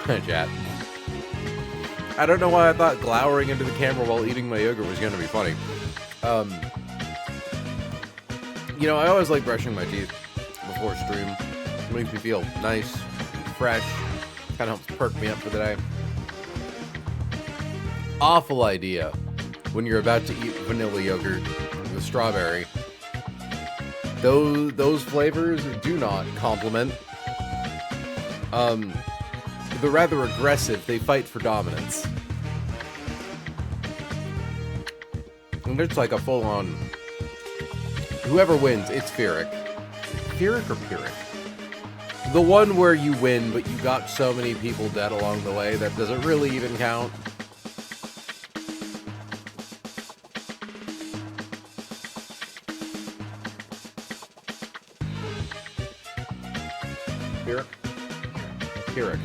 Chat. I don't know why I thought glowering into the camera while eating my yogurt was going to be funny. You know, I always like brushing my teeth before stream. It makes me feel nice and fresh. Kind of helps perk me up for the day. Awful idea when you're about to eat vanilla yogurt with strawberry. Those flavors do not complement. They're rather aggressive. They fight for dominance. And it's like a full-on... Whoever wins, it's Pyrrhic. Pyrrhic or Pyrrhic? The one where you win, but you got so many people dead along the way that does it really even count? Pyrrhic? Pyrrhic.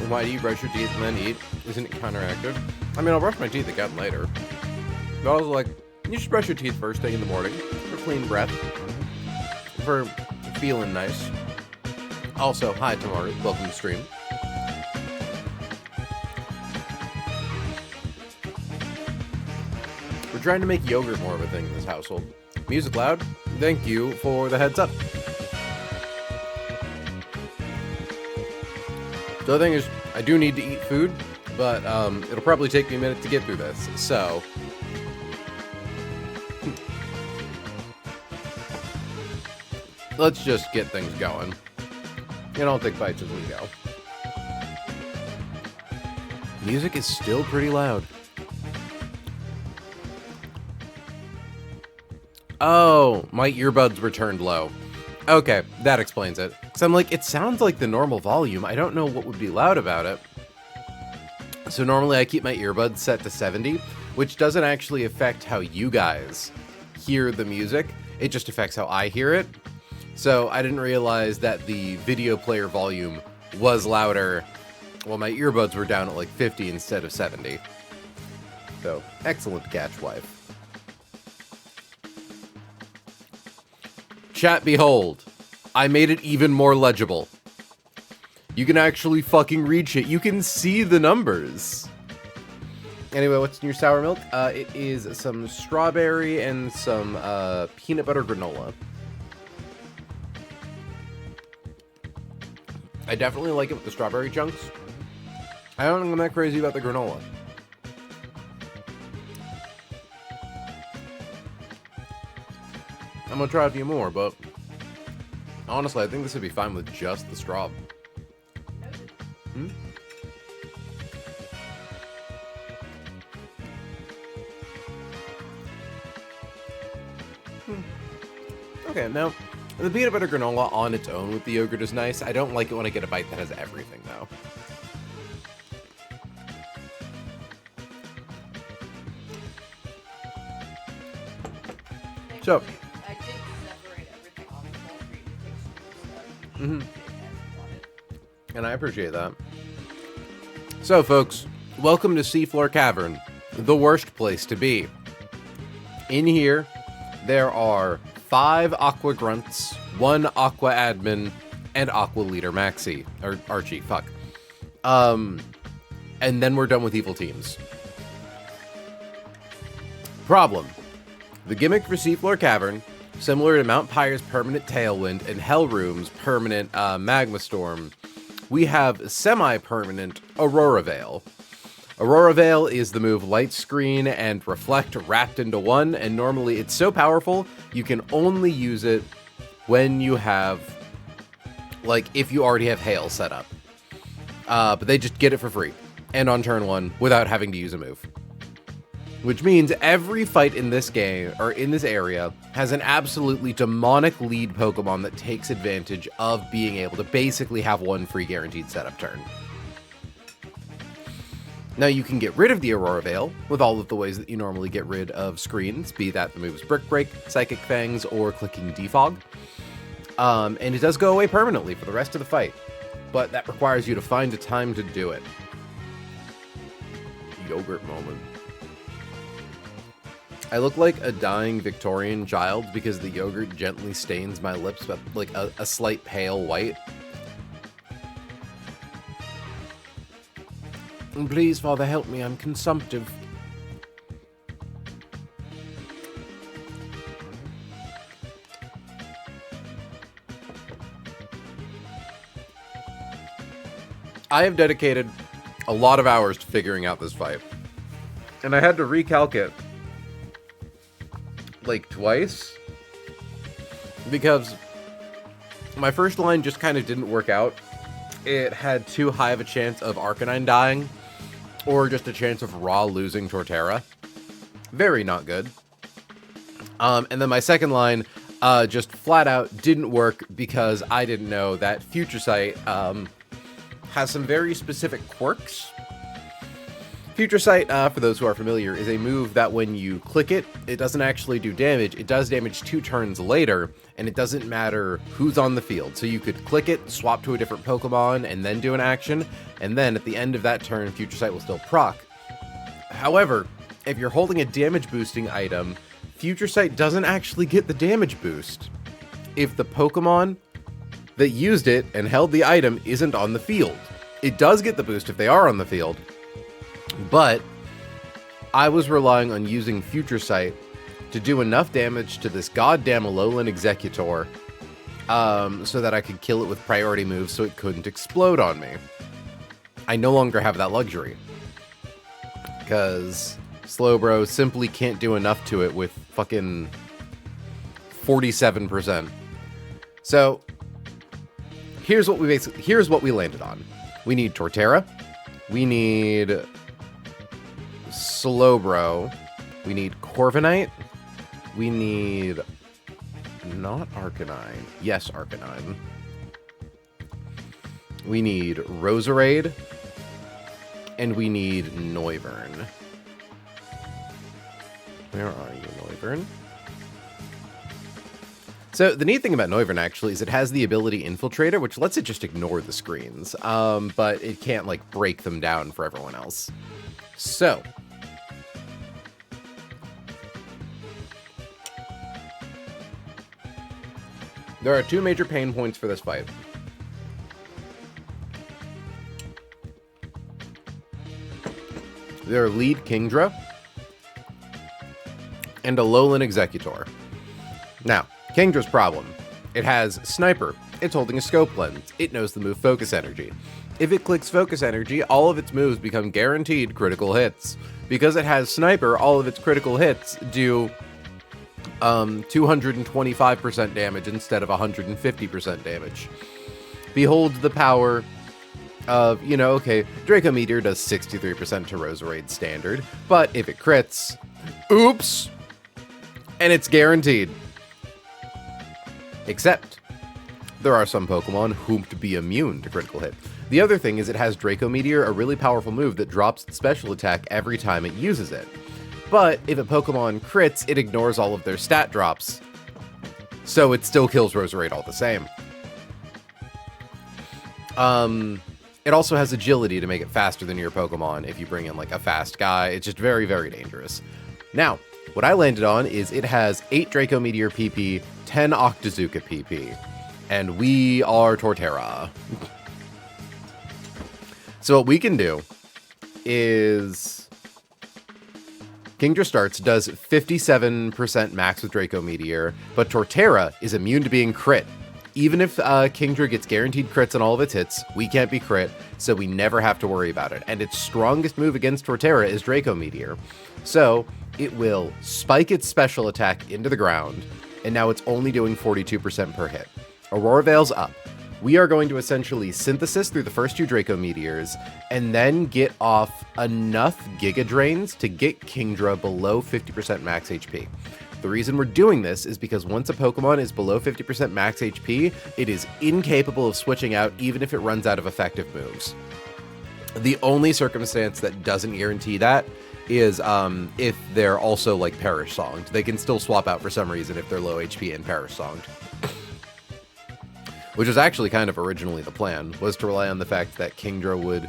Why do you brush your teeth and then eat? Isn't it counteractive? I mean, I'll brush my teeth again later. But I was like, you should brush your teeth first thing in the morning for clean breath. For feeling nice. Also, hi Tamara, welcome to stream. We're trying to make yogurt more of a thing in this household. Music loud? Thank you for the heads up. The other thing is, I do need to eat food, but it'll probably take me a minute to get through this, so... Let's just get things going. And I'll take bites as we go. Music is still pretty loud. Oh, my earbuds were turned low. Okay, that explains it. Because I'm like, it sounds like the normal volume. I don't know what would be loud about it. So normally I keep my earbuds set to 70, which doesn't actually affect how you guys hear the music. It just affects how I hear it. So I didn't realize that the video player volume was louder while my earbuds were down at like 50 instead of 70. So, excellent catch, wife. Chat, behold. I made it even more legible. You can actually fucking read shit. You can see the numbers. Anyway, what's in your sour milk? It is some strawberry and some peanut butter granola. I definitely like it with the strawberry chunks. I don't think I'm that crazy about the granola. I'm gonna try a few more, but honestly, I think this would be fine with just the straw. Okay, now, the peanut butter granola on its own with the yogurt is nice. I don't like it when I get a bite that has everything, though. So, I did separate everything on the poultry to take stuff. And I appreciate that. So, folks, welcome to Seafloor Cavern, the worst place to be. In here, there are 5 Aqua Grunts, 1 Aqua Admin, and Aqua Leader Maxi. Or Archie, fuck. And then we're done with evil teams. Problem. The gimmick for Seafloor Cavern, similar to Mount Pyre's permanent Tailwind and Hellroom's permanent Magma Storm, we have semi-permanent Aurora Veil. Aurora Veil is the move Light Screen and Reflect wrapped into one, and normally it's so powerful, you can only use it when you have, like, if you already have Hail set up. But they just get it for free, and on turn 1, without having to use a move. Which means every fight in this game, or in this area, has an absolutely demonic lead Pokemon that takes advantage of being able to basically have one free guaranteed setup turn. Now you can get rid of the Aurora Veil with all of the ways that you normally get rid of screens, be that the moves Brick Break, Psychic Fangs, or clicking Defog. And it does go away permanently for the rest of the fight, but that requires you to find a time to do it. Yogurt moment. I look like a dying Victorian child because the yogurt gently stains my lips, but like a slight pale white. Please, Father, help me. I'm consumptive. I have dedicated a lot of hours to figuring out this fight. And I had to recalc it like twice. Because my first line just kind of didn't work out. It had too high of a chance of Arcanine dying. Or just a chance of Raw losing Torterra. Very not good. And then my second line just flat out didn't work because I didn't know that Future Sight has some very specific quirks. Future Sight, for those who are familiar, is a move that when you click it, it doesn't actually do damage. It does damage 2 turns later, and it doesn't matter who's on the field. So you could click it, swap to a different Pokemon, and then do an action, and then at the end of that turn, Future Sight will still proc. However, if you're holding a damage boosting item, Future Sight doesn't actually get the damage boost if the Pokemon that used it and held the item isn't on the field. It does get the boost if they are on the field, but I was relying on using Future Sight to do enough damage to this goddamn Alolan Executor so that I could kill it with priority moves so it couldn't explode on me. I no longer have that luxury, because Slowbro simply can't do enough to it with fucking 47%. So here's what we landed on. We need Torterra. We need Slowbro. We need Corviknight. We need not Arcanine. Yes, Arcanine. We need Roserade. And we need Noivern. Where are you, Noivern? So the neat thing about Noivern actually is it has the ability Infiltrator, which lets it just ignore the screens, but it can't like break them down for everyone else. So there are 2 major pain points for this fight. There are lead Kingdra and Alolan Executor. Now, Kingdra's problem. It has Sniper. It's holding a scope lens. It knows the move Focus Energy. If it clicks Focus Energy, all of its moves become guaranteed critical hits. Because it has Sniper, all of its critical hits do 225% damage instead of 150% damage. Behold the power of, okay, Draco Meteor does 63% to Roserade standard, but if it crits, oops, and it's guaranteed. Except, there are some Pokemon whom to be immune to critical hit. The other thing is it has Draco Meteor, a really powerful move that drops its special attack every time it uses it. But if a Pokemon crits, it ignores all of their stat drops, so it still kills Roserade all the same. It also has agility to make it faster than your Pokemon if you bring in like a fast guy. It's just very, very dangerous. Now, what I landed on is it has 8 Draco Meteor PP, 10 Octazooka PP, and we are Torterra. So what we can do is Kingdra starts, does 57% max with Draco Meteor, but Torterra is immune to being crit. Even if Kingdra gets guaranteed crits on all of its hits, we can't be crit, so we never have to worry about it. And its strongest move against Torterra is Draco Meteor. So it will spike its special attack into the ground, and now it's only doing 42% per hit. Aurora Veil's up. We are going to essentially Synthesis through the first 2 Draco Meteors, and then get off enough Giga Drains to get Kingdra below 50% max HP. The reason we're doing this is because once a Pokemon is below 50% max HP, it is incapable of switching out even if it runs out of effective moves. The only circumstance that doesn't guarantee that is if they're also like Perish Songed. They can still swap out for some reason if they're low HP and Perish Songed. Which was actually kind of originally the plan, was to rely on the fact that Kingdra would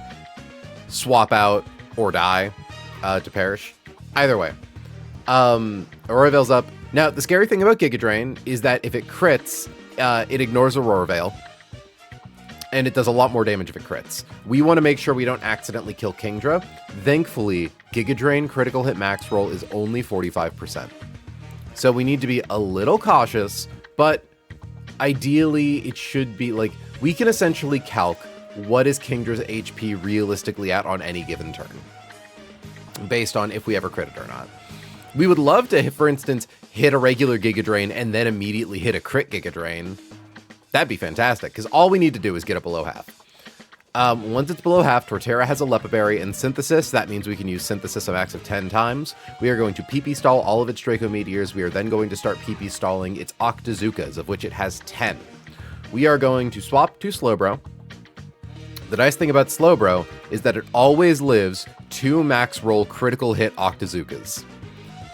swap out or die to Perish. Either way. Aurora Veil's up. Now, the scary thing about Giga Drain is that if it crits, it ignores Aurora Veil. and it does a lot more damage if it crits. We want to make sure we don't accidentally kill Kingdra. Thankfully, Giga Drain critical hit max roll is only 45%. So we need to be a little cautious, but ideally it should be like, we can essentially calc what is Kingdra's HP realistically at on any given turn, based on if we ever crit it or not. We would love to, for instance, hit a regular Giga Drain and then immediately hit a crit Giga Drain. That'd be fantastic, because all we need to do is get it below half. Once it's below half, Torterra has a Lepa Berry and Synthesis. That means we can use Synthesis a max of 10 times. We are going to PP stall all of its Draco Meteors. We are then going to start PP stalling its Octazookas, of which it has 10. We are going to swap to Slowbro. The nice thing about Slowbro is that it always lives 2 max roll critical hit Octazookas.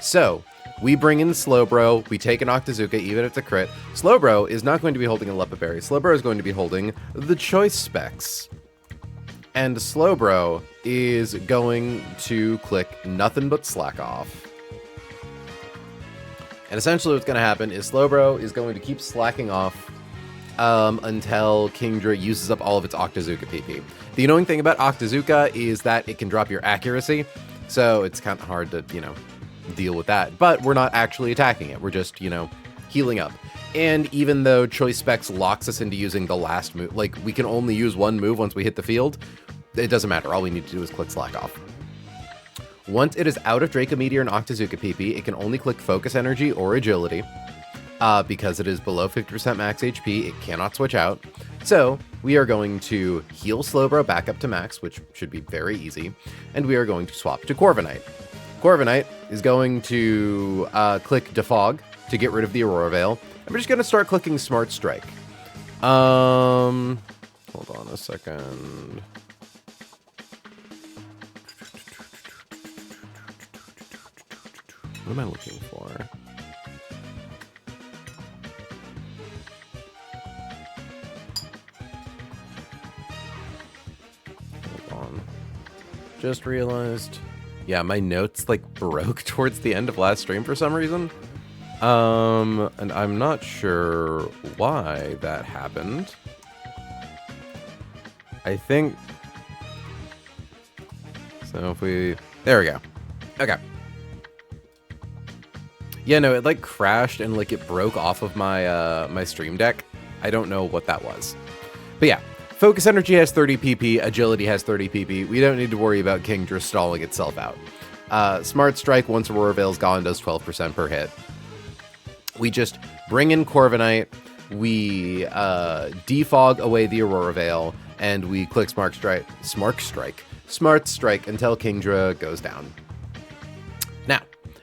So, we bring in Slowbro, we take an Octazooka, even if it's a crit. Slowbro is not going to be holding a Lepa Berry. Slowbro is going to be holding the Choice Specs. And Slowbro is going to click nothing but Slack Off. And essentially what's going to happen is Slowbro is going to keep slacking off until Kingdra uses up all of its Octazooka PP. The annoying thing about Octazooka is that it can drop your accuracy, so it's kind of hard to, deal with that. But we're not actually attacking it. We're just, healing up. And even though Choice Specs locks us into using the last move, like, we can only use one move once we hit the field, it doesn't matter. All we need to do is click Slack Off. Once it is out of Draco Meteor and Octazooka PP, it can only click Focus Energy or Agility. Because it is below 50% max HP, it cannot switch out. So, we are going to heal Slowbro back up to max, which should be very easy. And we are going to swap to Corviknight. Corviknight is going to click Defog to get rid of the Aurora Veil. I'm just going to start clicking Smart Strike. Hold on a second. What am I looking for? Hold on. Just realized. Yeah, my notes like broke towards the end of last stream for some reason. And I'm not sure why that happened. I think so. If we, there we go. Okay. Yeah, no, it like crashed and like it broke off of my my stream deck. I don't know what that was. But yeah, Focus Energy has 30 PP, Agility has 30 PP. We don't need to worry about Kingdra stalling itself out. Smart Strike, once Aurora Veil's gone, does 12% per hit. We just bring in Corviknight, we defog away the Aurora Veil, and we click Smart Strike until Kingdra goes down. Now,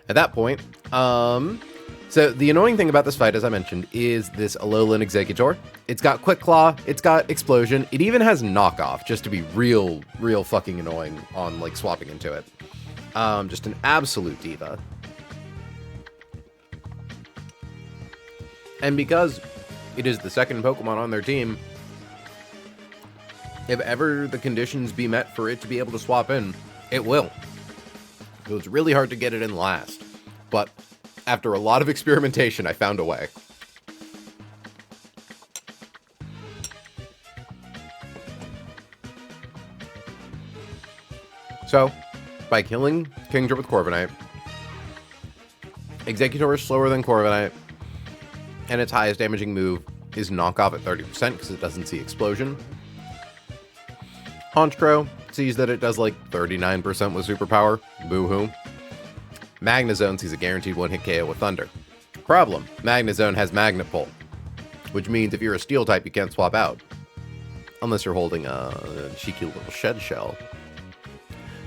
at that point, so the annoying thing about this fight, as I mentioned, is this Alolan Exeggutor. It's got Quick Claw, it's got Explosion, it even has Knockoff, just to be real fucking annoying on, like, swapping into it. Just an absolute diva. And because it is the second Pokemon on their team, if ever the conditions be met for it to be able to swap in, it will. So it's really hard to get it in last. But after a lot of experimentation, I found a way. So, by killing Kingdra with Corviknight, Exeggutor is slower than Corviknight, and its highest damaging move is Knockoff at 30% because it doesn't see Explosion. Honchkrow sees that it does like 39% with Superpower. Boo-hoo. Magnezone sees a guaranteed one-hit KO with Thunder. Problem, Magnezone has Magnet Pull, which means if you're a Steel type, you can't swap out. Unless you're holding a cheeky little Shed Shell.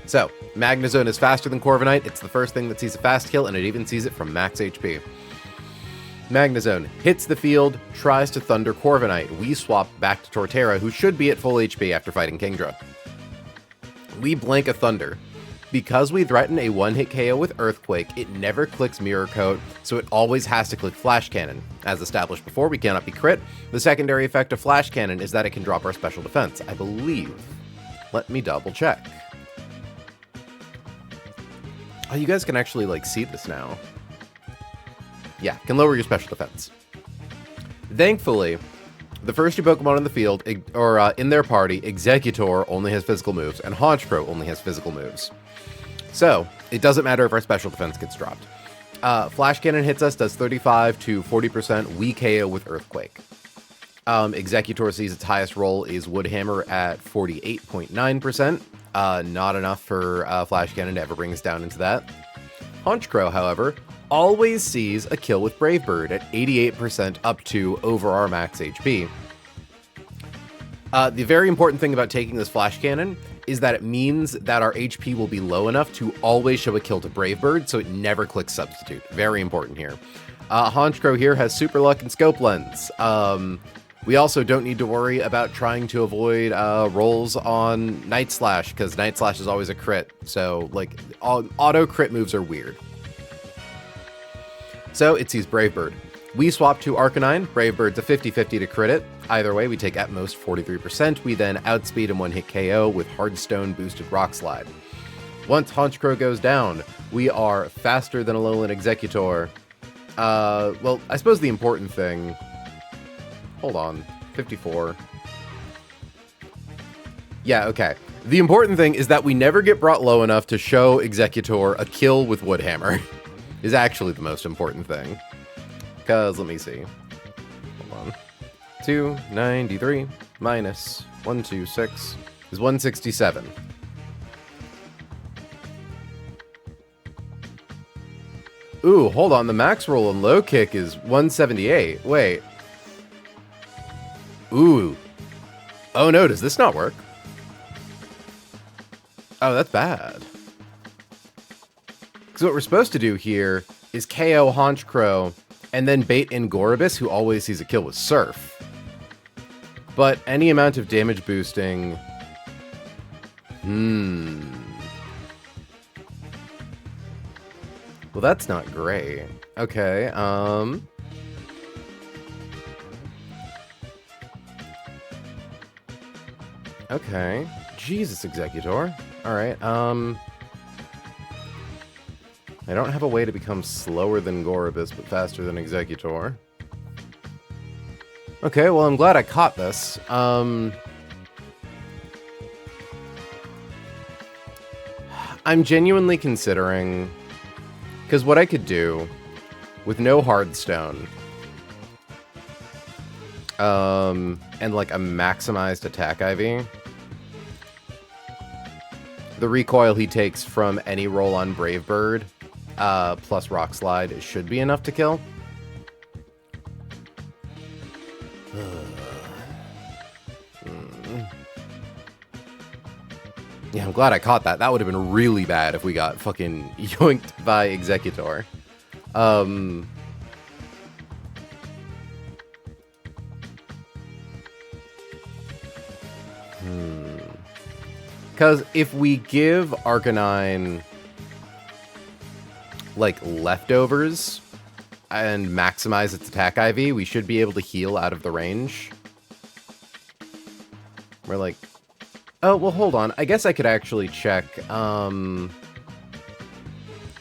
So, Magnezone is faster than Corviknight. It's the first thing that sees a fast kill, and it even sees it from max HP. Magnezone hits the field, tries to Thunder Corviknight. We swap back to Torterra, who should be at full HP after fighting Kingdra. We blank a Thunder. Because we threaten a one-hit KO with Earthquake, it never clicks Mirror Coat, so it always has to click Flash Cannon. As established before, we cannot be crit. The secondary effect of Flash Cannon is that it can drop our special defense, I believe. Let me double check. Oh, you guys can actually, like, see this now. Yeah, can lower your special defense. Thankfully, The first two Pokemon in the field, or in their party, Exeggutor only has physical moves, and Honchkrow only has physical moves. So, it doesn't matter if our special defense gets dropped. Flash Cannon hits us, does 35 to 40%. We KO with Earthquake. Exeggutor sees its highest roll is Wood Hammer at 48.9%. Not enough for Flash Cannon to ever bring us down into that. Honchkrow, however, always sees a kill with Brave Bird at 88% up to over our max HP. The very important thing about taking this Flash Cannon is that it means that our HP will be low enough to always show a kill to Brave Bird, so it never clicks Substitute. Very important here. Honchkrow here has Super Luck and Scope Lens. We also don't need to worry about trying to avoid rolls on Night Slash, because Night Slash is always a crit, so like auto crit moves are weird. So it sees Brave Bird. We swap to Arcanine. Brave Bird's a 50-50 to crit it. Either way, we take at most 43%. We then outspeed and one-hit KO with Hardstone boosted Rock Slide. Once Honchkrow goes down, we are faster than Alolan Exeggutor. Well, I suppose the important thing... Hold on. 54. Yeah, okay. The important thing is that we never get brought low enough to show Exeggutor a kill with Wood Hammer. Is actually the most important thing. Because, let me see. Hold on. 293 minus 126 is 167. Ooh, hold on. The max roll and low kick is 178. Wait. Ooh. Oh no, does this not work? Oh, that's bad. Because what we're supposed to do here is KO Honchkrow and then bait in Gorobus, who always sees a kill with Surf. But any amount of damage boosting... Well, that's not great. Okay, Okay. Jesus, Exeggutor. Alright, I don't have a way to become slower than Gorobus, but faster than Exeggutor. Okay, well, I'm glad I caught this. I'm genuinely considering... Because what I could do, with no Hardstone, and like a maximized attack IV, the recoil he takes from any roll on Brave Bird, plus Rock Slide, should be enough to kill. Yeah, I'm glad I caught that. That would have been really bad if we got fucking yoinked by Exeggutor. Because if we give Arcanine, like, leftovers and maximize its attack IV, we should be able to heal out of the range. We're like... Oh, well, hold on. I guess I could actually check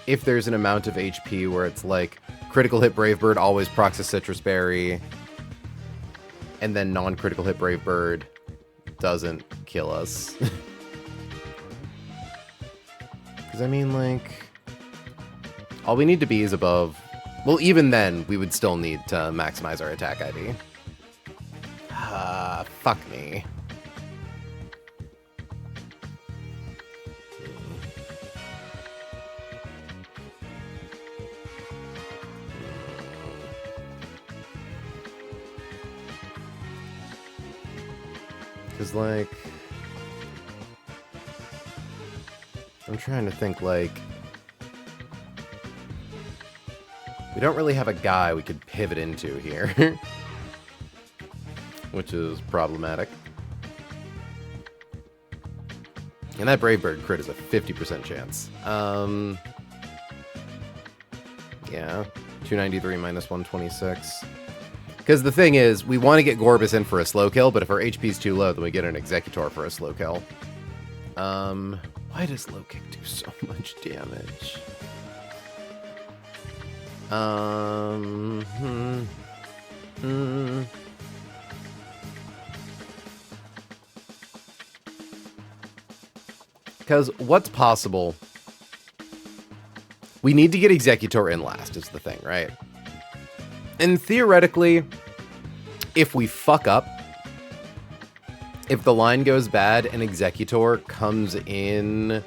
if there's an amount of HP where it's like, critical hit Brave Bird always procs a Citrus Berry, and then non-critical hit Brave Bird doesn't kill us. Because, I mean, like, all we need to be is above... Well, even then, we would still need to maximize our attack IV. Fuck me. Because, like... I'm trying to think, like... We don't really have a guy we could pivot into here. Which is problematic. And that Brave Bird crit is a 50% chance. Yeah. 293 minus 126. Because the thing is, we want to get Gorobus in for a slow kill, but if our HP's too low, then we get an Exeggutor for a slow kill. Why does low kick do so much damage? Because what's possible? We need to get Executor in last is the thing, right? And theoretically, if we fuck up, if the line goes bad and Executor comes in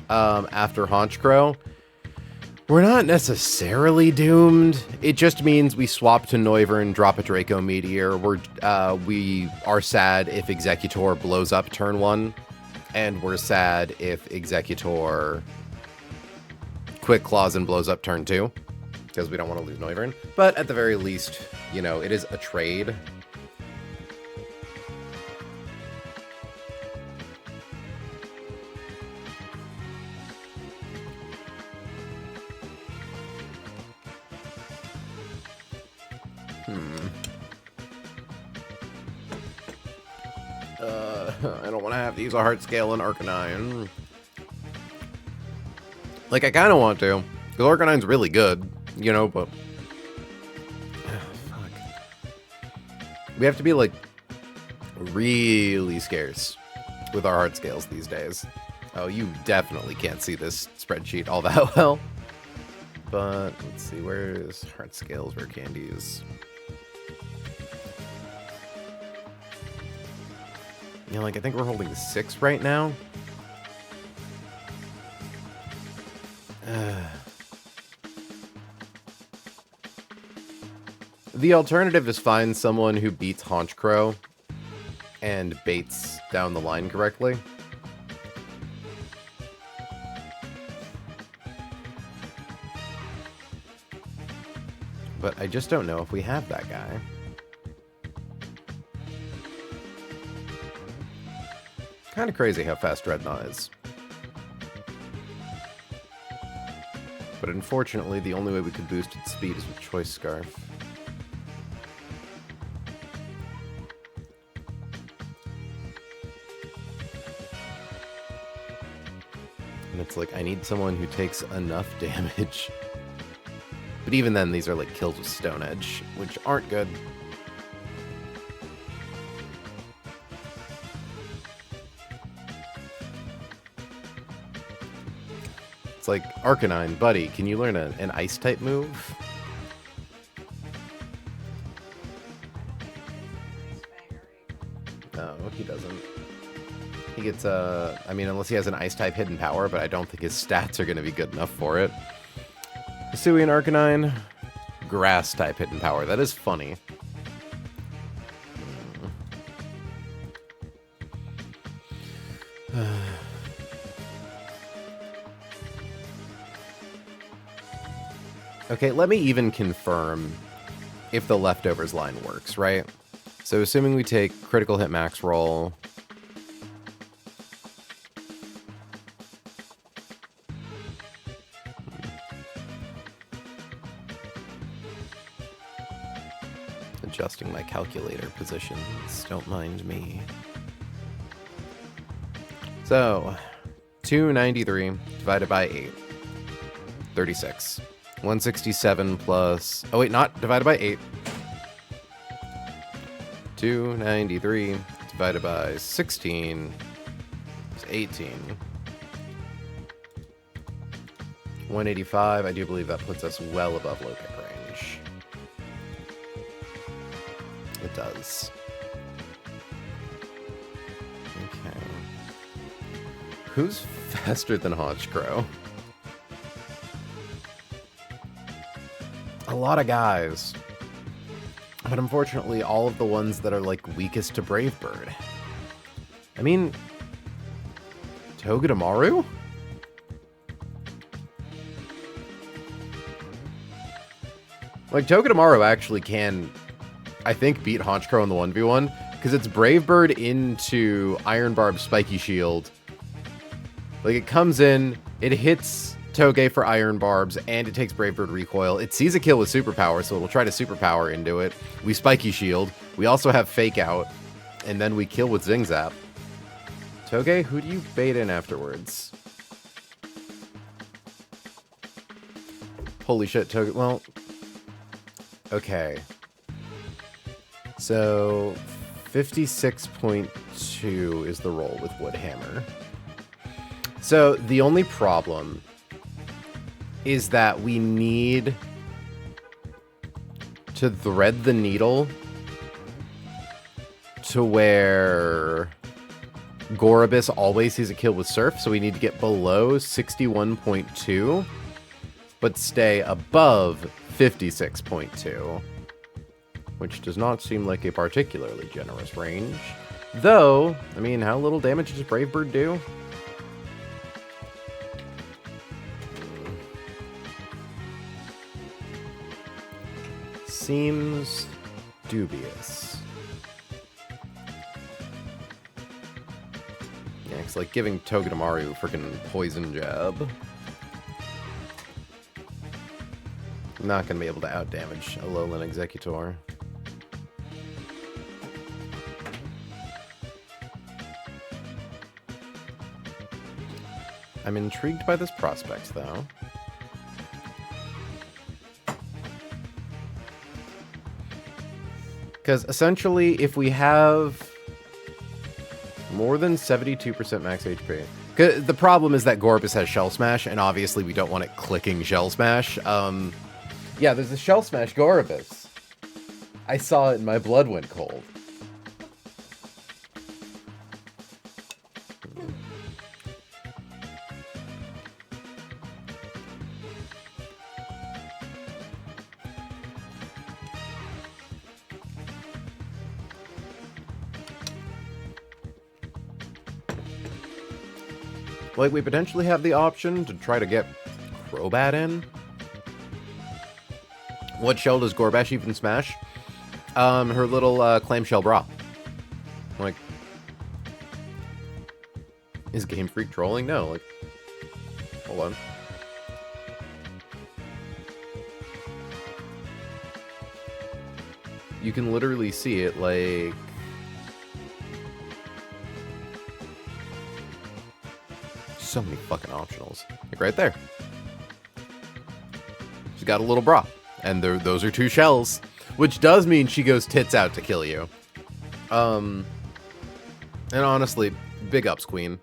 after Honchkrow, we're not necessarily doomed. It just means we swap to Noivern, drop a Draco Meteor. We are sad if Executor blows up turn 1, and we're sad if Executor Quick Claws and blows up turn 2, because we don't want to lose Noivern. But at the very least, you know, it is a trade. I don't want to have to use a heart scale in Arcanine. Like, I kind of want to, because Arcanine's really good, you know, but... fuck. We have to be, like, really scarce with our heart scales these days. Oh, you definitely can't see this spreadsheet all that well. But, let's see, where's heart scales, rare candies? Yeah, like, I think we're holding 6 right now. The alternative is find someone who beats Honchkrow and baits down the line correctly. But I just don't know if we have that guy. Kind of crazy how fast Dreadnought is. But unfortunately, the only way we could boost its speed is with Choice Scarf. And it's like, I need someone who takes enough damage. But even then, these are like kills with Stone Edge, which aren't good. It's like, Arcanine, buddy, can you learn an Ice-type move? No, he doesn't. He gets, I mean, unless he has an Ice-type hidden power, but I don't think his stats are going to be good enough for it. Hisuian Arcanine, Grass-type hidden power. That is funny. Okay, let me even confirm if the leftovers line works, right? So assuming we take critical hit max roll. Adjusting my calculator positions, don't mind me. So, 293 divided by 8, 36. 167 plus... Oh, wait, not divided by 8. 293 divided by 16 is 18. 185, I do believe that puts us well above low kick range. It does. Okay. Who's faster than Honchkrow? A lot of guys. But unfortunately, all of the ones that are, like, weakest to Brave Bird. I mean... Togedemaru? Like, Togedemaru actually can, I think, beat Honchkrow in the 1v1, because it's Brave Bird into Iron Barb Spiky Shield. Like, it comes in, it hits Toge for Iron Barbs, and it takes Brave Bird recoil. It sees a kill with Superpower, so it'll try to Superpower into it. We Spiky Shield. We also have Fake Out, and then we kill with Zing Zap. Toge, who do you bait in afterwards? Holy shit, Toge. Well, okay. So, 56.2 is the roll with Woodhammer. So the only problem is that we need to thread the needle to where Gorobus always sees a kill with Surf, so we need to get below 61.2, but stay above 56.2, which does not seem like a particularly generous range. Though, I mean, how little damage does Brave Bird do? Seems dubious. Yeah, it's like giving Togedemaru a freaking poison jab. Not gonna be able to outdamage a Alolan Executor. I'm intrigued by this prospect, though. Because essentially, if we have more than 72% max HP... Cause the problem is that Gorobus has Shell Smash, and obviously we don't want it clicking Shell Smash. Yeah, there's a Shell Smash Gorobus. I saw it and my blood went cold. Like, we potentially have the option to try to get Crobat in. What shell does Gorbash even smash? Her little clamshell bra. Like, is Game Freak trolling? No, like, hold on. You can literally see it, like... So many fucking optionals. Like, right there. She's got a little bra. And those are two shells. Which does mean she goes tits out to kill you. And honestly, big ups, Queen.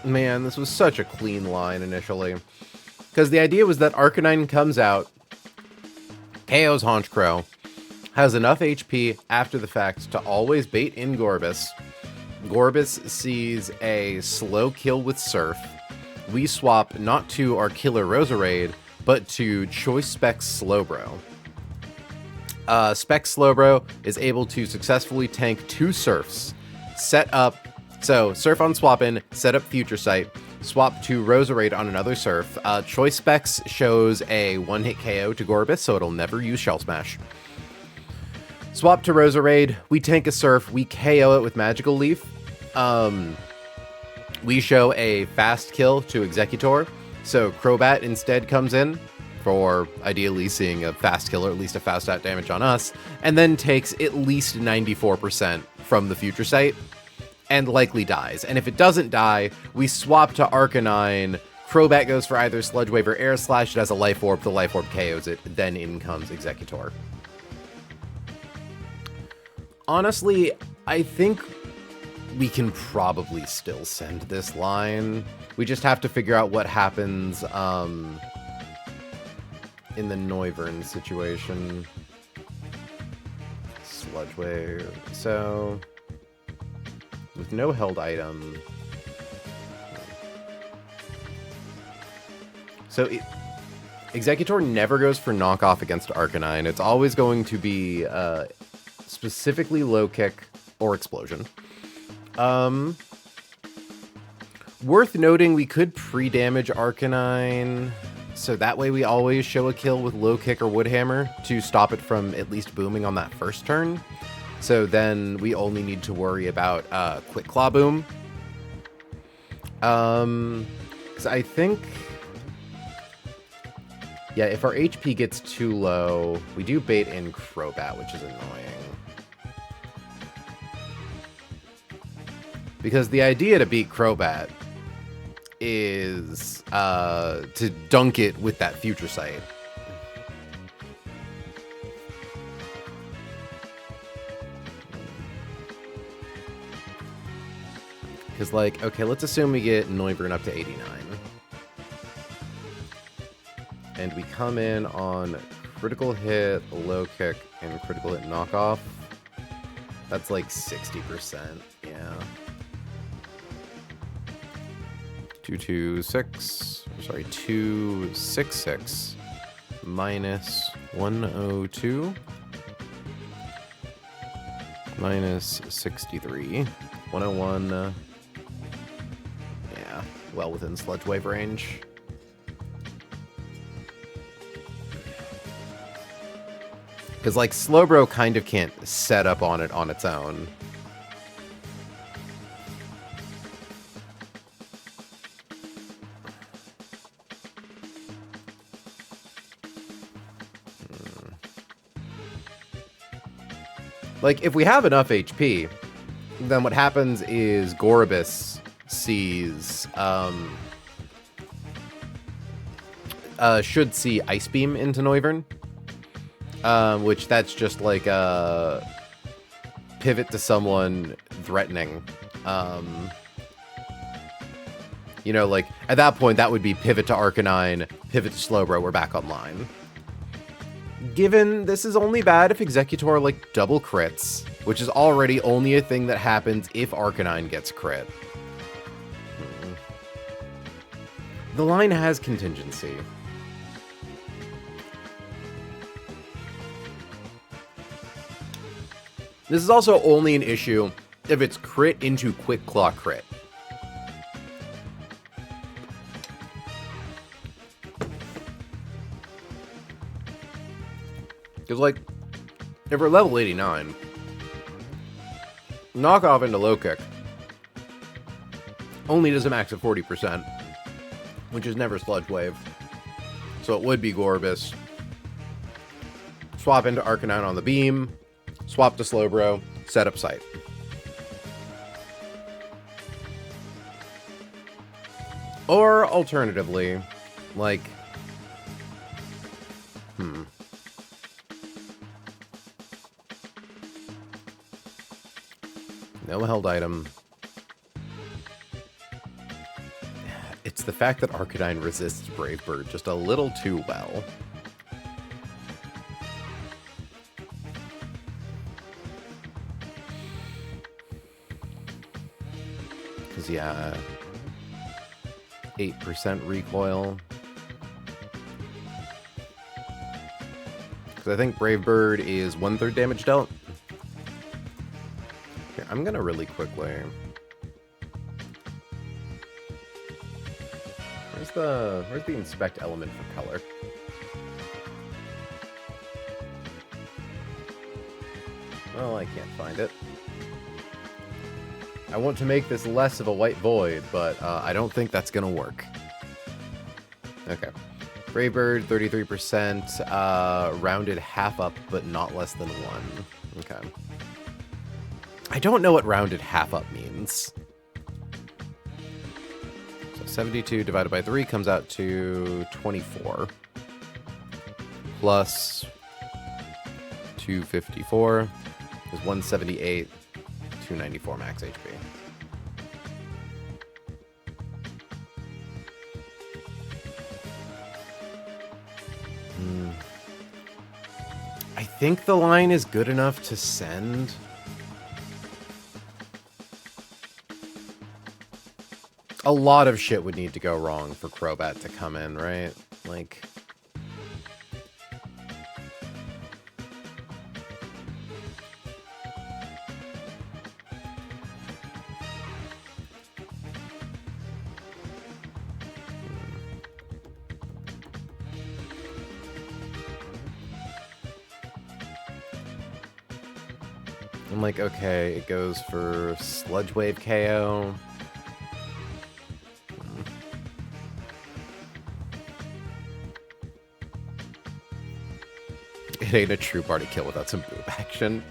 Man, this was such a clean line initially. Because the idea was that Arcanine comes out, KO's Honchkrow, has enough HP after the fact to always bait in Gorobus. Gorobus sees a slow kill with Surf. We swap not to our killer Roserade, but to Choice Specs Slowbro. Specs Slowbro is able to successfully tank two Surfs, set up... So, Surf on swap in, set up Future Sight, swap to Roserade on another Surf. Choice Specs shows a one-hit KO to Gorobus, so it'll never use Shell Smash. Swap to Roserade, we tank a Surf, we KO it with Magical Leaf. We show a fast kill to Executor, so Crobat instead comes in for ideally seeing a fast kill, or at least a fast out damage on us, and then takes at least 94% from the Future Sight. And likely dies. And if it doesn't die, we swap to Arcanine. Crobat goes for either Sludge Wave or Air Slash. It has a Life Orb. The Life Orb KOs it. Then in comes Executor. Honestly, I think we can probably still send this line. We just have to figure out what happens in the Noivern situation. Sludge Wave. So... with no held item. So Executor never goes for knockoff against Arcanine. It's always going to be specifically low kick or explosion. Worth noting, we could pre-damage Arcanine, so that way we always show a kill with low kick or wood hammer to stop it from at least booming on that first turn. So then we only need to worry about Quick Claw Boom. Because I think Yeah, if our HP gets too low, we do bait in Crobat, which is annoying. Because the idea to beat Crobat is to dunk it with that Future Sight. Because, like, okay, let's assume we get Noivern up to 89. And we come in on critical hit, low kick, and critical hit knockoff. That's like 60%, yeah. 226, sorry, 266 minus 102 minus 63, 101, yeah, well within Sludge Wave range. Because, like, Slowbro kind of can't set up on it on its own. Like, if we have enough HP, then what happens is Gorobus sees, should see Ice Beam into Noivern. Which that's just like a pivot to someone threatening. You know, like, at that point, that would be pivot to Arcanine, pivot to Slowbro, we're back online. Given this is only bad if Executor, like, double crits, which is already only a thing that happens if Arcanine gets crit. The line has contingency. This is also only an issue if it's crit into Quick Claw crit. Because, like, if we're level 89, knockoff into low kick only does a max of 40%, which is never Sludge Wave. So it would be Gorobus. Swap into Arcanine on the beam. Swap to Slowbro, set up Sight. Or, alternatively, like... No held item. It's the fact that Arcanine resists Brave Bird just a little too well. Yeah, 8% recoil. Because I think Brave Bird is 1/3 damage dealt. Here, I'm gonna really quickly. Where's the inspect element for color? Well, I can't find it. I want to make this less of a white void, but I don't think that's going to work. Okay. Brave Bird, 33%, rounded half up, but not less than 1. Okay. I don't know what rounded half up means. So 72 divided by 3 comes out to 24. Plus 254 is 178. 294 max HP. I think the line is good enough to send. A lot of shit would need to go wrong for Crobat to come in, right? Like... I'm like, okay, it goes for Sludge Wave KO. It ain't a true party kill without some boob action.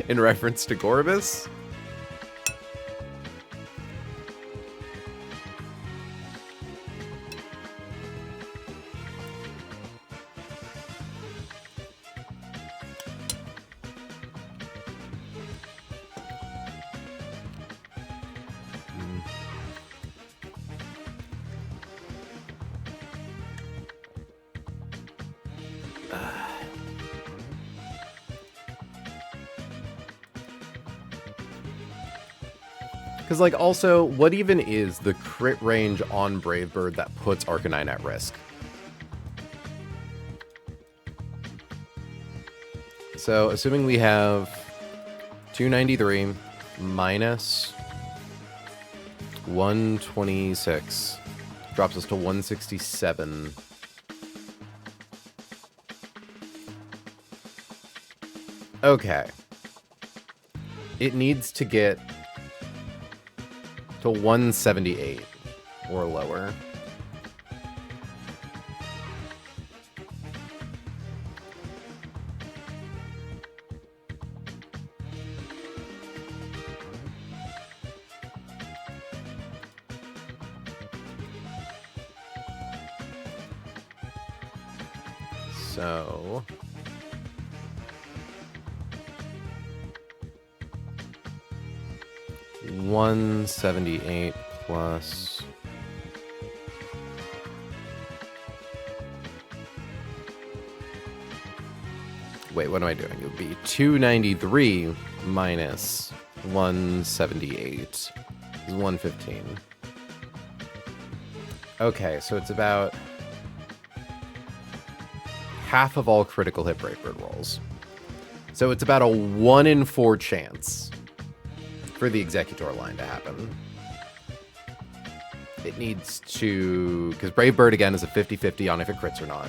In reference to Gorbis. Because, like, also, what even is the crit range on Brave Bird that puts Arcanine at risk? So, assuming we have 293 minus 126, drops us to 167. Okay. It needs to get to 178 or lower. So 178 plus wait, what am I doing? It would be 293 minus 178 is 115. Okay, so it's about half of all critical hit Brave Bird rolls. So it's about a 1 in 4 chance for the Executor line to happen. It needs to... because Brave Bird, again, is a 50-50 on if it crits or not.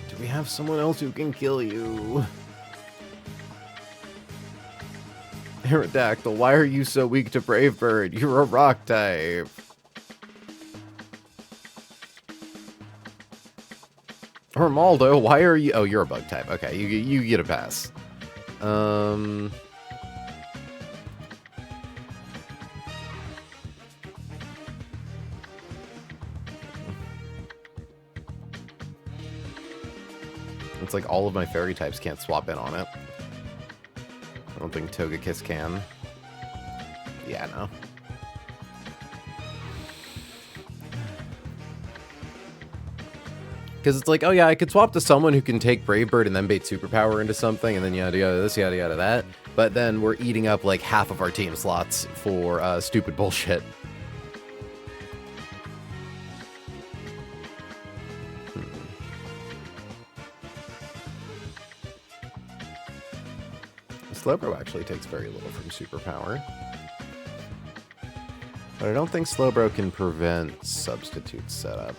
Do we have someone else who can kill you? Aerodactyl, why are you so weak to Brave Bird? You're a rock type. Romaldo, why are you... oh, you're a bug type. Okay, you get a pass. It's like all of my fairy types can't swap in on it. I don't think Togekiss can. Yeah, no. Because it's like, oh yeah, I could swap to someone who can take Brave Bird and then bait Superpower into something, and then yada yada this, yada yada that. But then we're eating up like half of our team slots for stupid bullshit. Slowbro actually takes very little from Superpower. But I don't think Slowbro can prevent substitute setup.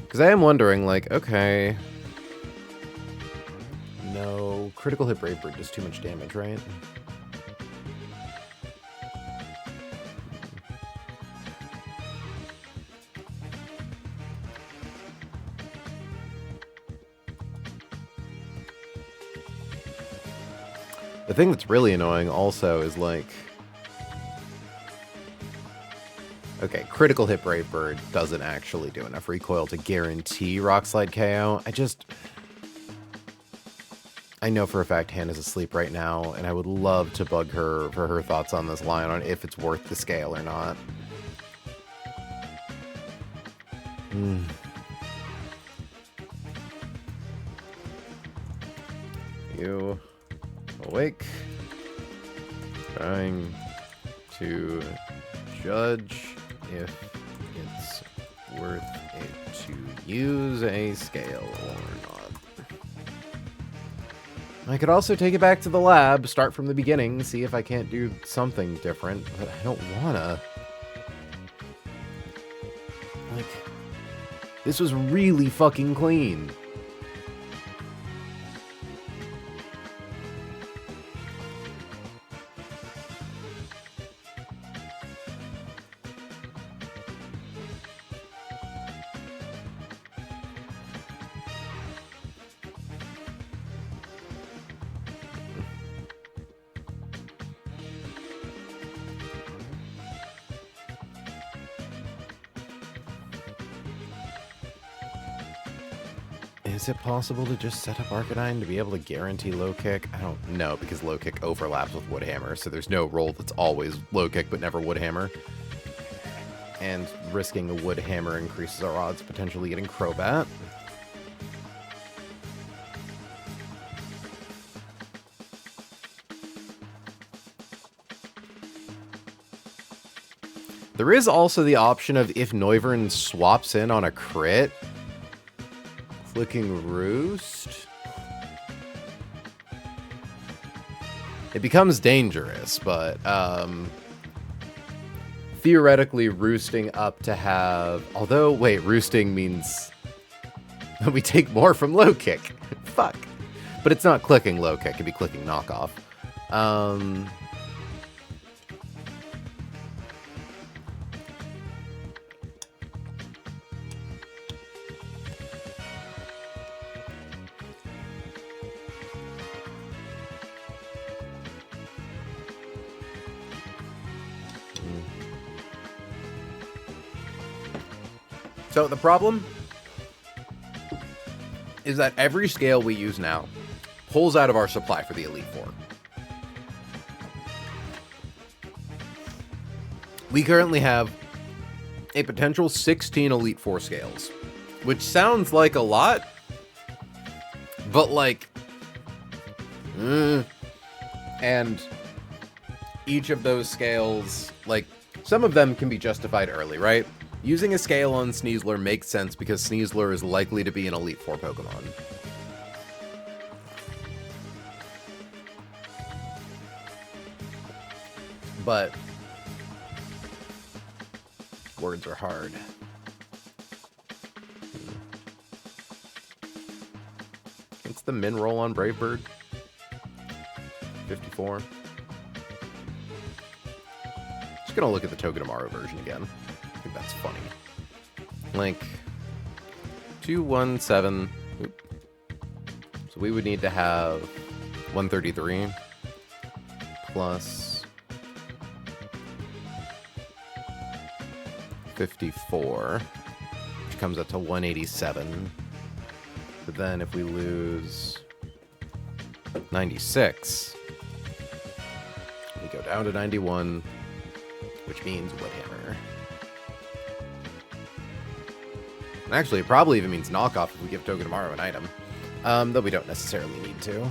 Because I am wondering, like, okay... no, critical hit Brave Bird does too much damage, right? The thing that's really annoying also is, like... okay, critical hit Brave Bird doesn't actually do enough recoil to guarantee Rock Slide KO. I know for a fact Hannah's asleep right now, and I would love to bug her for her thoughts on this line, on if it's worth the scale or not. You awake, trying to judge if it's worth it to use a scale or not. I could also take it back to the lab, start from the beginning, see if I can't do something different, but I don't wanna. Like, this was really fucking clean. Is it possible to just set up Arcanine to be able to guarantee low kick? I don't know, because low kick overlaps with Woodhammer, so there's no roll that's always low kick but never Woodhammer. And risking a Woodhammer increases our odds of potentially getting Crobat. There is also the option of if Noivern swaps in on a crit, Flicking Roost. It becomes dangerous, but theoretically roosting up to have... Although, wait, roosting means we take more from low kick. Fuck. But it's not clicking low kick, it'd be clicking knockoff. So the problem is that every scale we use now pulls out of our supply for the Elite Four. We currently have a potential 16 Elite Four scales, which sounds like a lot, but like, and each of those scales, like, some of them can be justified early, right? Using a scale on Sneasler makes sense because Sneasler is likely to be an Elite Four Pokemon. But words are hard. What's the min roll on Brave Bird? 54. Just gonna look at the Togedemaru version again. I think that's funny. Link 217. Oop. So we would need to have 133 plus 54, which comes up to 187. But then if we lose 96, we go down to 91, which means Woodhammer. Actually, it probably even means knockoff if we give Togedemaru an item. Though we don't necessarily need to.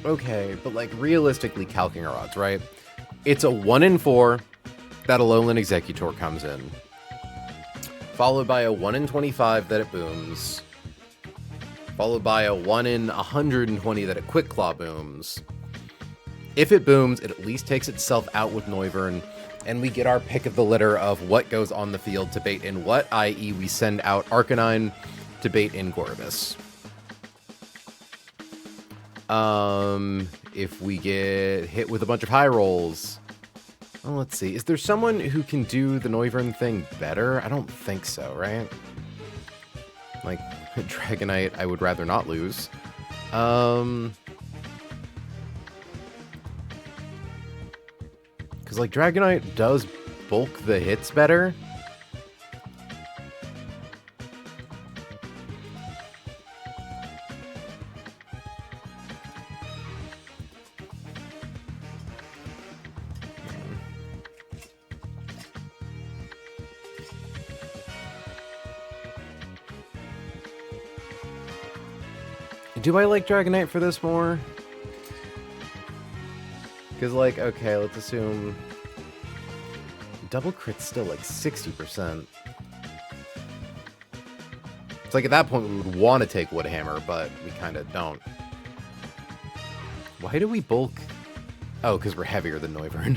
Okay, but like realistically calculating our odds, right? It's a 1 in 4 that Alolan Executor comes in, followed by a 1 in 25 that it booms, followed by a 1 in 120 that it Quick Claw booms. If it booms, it at least takes itself out with Noivern, and we get our pick of the litter of what goes on the field to bait in what, i.e. we send out Arcanine to bait in Gorbis. If we get hit with a bunch of high rolls... Well, let's see. Is there someone who can do the Noivern thing better? I don't think so, right? Like, Dragonite, I would rather not lose. Because, like, Dragonite does bulk the hits better. Do I like Dragonite for this more? Because, like, okay, let's assume... Double crit's still, like, 60%. It's like, at that point, we would want to take Woodhammer, but we kind of don't. Why do we bulk... Oh, because we're heavier than Noivern.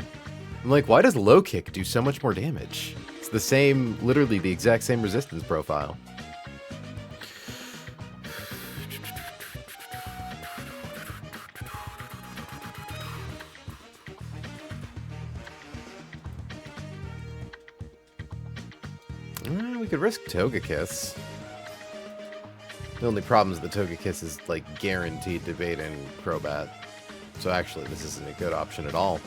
I'm like, why does low kick do so much more damage? It's the same, literally the exact same resistance profile. We could risk Togekiss. The only problem is the Togekiss is, like, guaranteed to bait in Crobat. So actually, this isn't a good option at all.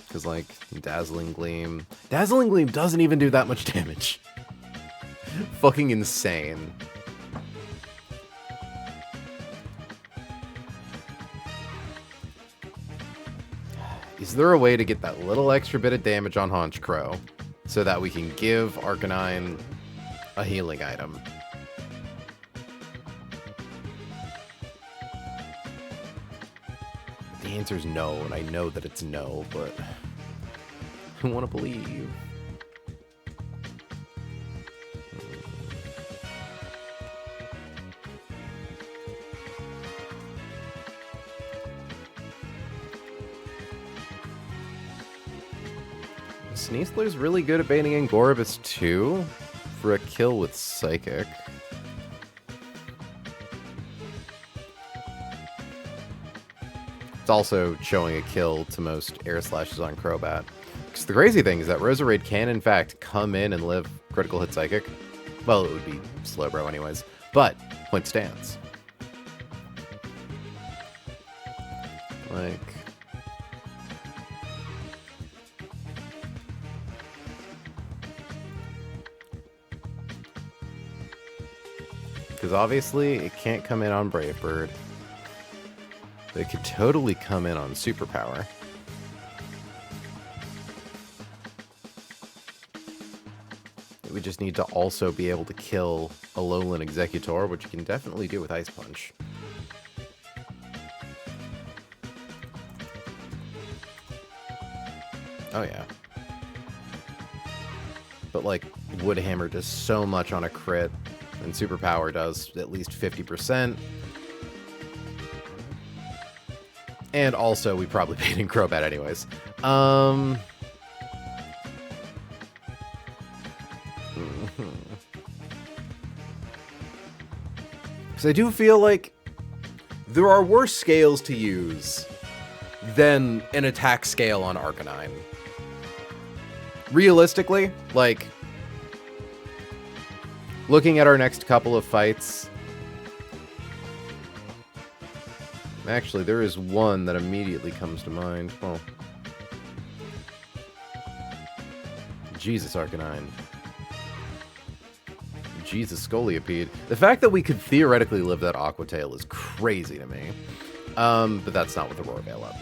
Because, like, Dazzling Gleam... Dazzling Gleam doesn't even do that much damage. Fucking insane. Is there a way to get that little extra bit of damage on Honchkrow so that we can give Arcanine a healing item? The answer is no, and I know that it's no, but I want to believe. Sneasler's really good at baiting in Gorobus too for a kill with Psychic. It's also showing a kill to most air slashes on Crobat. Because the crazy thing is that Roserade can in fact come in and live critical hit Psychic. Well, it would be Slowbro anyways, but point stands. Like... Because obviously, it can't come in on Brave Bird. But it could totally come in on Superpower. We just need to also be able to kill a Alolan Executor, which you can definitely do with Ice Punch. Oh yeah. But like, Wood Hammer does so much on a crit. And Superpower does at least 50%. And also, we probably paid in Crobat anyways. Because I do feel like there are worse scales to use than an attack scale on Arcanine. Realistically, like... Looking at our next couple of fights... Actually, there is one that immediately comes to mind. Oh. Jesus, Arcanine. Jesus, Scolipede. The fact that we could theoretically live that Aqua Tail is crazy to me. But that's not with the Roar Veil up.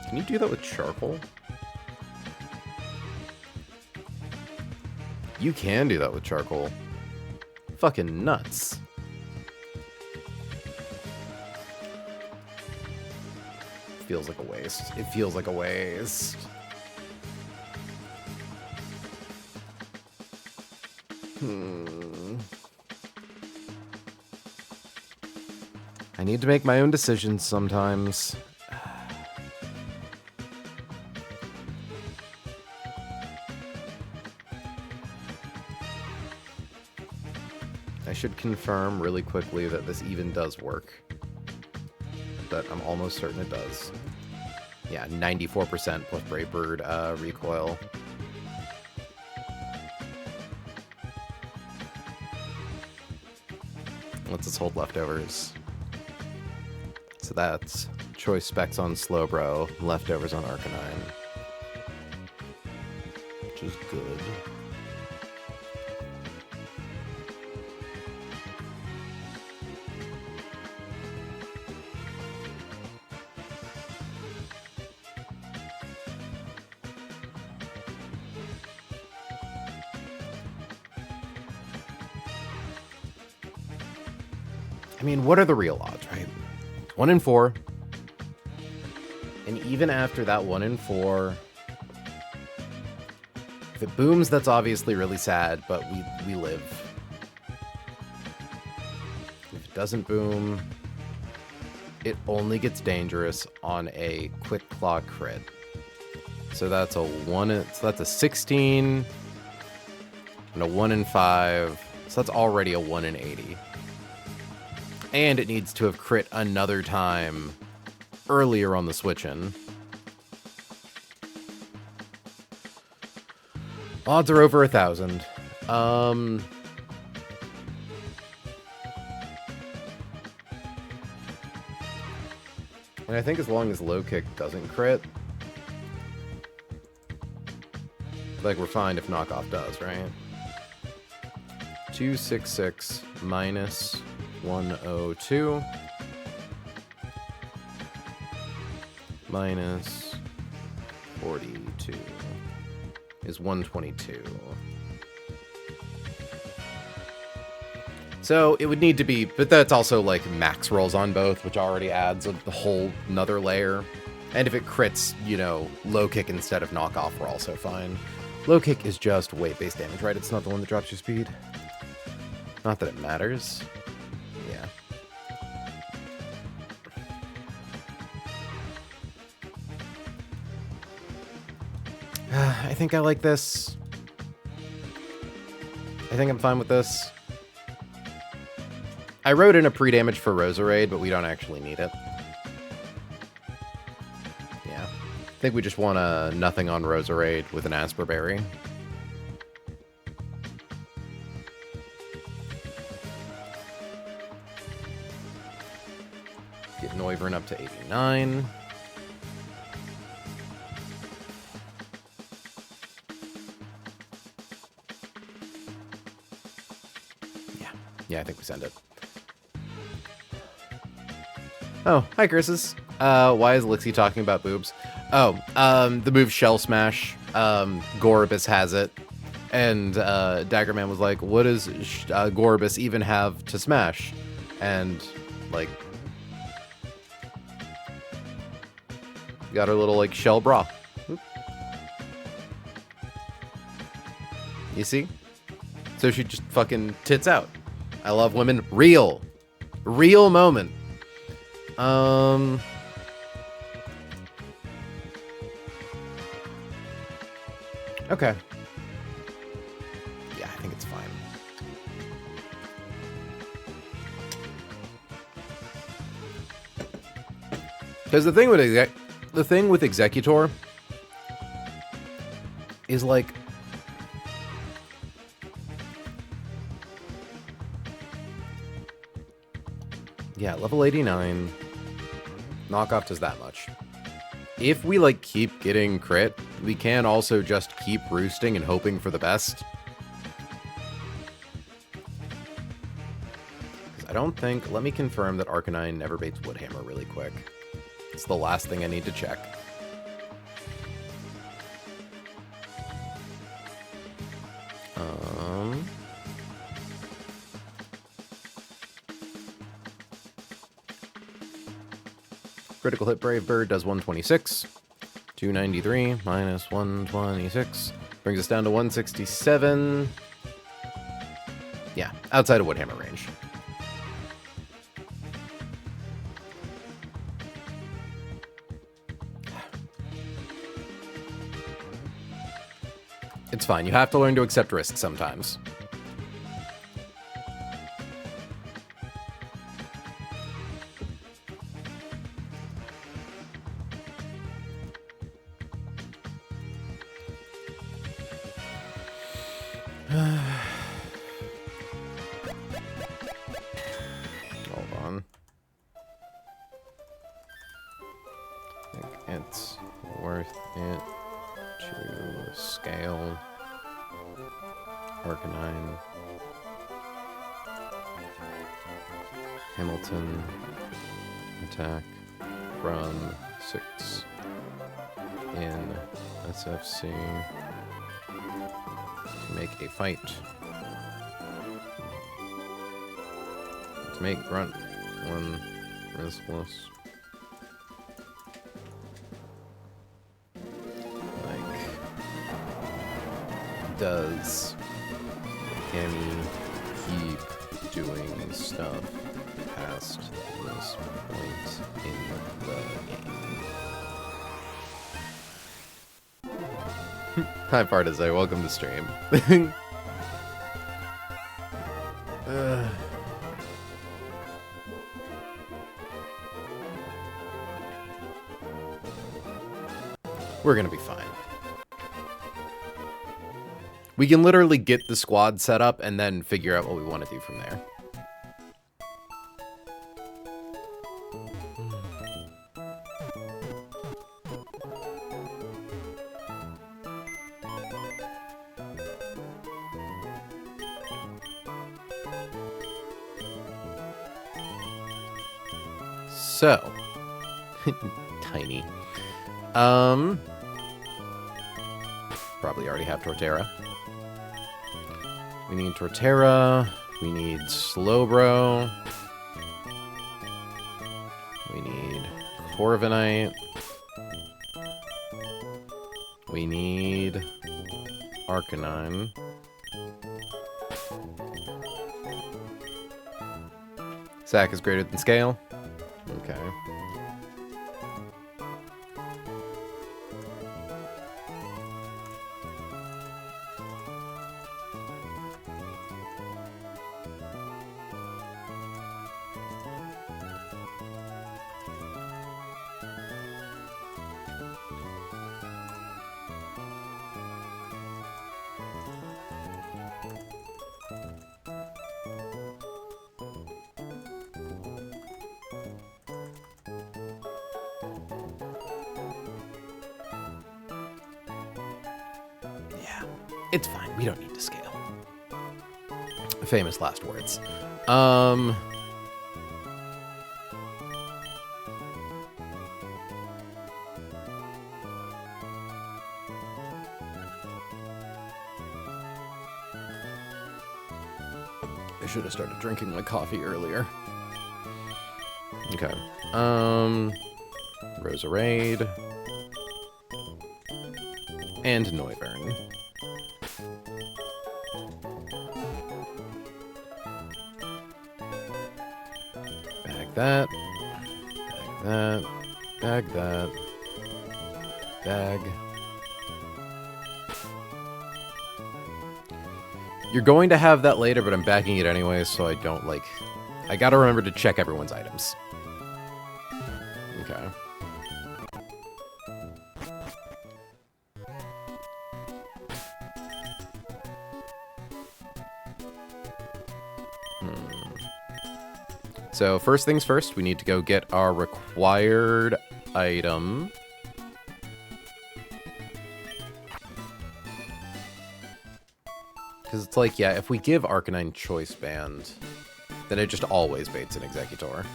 Can you do that with Charcoal? You can do that with Charcoal. Fucking nuts. Feels like a waste. It feels like a waste. I need to make my own decisions sometimes. I should confirm really quickly that this even does work. But I'm almost certain it does. Yeah, 94% plus Brave Bird recoil. Let's just hold leftovers. So that's choice specs on Slowbro, leftovers on Arcanine. Which is good. I mean, what are the real odds, right? 1 in 4. And even after that 1 in 4, if it booms, that's obviously really sad, but we live. If it doesn't boom, it only gets dangerous on a Quick Claw crit. So that's a 1 so that's a 16 and a 1 in 5. So that's already a 1 in 80. And it needs to have crit another time earlier on the switch-in. Odds are over 1,000. And I think as long as low kick doesn't crit, like, we're fine if knockoff does, right? 266 minus 102 minus 42 is 122. So it would need to be, but that's also like max rolls on both, which already adds a whole nother layer. And if it crits, you know, low kick instead of knockoff, we're also fine. Low kick is just weight-based damage, right? It's not the one that drops your speed. Not that it matters. Yeah. I think I like this. I think I'm fine with this. I wrote in a pre-damage for Roserade, but we don't actually need it. Yeah. I think we just want a nothing on Roserade with an Asperberry. Get Noivern up to 89. Yeah, I think we send it. Oh, hi, Chris's. Why is Lixie talking about boobs? Oh, the move Shell Smash. Gorobus has it. And Daggerman was like, what does Gorobus even have to smash? And, like, got her little, like, shell bra. Oop. You see? So she just fucking tits out. I love women. Real moment. Okay. Yeah, I think it's fine. Because the thing with Executor is like, yeah, level 89. Knockoff does that much. If we, like, keep getting crit, we can also just keep roosting and hoping for the best. Because I don't think... Let me confirm that Arcanine never baits Woodhammer really quick. It's the last thing I need to check. Critical hit Brave Bird does 126. 293 minus 126 brings us down to 167. Yeah, outside of Woodhammer range. It's fine. You have to learn to accept risks sometimes. Hold on. I think it's worth it to scale Arcanine, Hamilton, attack from 6 in SFC to make a fight. To make Grunt 1 restless. Like, does Cammy keep doing stuff past this point in the game? Hi, Partizay. Welcome to stream. We're gonna be fine. We can literally get the squad set up and then figure out what we want to do from there. So, tiny. Probably already have Torterra. We need Torterra. We need Slowbro. We need Corviknight. We need Arcanine. Sack is greater than scale. Okay. It's fine. We don't need to scale. Famous last words. I should have started drinking my coffee earlier. Okay. Roserade. And Noivern. That, bag that, bag. You're going to have that later, but I'm bagging it anyway, so I don't, like... I gotta remember to check everyone's items. Okay. So first things first, we need to go get our required item. Because it's like, yeah, if we give Arcanine Choice Band, then it just always baits an Exeggutor.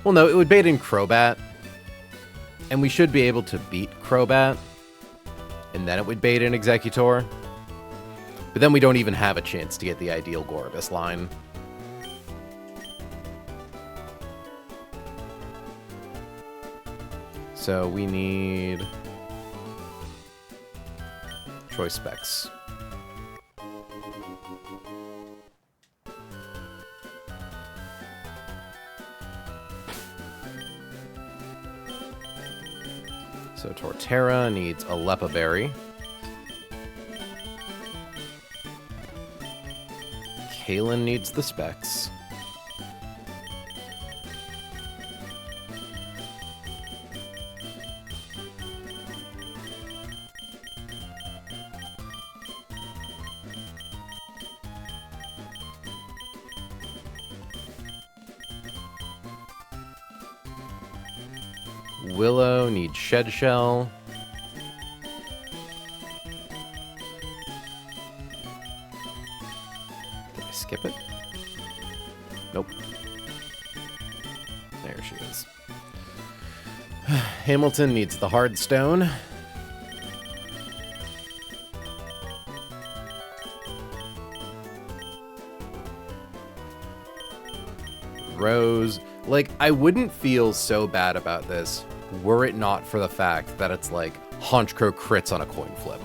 Well, no, it would bait in Crobat. And we should be able to beat Crobat. And then it would bait an Exeggutor. But then we don't even have a chance to get the ideal Gorbis line. So we need choice specs. So Torterra needs a Lepa Berry. Kalen needs the specs. Willow needs Shed Shell. Did I skip it? Nope. There she is. Hamilton needs the Hard Stone. Rose. Like, I wouldn't feel so bad about this were it not for the fact that it's like Honchkrow crits on a coin flip.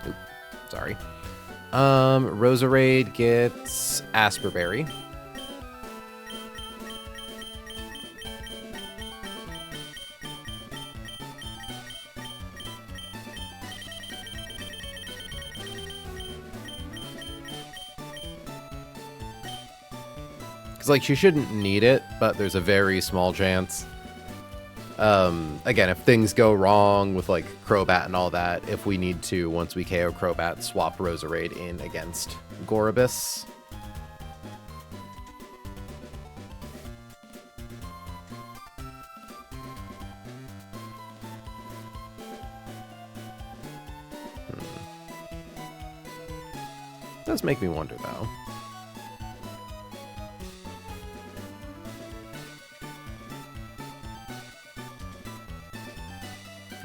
Oop, sorry. Roserade gets Asperberry. Like, she shouldn't need it, but there's a very small chance. Again, if things go wrong with like Crobat and all that, if we need to, once we KO Crobat, swap Roserade in against Gorobus. Does make me wonder though.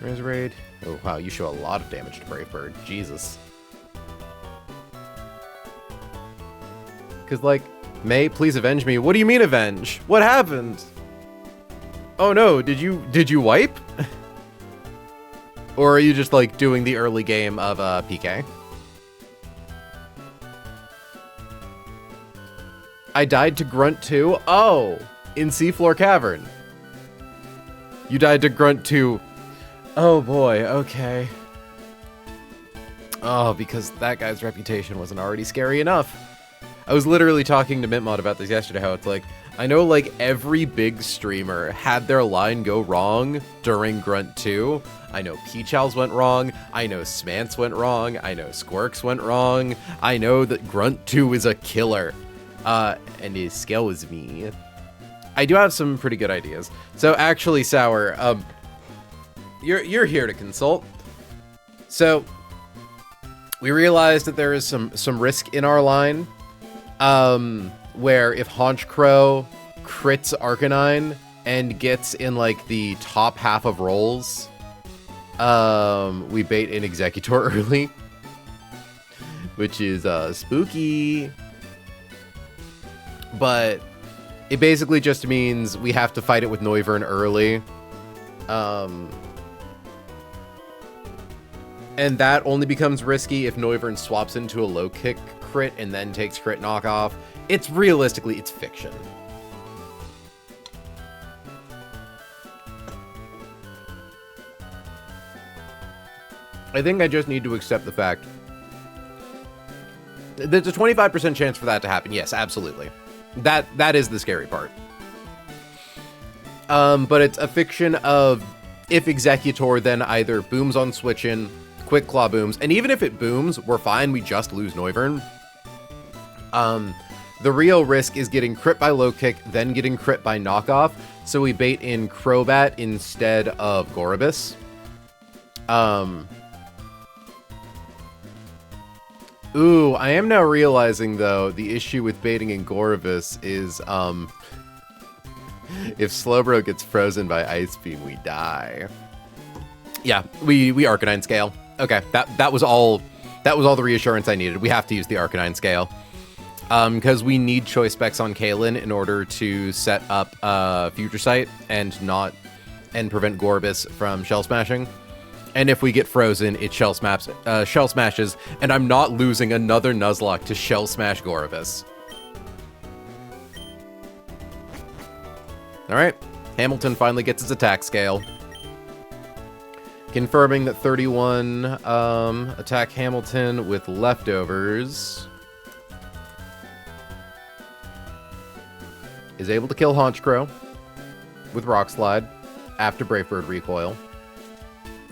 Roserade. Oh wow, you show a lot of damage to Brave Bird. Jesus. Cause like, May, please avenge me. What do you mean avenge? What happened? Oh no, did you wipe? Or are you just like doing the early game of PK? I died to Grunt 2? Oh, in Seafloor Cavern. You died to Grunt 2. Oh boy, okay. Oh, because that guy's reputation wasn't already scary enough. I was literally talking to Mintmod about this yesterday, how it's like, I know like every big streamer had their line go wrong during Grunt 2. I know Peachowls went wrong, I know Smance went wrong, I know Squirks went wrong, I know that Grunt 2 is a killer. And his scale was me. I do have some pretty good ideas. So actually, Sour, you're here to consult. So we realized that there is some risk in our line, where if Honchkrow crits Arcanine and gets in like the top half of rolls, we bait in Executor early, which is spooky. But it basically just means we have to fight it with Noivern early. And that only becomes risky if Noivern swaps into a low kick crit and then takes crit knockoff. It's realistically, it's fiction. I think I just need to accept the fact there's a 25% chance for that to happen. Yes, absolutely. That is the scary part. But it's a fiction of if Executor then either booms on switch in, Quick Claw booms, and even if it booms, we're fine, we just lose Noivern. The real risk is getting crit by low kick, then getting crit by knockoff, so we bait in Crobat instead of Gorobus. Ooh, I am now realizing, though, the issue with baiting in Gorobus is, if Slowbro gets frozen by Ice Beam, we die. Yeah, we Arcanine scale. Okay, that was all the reassurance I needed. We have to use the Arcanine scale. Because we need choice specs on Kaylin in order to set up Future Sight and prevent Gorobus from shell smashing. And if we get frozen, it shell smashes, and I'm not losing another Nuzlocke to shell smash Gorobus. Alright, Hamilton finally gets his attack scale. Confirming that 31 attack Hamilton with leftovers is able to kill Honchkrow with Rock Slide after Brave Bird recoil.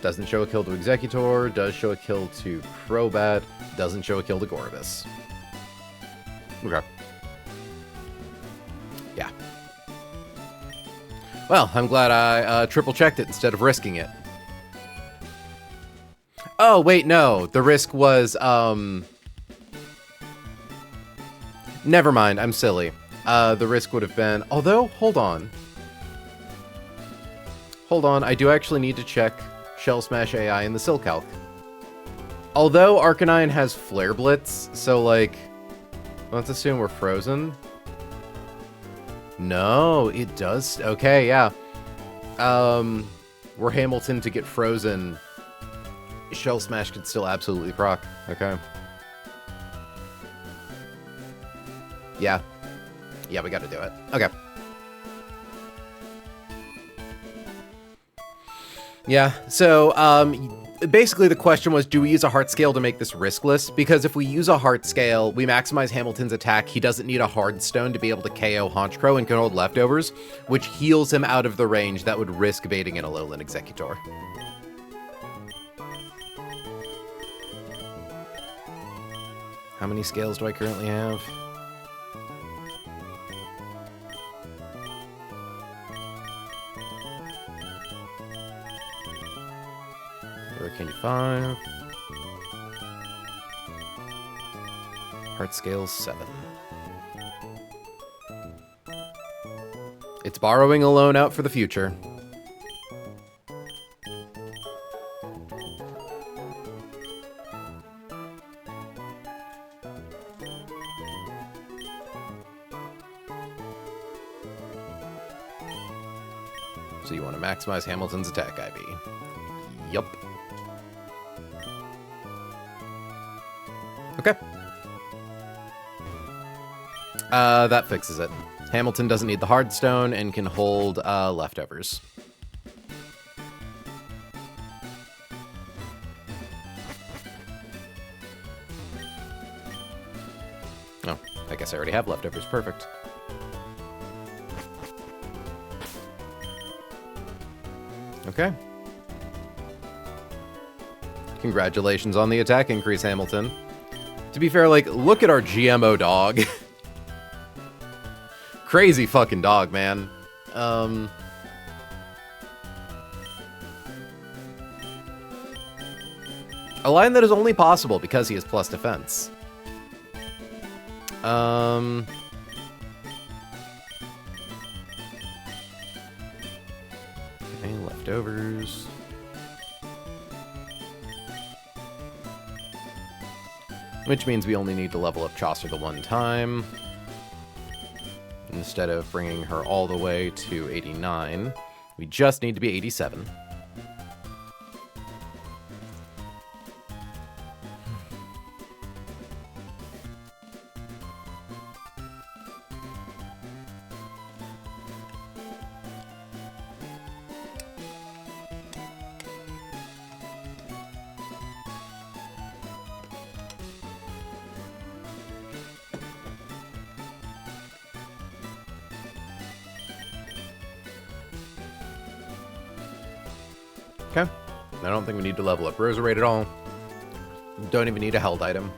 Doesn't show a kill to Executor, does show a kill to Crobat, doesn't show a kill to Gorobus. Okay. Yeah. Well, I'm glad I triple checked it instead of risking it. Oh, wait, no. The risk was, never mind, I'm silly. The risk would have been, although, hold on. Hold on, I do actually need to check Shell Smash AI in the Silcalc. Although Arcanine has Flare Blitz, so like, let's assume we're frozen. No, it does. Okay, yeah. Were Hamilton to get frozen, Shell Smash could still absolutely proc. Okay. Yeah. Yeah, we gotta do it. Okay. Yeah, so, basically the question was, do we use a heart scale to make this riskless? Because if we use a heart scale, we maximize Hamilton's attack. He doesn't need a hard stone to be able to KO Honchcrow and can hold leftovers, which heals him out of the range that would risk baiting in a Alolan Executor. How many scales do I currently have? Hurricane 5. Heart scales 7. It's borrowing a loan out for the future. So you want to maximize Hamilton's attack, IB. Yup. Okay. That fixes it. Hamilton doesn't need the hard stone and can hold leftovers. Oh, I guess I already have leftovers. Perfect. Okay. Congratulations on the attack increase, Hamilton. To be fair, like, look at our GMO dog. Crazy fucking dog, man. A line that is only possible because he has plus defense. Okay, leftovers. Which means we only need to level up Chaucer the one time. Instead of bringing her all the way to 89, we just need to be 87. Okay. I don't think we need to level up Roserade at all. Don't even need a held item.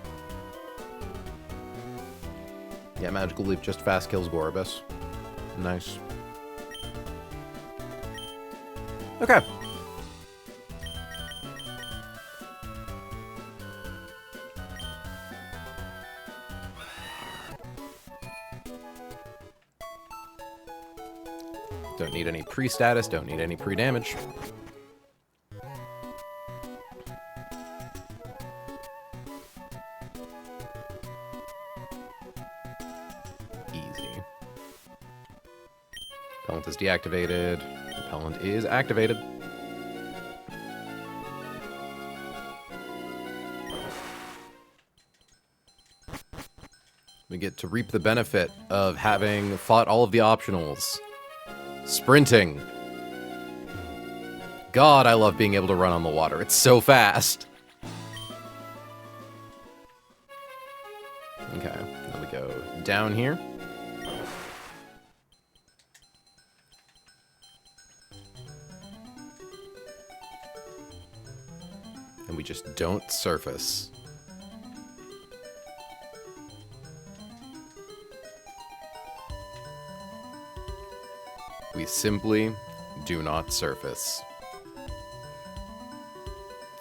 Yeah, Magical Leap just fast kills Gorobus. Nice. Okay. Don't need any pre-status, don't need any pre-damage. Repellent is deactivated. Repellent is activated. We get to reap the benefit of having fought all of the optionals. Sprinting. God, I love being able to run on the water. It's so fast. Okay, then we go down here. And we just don't surface. We simply do not surface.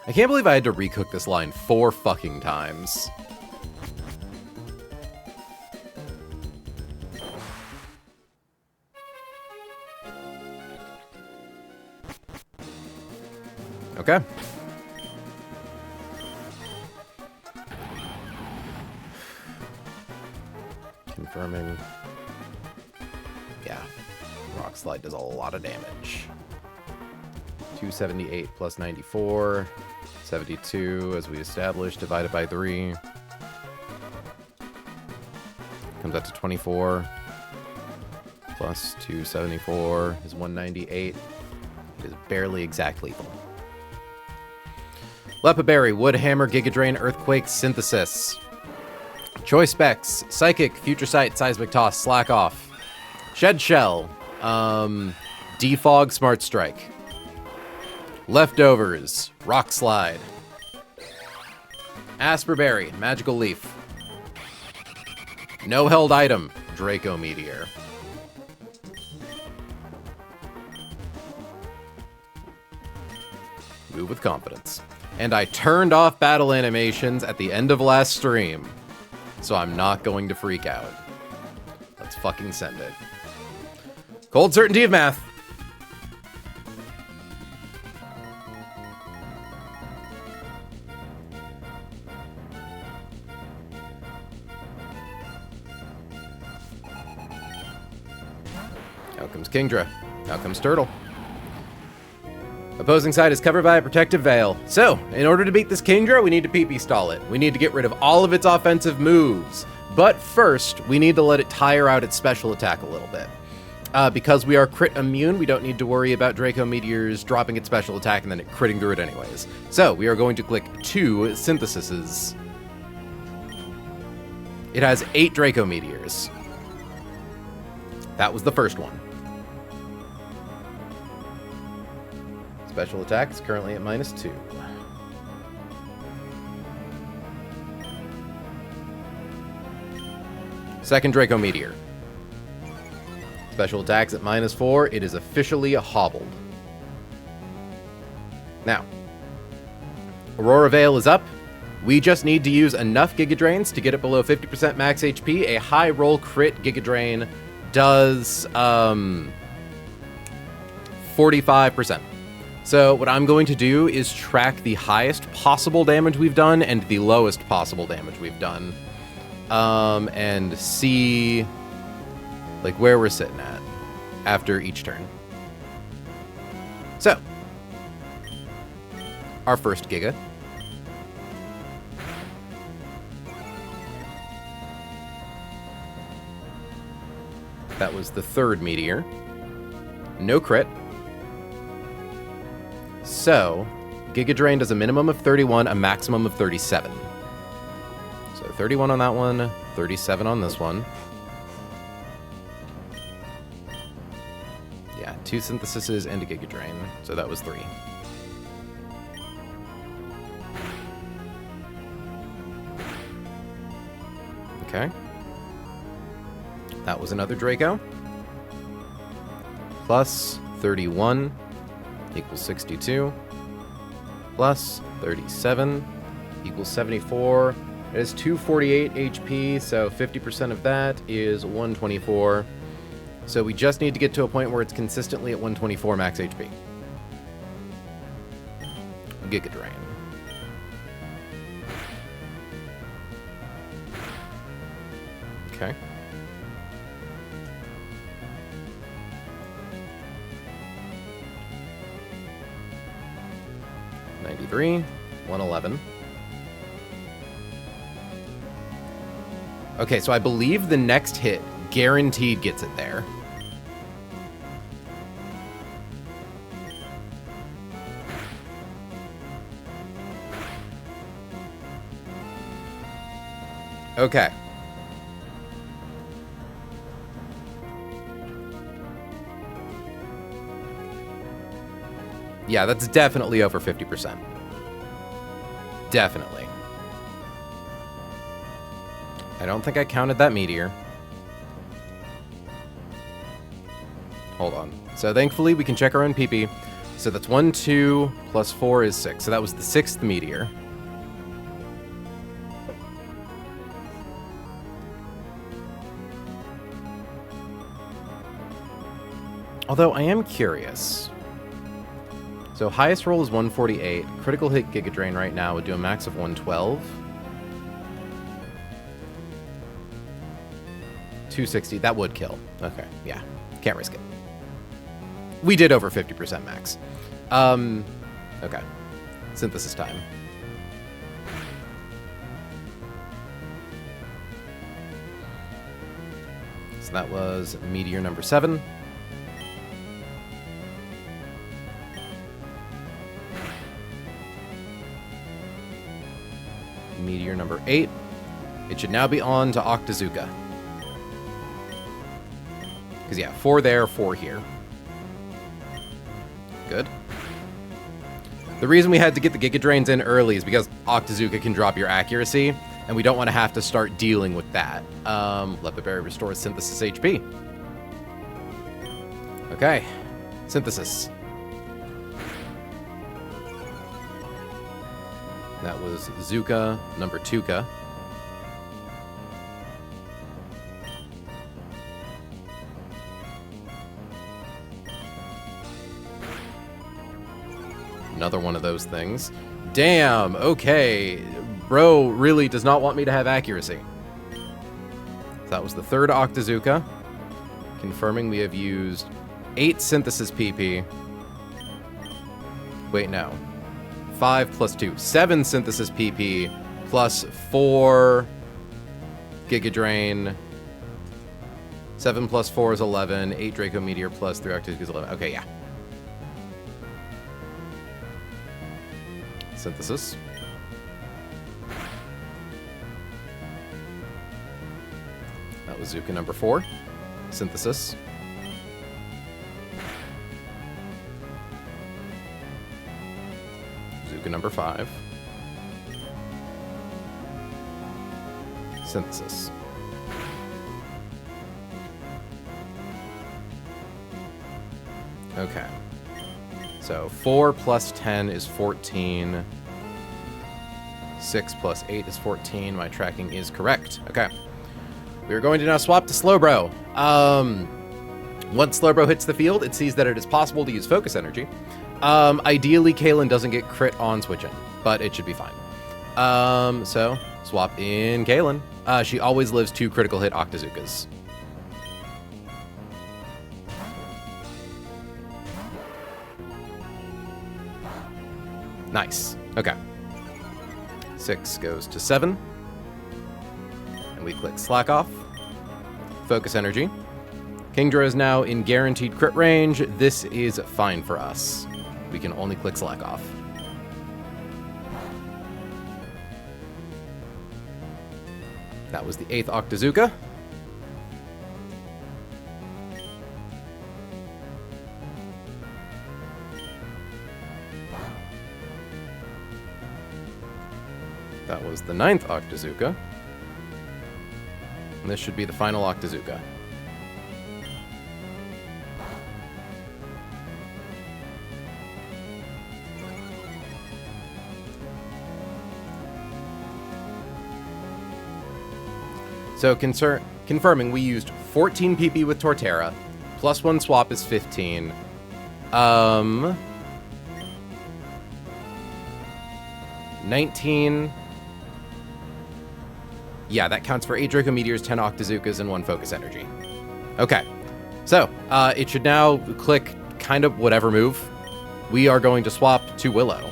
I can't believe I had to recook this line 4 fucking times. Okay. Confirming. Yeah. Rock Slide does a lot of damage. 278 plus 94. 72, as we established, divided by 3. Comes out to 24. Plus 274 is 198. It is barely exact lethal. Lepaberry, Wood Hammer, Giga Drain, Earthquake, Synthesis. Choice Specs, Psychic, Future Sight, Seismic Toss, Slack Off. Shed Shell, Defog, Smart Strike. Leftovers, Rock Slide. Asperberry, Magical Leaf. No held item, Draco Meteor. Move with confidence. And I turned off battle animations at the end of last stream, so I'm not going to freak out. Let's fucking send it. Cold certainty of math. Out comes Kingdra. Out comes Turtle. Opposing side is covered by a protective veil. So, in order to beat this Kingdra, we need to PP stall it. We need to get rid of all of its offensive moves. But first, we need to let it tire out its special attack a little bit. Because we are crit immune, we don't need to worry about Draco Meteors dropping its special attack and then it critting through it anyways. So, we are going to click 2 Synthesises. It has 8 Draco Meteors. That was the first one. Special attack is currently at -2. Second Draco Meteor. Special attacks at -4. It is officially hobbled. Now, Aurora Veil is up. We just need to use enough Giga Drains to get it below 50% max HP. A high roll crit Giga Drain does 45%. So what I'm going to do is track the highest possible damage we've done and the lowest possible damage we've done. And see like where we're sitting at after each turn. So, our first Giga. That was the third Meteor. No crit. So, Giga Drain does a minimum of 31, a maximum of 37. So 31 on that one, 37 on this one. Yeah, 2 Synthesises and a Giga Drain. So that was 3. Okay. That was another Draco. Plus 31 equals 62. Plus 37 equals 74. It is 248 HP, so 50% of that is 124. So we just need to get to a point where it's consistently at 124 max HP. Giga Drain. Okay. $93, 111. Okay, so I believe the next hit guaranteed gets it there. Okay. Yeah, that's definitely over 50%. Definitely. I don't think I counted that meteor. Hold on. So thankfully we can check our own PP. So that's 1, 2, plus 4 is 6. So that was the 6th meteor. Although I am curious. So highest roll is 148. Critical hit Giga Drain right now would do a max of 112. 260. That would kill. Okay, yeah. Can't risk it. We did over 50% max. Okay. Synthesis time. So that was meteor number 7. Meteor number 8. It should now be on to Octazooka. Because, yeah, 4 there, 4 here. Good. The reason we had to get the Giga Drains in early is because Octazooka can drop your accuracy, and we don't want to have to start dealing with that. Lepiberry restores Synthesis HP. Okay. Synthesis. That was Zuka, number 2ka. Another one of those things. Damn, okay. Bro really does not want me to have accuracy. So that was the 3rd Octazooka. Confirming we have used 8 Synthesis PP. Wait, no. 5 plus 2. 7 Synthesis PP plus 4 Giga Drain. 7 plus 4 is 11. 8 Draco Meteor plus 3 Octazooka is 11. Okay, yeah. Synthesis. That was Zuka number 4. Synthesis. Zuka number 5. Synthesis. Okay. So 4 plus 10 is 14. 6 plus 8 is 14. My tracking is correct. Okay. We're going to now swap to Slowbro. Once Slowbro hits the field, it sees that it is possible to use Focus Energy. Ideally, Kaylin doesn't get crit on switching, but it should be fine. So, swap in Kaylin. She always lives 2 critical hit Octazookas. Nice. Okay. 6 goes to 7. And we click Slack Off. Focus Energy. Kingdra is now in guaranteed crit range. This is fine for us. We can only click Slack Off. That was the 8th Octazooka. That was the 9th Octazooka. And this should be the final Octazooka. So confirming we used 14 PP with Torterra, plus 1 swap is 15. 19. Yeah, that counts for 8 Draco Meteors, 10 Octazookas, and 1 Focus Energy. Okay, so it should now click kind of whatever move. We are going to swap to Willow.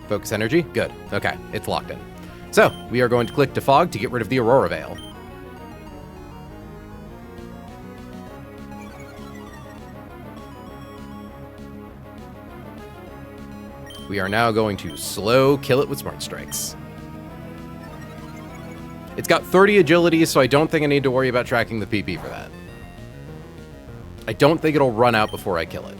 Focus Energy? Good. Okay, it's locked in. So, we are going to click Defog to get rid of the Aurora Veil. We are now going to slow kill it with Smart Strikes. It's got 30 agility, so I don't think I need to worry about tracking the PP for that. I don't think it'll run out before I kill it.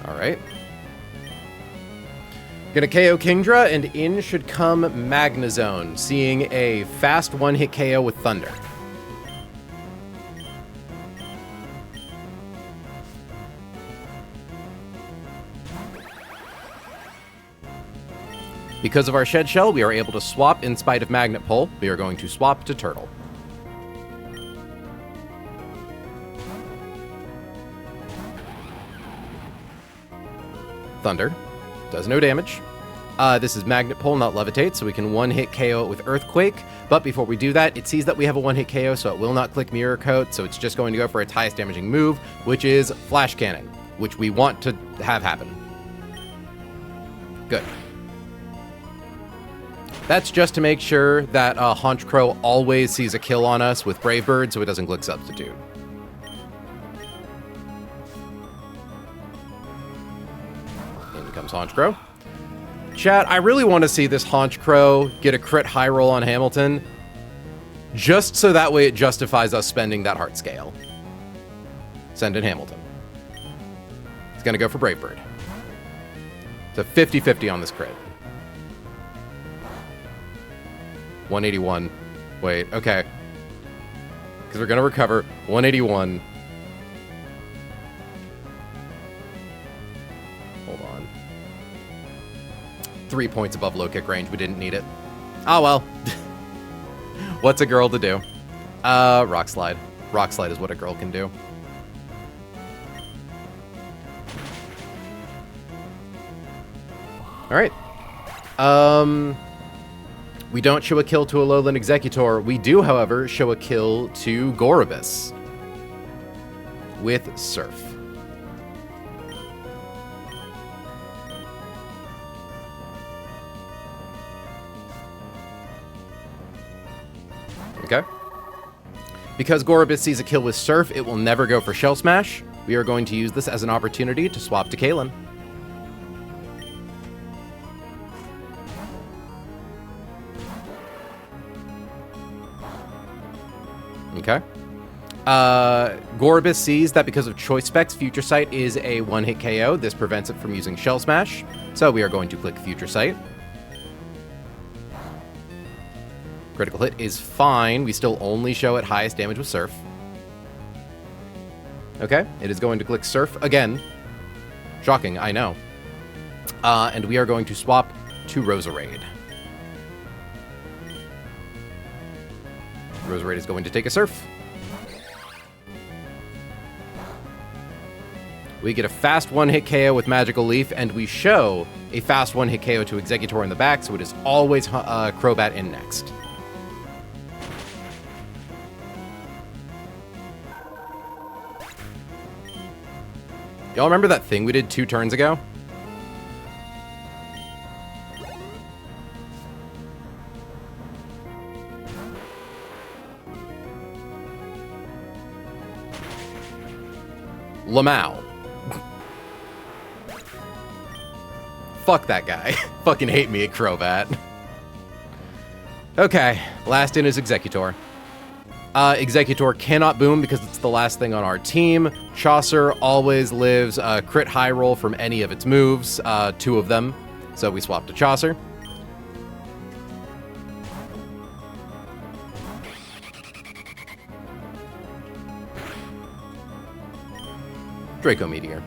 Alright. Gonna KO Kingdra, and in should come Magnezone, seeing a fast one-hit KO with Thunder. Because of our Shed Shell, we are able to swap in spite of Magnet Pull. We are going to swap to Turtle. Thunder. Does no damage. This is Magnet Pull, not Levitate, so we can one-hit KO it with Earthquake. But before we do that, it sees that we have a one-hit KO, so it will not click Mirror Coat, so it's just going to go for its highest damaging move, which is Flash Cannon, which we want to have happen. Good. That's just to make sure that Haunch Crow always sees a kill on us with Brave Bird, so it doesn't click Substitute. In comes Haunch Crow. Chat, I really want to see this Haunch Crow get a crit high roll on Hamilton, just so that way it justifies us spending that heart scale. Send in Hamilton. It's going to go for Brave Bird. It's a 50-50 on this crit. 181. Wait, okay. Because we're going to recover. 181. Hold on. 3 points above low kick range. We didn't need it. Oh, well. What's a girl to do? Rock Slide. Rock Slide is what a girl can do. All right. We don't show a kill to a Lowland Executor. We do, however, show a kill to Gorobus with Surf. Okay. Because Gorobus sees a kill with Surf, it will never go for Shell Smash. We are going to use this as an opportunity to swap to Kalen. Okay. Gorobus sees that because of Choice Specs, Future Sight is a one-hit KO. This prevents it from using Shell Smash. So we are going to click Future Sight. Critical hit is fine. We still only show at highest damage with Surf. Okay, it is going to click Surf again. Shocking, I know. And we are going to swap to Roserade. Roserade is going to take a Surf. We get a fast one-hit KO with Magical Leaf, and we show a fast one-hit KO to Executor in the back, so it is always Crobat in next. Y'all remember that thing we did 2 turns ago? Lamau. Fuck that guy. Fucking hate me at Crobat. Okay, last in is Executor. Executor cannot boom because it's the last thing on our team. Chaucer always lives a crit high roll from any of its moves, 2 of them. So we swap to Chaucer. Draco Meteor.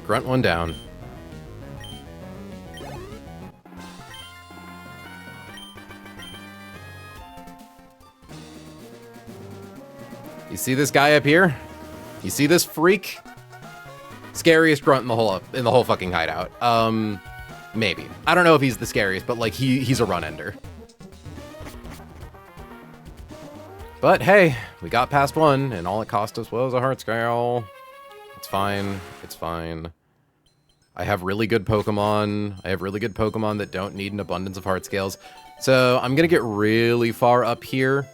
Grunt one down. You see this guy up here? You see this freak? Scariest grunt in the whole fucking hideout. Maybe. I don't know if he's the scariest, but like he's a run ender. But hey, we got past 1, and all it cost us was a heart scale. It's fine. It's fine. I have really good Pokemon. I have really good Pokemon that don't need an abundance of heart scales. So I'm gonna get really far up here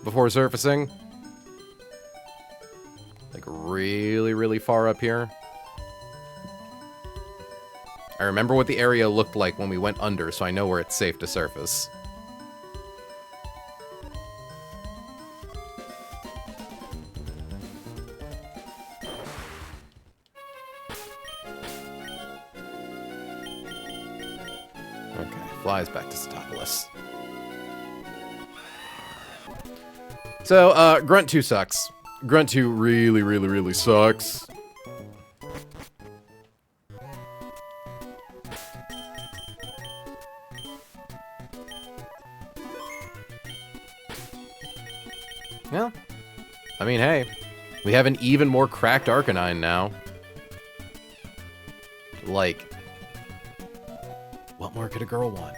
before surfacing. Like really, really far up here. I remember what the area looked like when we went under, so I know where it's safe to surface. Flies back to Setopolis. So, Grunt 2 sucks. Grunt 2 really, really, really sucks. Yeah. I mean, hey. We have an even more cracked Arcanine now. Like, what more could a girl want?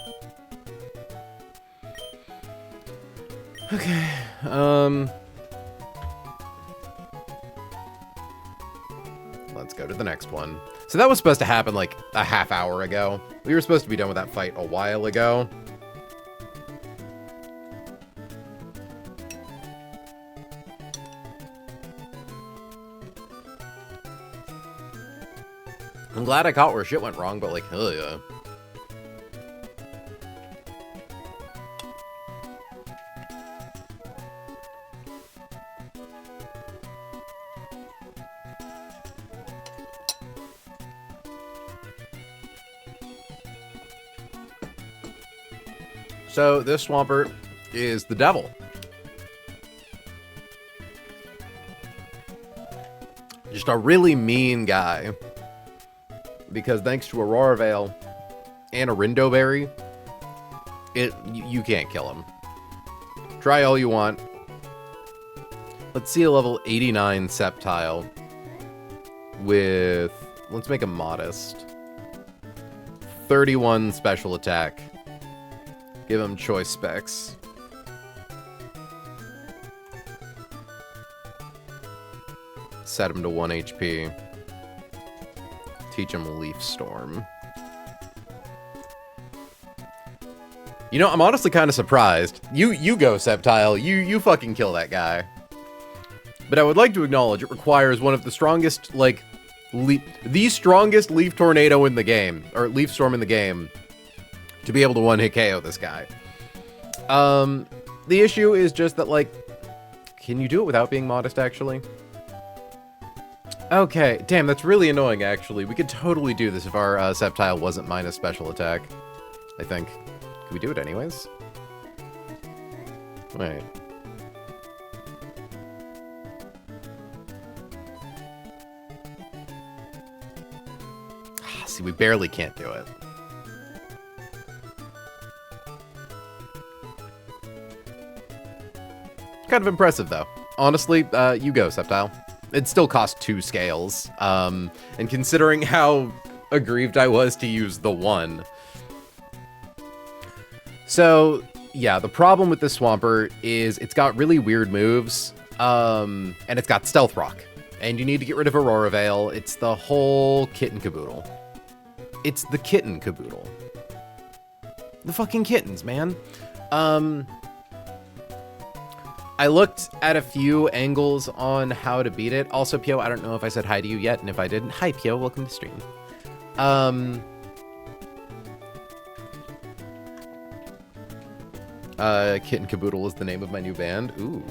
Okay, let's go to the next one. So that was supposed to happen like a half hour ago. We were supposed to be done with that fight a while ago. I'm glad I caught where shit went wrong, but like, hell yeah. So this Swampert is the devil. Just a really mean guy. Because thanks to Aurora Veil and a Rindo Berry, you can't kill him. Try all you want. Let's see a level 89 Sceptile with, let's make him modest. 31 special attack. Give him choice specs. Set him to 1 HP. Teach him Leaf Storm. You know, I'm honestly kind of surprised. You go, Sceptile. You fucking kill that guy. But I would like to acknowledge it requires one of the strongest, like, the strongest Leaf Tornado in the game, or Leaf Storm in the game, to be able to one-hit KO this guy. The issue is just that, like, can you do it without being modest, actually? Okay, damn, that's really annoying, actually. We could totally do this if our Sceptile wasn't minus special attack, I think. Can we do it anyways? Wait. See, we barely can't do it. Kind of impressive, though. Honestly, you go, Sceptile. It still cost 2 scales, and considering how aggrieved I was to use the 1. So, yeah, the problem with this Swampert is it's got really weird moves, and it's got Stealth Rock, and you need to get rid of Aurora Veil. It's the whole kit and caboodle. It's the kitten caboodle. The fucking kittens, man. I looked at a few angles on how to beat it. Also, Pio, I don't know if I said hi to you yet, and if I didn't, hi, Pio, welcome to stream. Kitten Caboodle is the name of my new band. Ooh.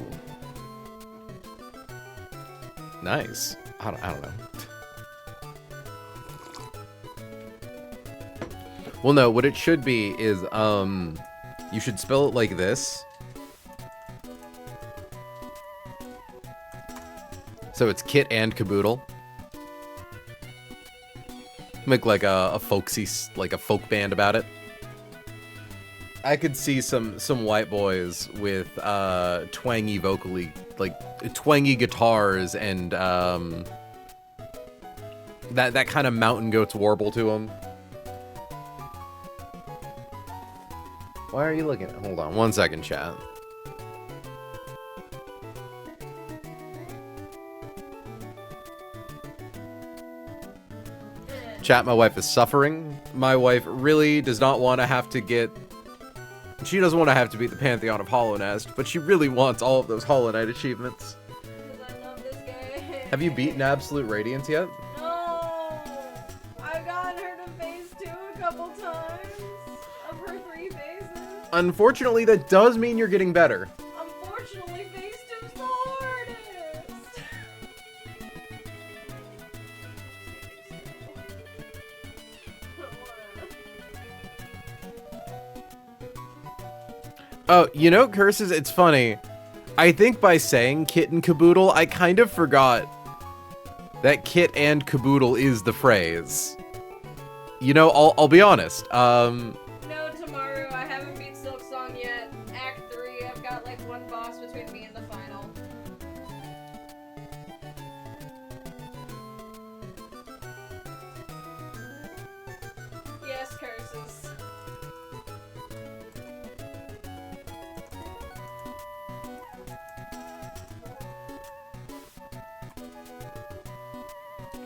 Nice. I don't know. Well, no, what it should be is, you should spell it like this. So it's Kit and Caboodle. Make like a folksy, like a folk band about it. I could see some white boys with twangy vocally, like twangy guitars and that kind of mountain goats warble to them. Why are you looking at? Hold on, 1 second, chat. Chat, my wife is suffering. My wife really does not want to have to get... She doesn't want to have to beat the Pantheon of Hollow Nest, but she really wants all of those Hollow Knight achievements. Because I love this game. Have you beaten Absolute Radiance yet? No! I've gotten her to phase 2 a couple times of her 3 phases. Unfortunately, that does mean you're getting better. Unfortunately, phase 2's the hardest. Oh, you know, Curses, it's funny. I think by saying Kit and Caboodle, I kind of forgot that Kit and Caboodle is the phrase. You know, I'll be honest. No, Tamaru, I haven't beat Silk Song yet. Act 3, I've got like 1 boss between me and the final.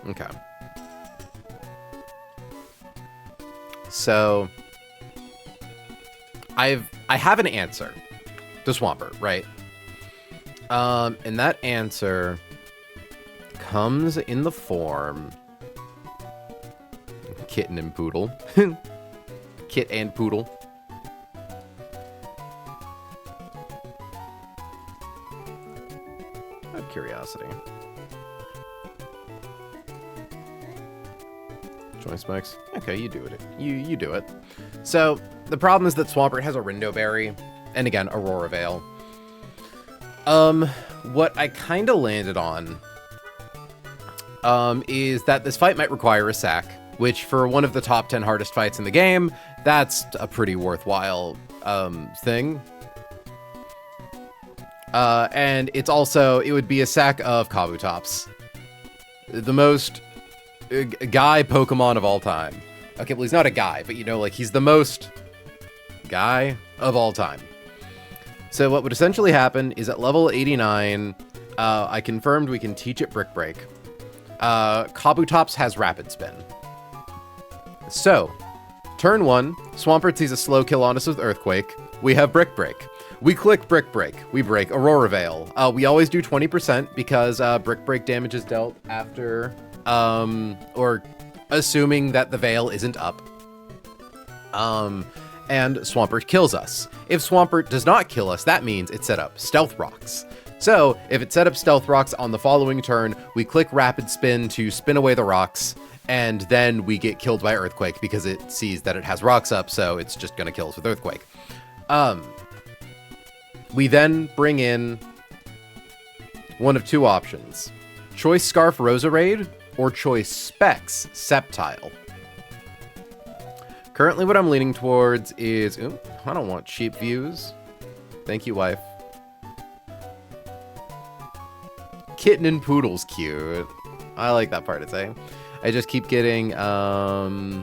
Okay. So I have an answer to Swampert, right? And that answer comes in the form kitten and poodle. Kit and poodle. Out of curiosity. Choice mix. Okay, you do it. You do it. So the problem is that Swampert has a Rindoberry, and again, Aurora Veil. What I kind of landed on, is that this fight might require a sack, which for one of the top 10 hardest fights in the game, that's a pretty worthwhile, thing. And it's also, it would be a sack of Kabutops. The most guy Pokemon of all time. Okay, well, he's not a guy, but you know, like, he's the most guy of all time. So what would essentially happen is at level 89, I confirmed we can teach it Brick Break. Kabutops has Rapid Spin. So, turn 1, Swampert sees a slow kill on us with Earthquake. We have Brick Break. We click Brick Break. We break Aurora Veil. We always do 20% because Brick Break damage is dealt after, or assuming that the Veil isn't up. And Swampert kills us. If Swampert does not kill us, that means it set up Stealth Rocks. So, if it set up Stealth Rocks on the following turn, we click Rapid Spin to spin away the rocks, and then we get killed by Earthquake because it sees that it has rocks up, so it's just gonna kill us with Earthquake. We then bring in one of two options. Choice Scarf Roserade or Choice Specs Sceptile. Currently what I'm leaning towards is... Ooh, I don't want cheap views. Thank you, wife. Kitten and Poodle's cute. I like that part, it's a. I just keep getting, about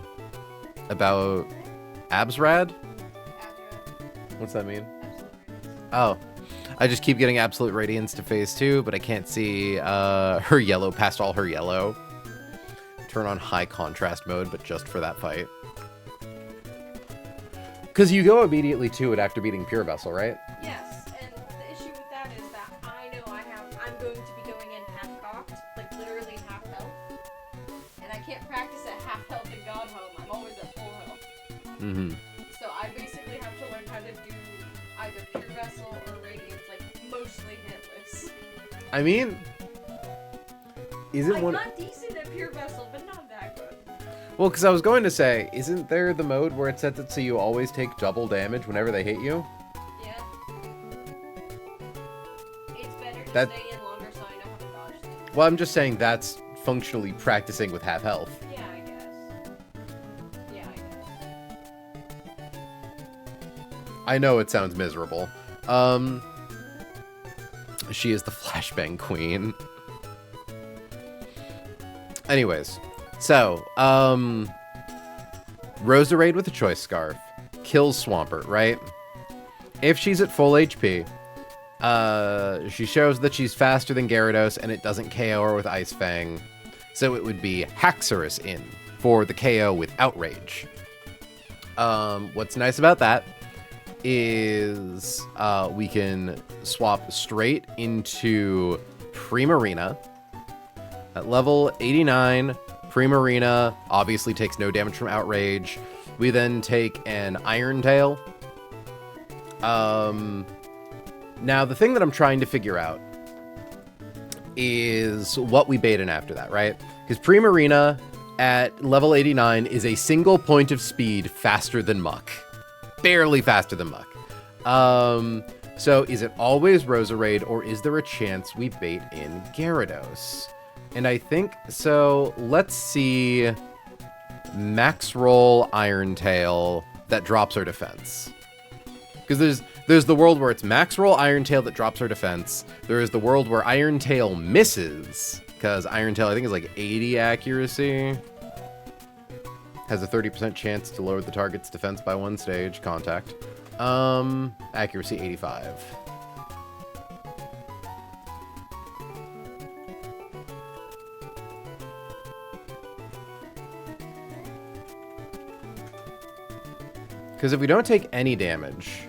Absrad? What's that mean? Oh. I just keep getting Absolute Radiance to phase 2, but I can't see, her yellow past all her yellow. Turn on high contrast mode, but just for that fight. Because you go immediately to it after beating Pure Vessel, right? Yes, and the issue with that is that I know I'm going to be going in half-cocked, like literally half health. And I can't practice at half health in God Home, I'm always at full health. Mm-hmm. So I basically have to learn how to do either Pure Vessel or Radiance, like mostly hitless. I mean... I'm not decent at Pure Vessel, but not that good. Well, because I was going to say, isn't there the mode where it sets it so you always take double damage whenever they hit you? Yeah. It's better to That... stay in longer so I know how to dodge things. Well, I'm just saying that's functionally practicing with half health. Yeah, I guess. Yeah, I guess. I know it sounds miserable. She is the Flashbang Queen. Anyways, so, Roserade with a Choice Scarf kills Swampert, right? If she's at full HP, she shows that she's faster than Gyarados and it doesn't KO her with Ice Fang. So it would be Haxorus in for the KO with Outrage. What's nice about that is we can swap straight into Primarina. At level 89, Primarina obviously takes no damage from Outrage. We then take an Iron Tail. Now, the thing that I'm trying to figure out is what we bait in after that, right? Because Primarina at level 89 is a single point of speed faster than Muck. Barely faster than Muck. So is it always Roserade, or is there a chance we bait in Gyarados? And I think, so let's see Max Roll Iron Tail that drops our defense. Because there's the world where it's Max Roll Iron Tail that drops our defense. There is the world where Iron Tail misses, because Iron Tail I think is like 80 accuracy. Has a 30% chance to lower the target's defense by 1 stage. Contact. Accuracy 85. Because if we don't take any damage...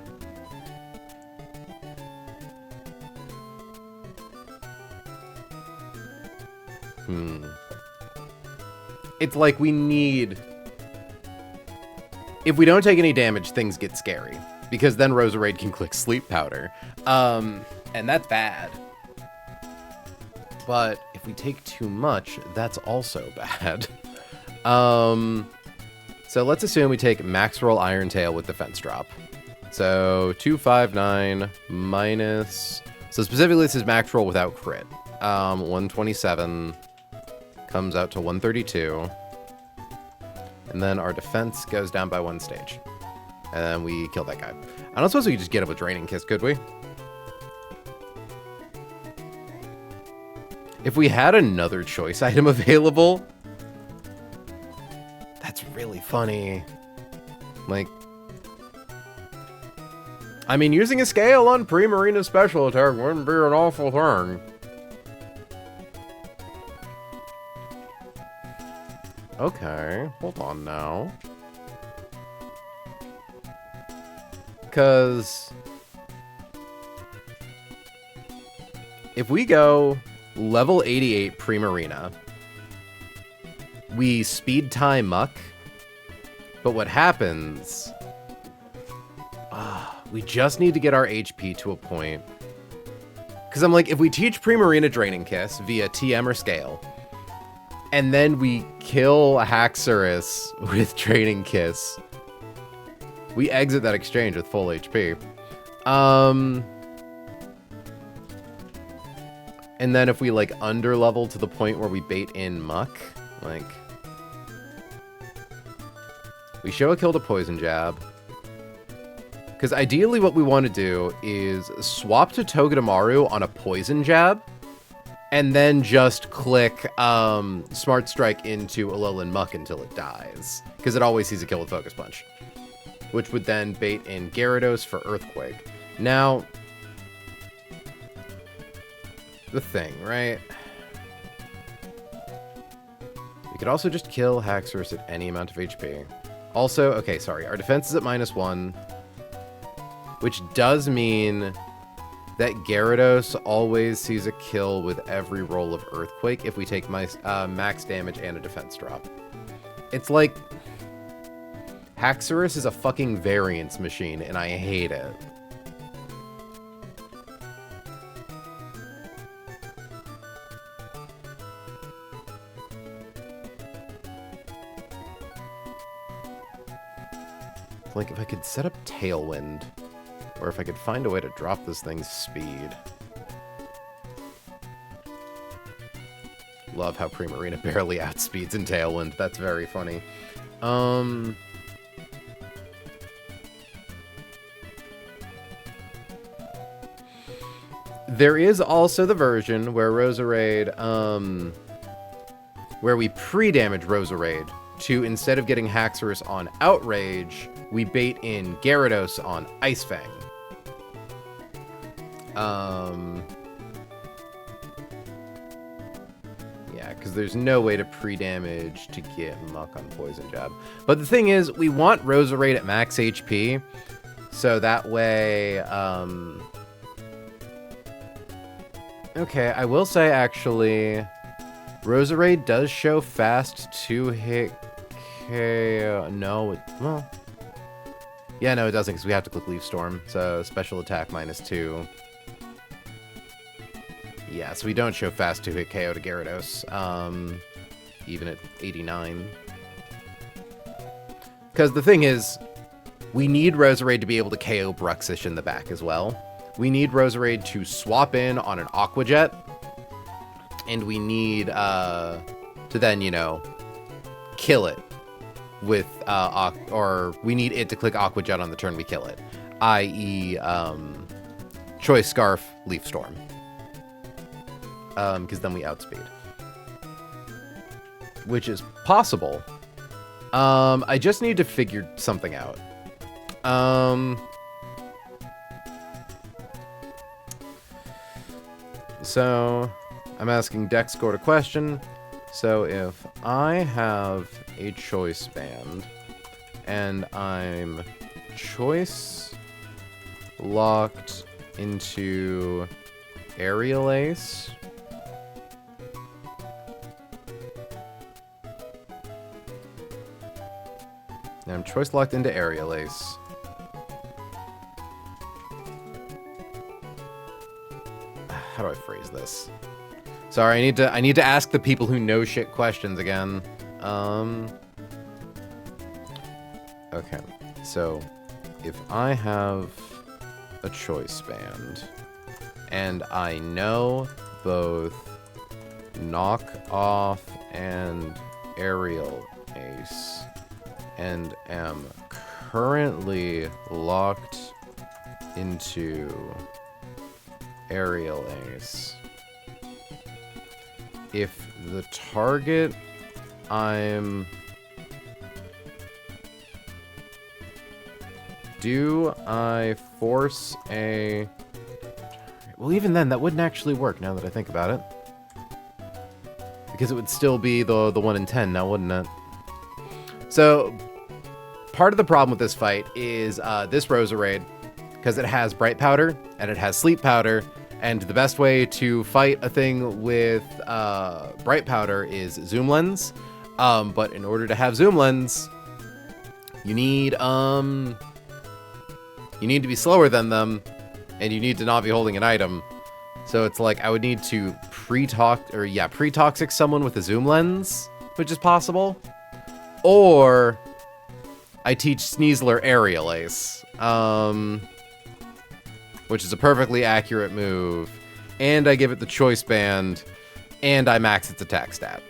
It's like we need... If we don't take any damage, things get scary. Because then Roserade can click Sleep Powder. And that's bad. But if we take too much, that's also bad. So let's assume we take Max Roll Iron Tail with Defense Drop. So 259 minus... So specifically this is Max Roll without crit. 127 comes out to 132. And then our defense goes down by 1 stage. And then we kill that guy. I don't suppose we could just get him with Draining Kiss, could we? If we had another choice item available... That's really funny. Like... I mean, using a scale on Primarina's special attack wouldn't be an awful thing. Okay, hold on now. Because... if we go level 88 Primarina, we speed time Muck, but what happens... we just need to get our HP to a point. Because I'm like, if we teach Primarina Draining Kiss via TM or Scale, and then we kill Haxorus with Draining Kiss, we exit that exchange with full HP. And then if we, like, under-level to the point where we bait in Muck, like... we show a kill to Poison Jab. Because ideally what we want to do is swap to Togedemaru on a Poison Jab, and then just click Smart Strike into Alolan Muck until it dies. Because it always sees a kill with Focus Punch. Which would then bait in Gyarados for Earthquake. Now... the thing, right? We could also just kill Haxorus at any amount of HP. Also, okay, sorry, our defense is at -1, which does mean that Gyarados always sees a kill with every roll of Earthquake if we take max damage and a defense drop. It's like... Haxorus is a fucking variance machine, and I hate it. Like, if I could set up Tailwind, or if I could find a way to drop this thing's speed. Love how Primarina barely outspeeds in Tailwind. That's very funny. There is also the version where Roserade, where we pre-damage Roserade to, instead of getting Haxorus on Outrage, we bait in Gyarados on Ice Fang. Yeah, because there's no way to pre-damage to get Muck on Poison Jab. But the thing is, we want Roserade at max HP, so that way, okay, I will say, actually, Roserade does show fast 2-hit KO. No, well... yeah, no, it doesn't, because we have to click Leaf Storm, so special attack -2. Yeah, so we don't show fast 2-hit KO to Gyarados, even at 89. Because the thing is, we need Roserade to be able to KO Bruxish in the back as well. We need Roserade to swap in on an Aqua Jet, and we need to then, you know, kill it with, or we need it to click Aqua Jet on the turn we kill it, i.e. Choice Scarf, Leaf Storm. Because then we outspeed. Which is possible. I just need to figure something out. So, I'm asking Dexcord a question. So if I have a choice band, and I'm choice locked into aerial ace. Now I'm choice locked into aerial ace. How do I phrase this? Sorry, I need to ask the people who know shit questions again. Okay, so if I have a choice band and I know both knock off and aerial ace and am currently locked into aerial ace, if the target do I force a... Well, even then, that wouldn't actually work now that I think about it. Because it would still be the 1 in 10 now, wouldn't it? So, part of the problem with this fight is this Roserade, because it has Bright Powder, and it has Sleep Powder, and the best way to fight a thing with Bright Powder is Zoom Lens. But in order to have Zoom Lens, you need to be slower than them, and you need to not be holding an item. So it's like I would need to pre-toxic someone with a Zoom Lens, which is possible. Or I teach Sneasler Aerial Ace, which is a perfectly accurate move, and I give it the choice band, and I max its attack stat.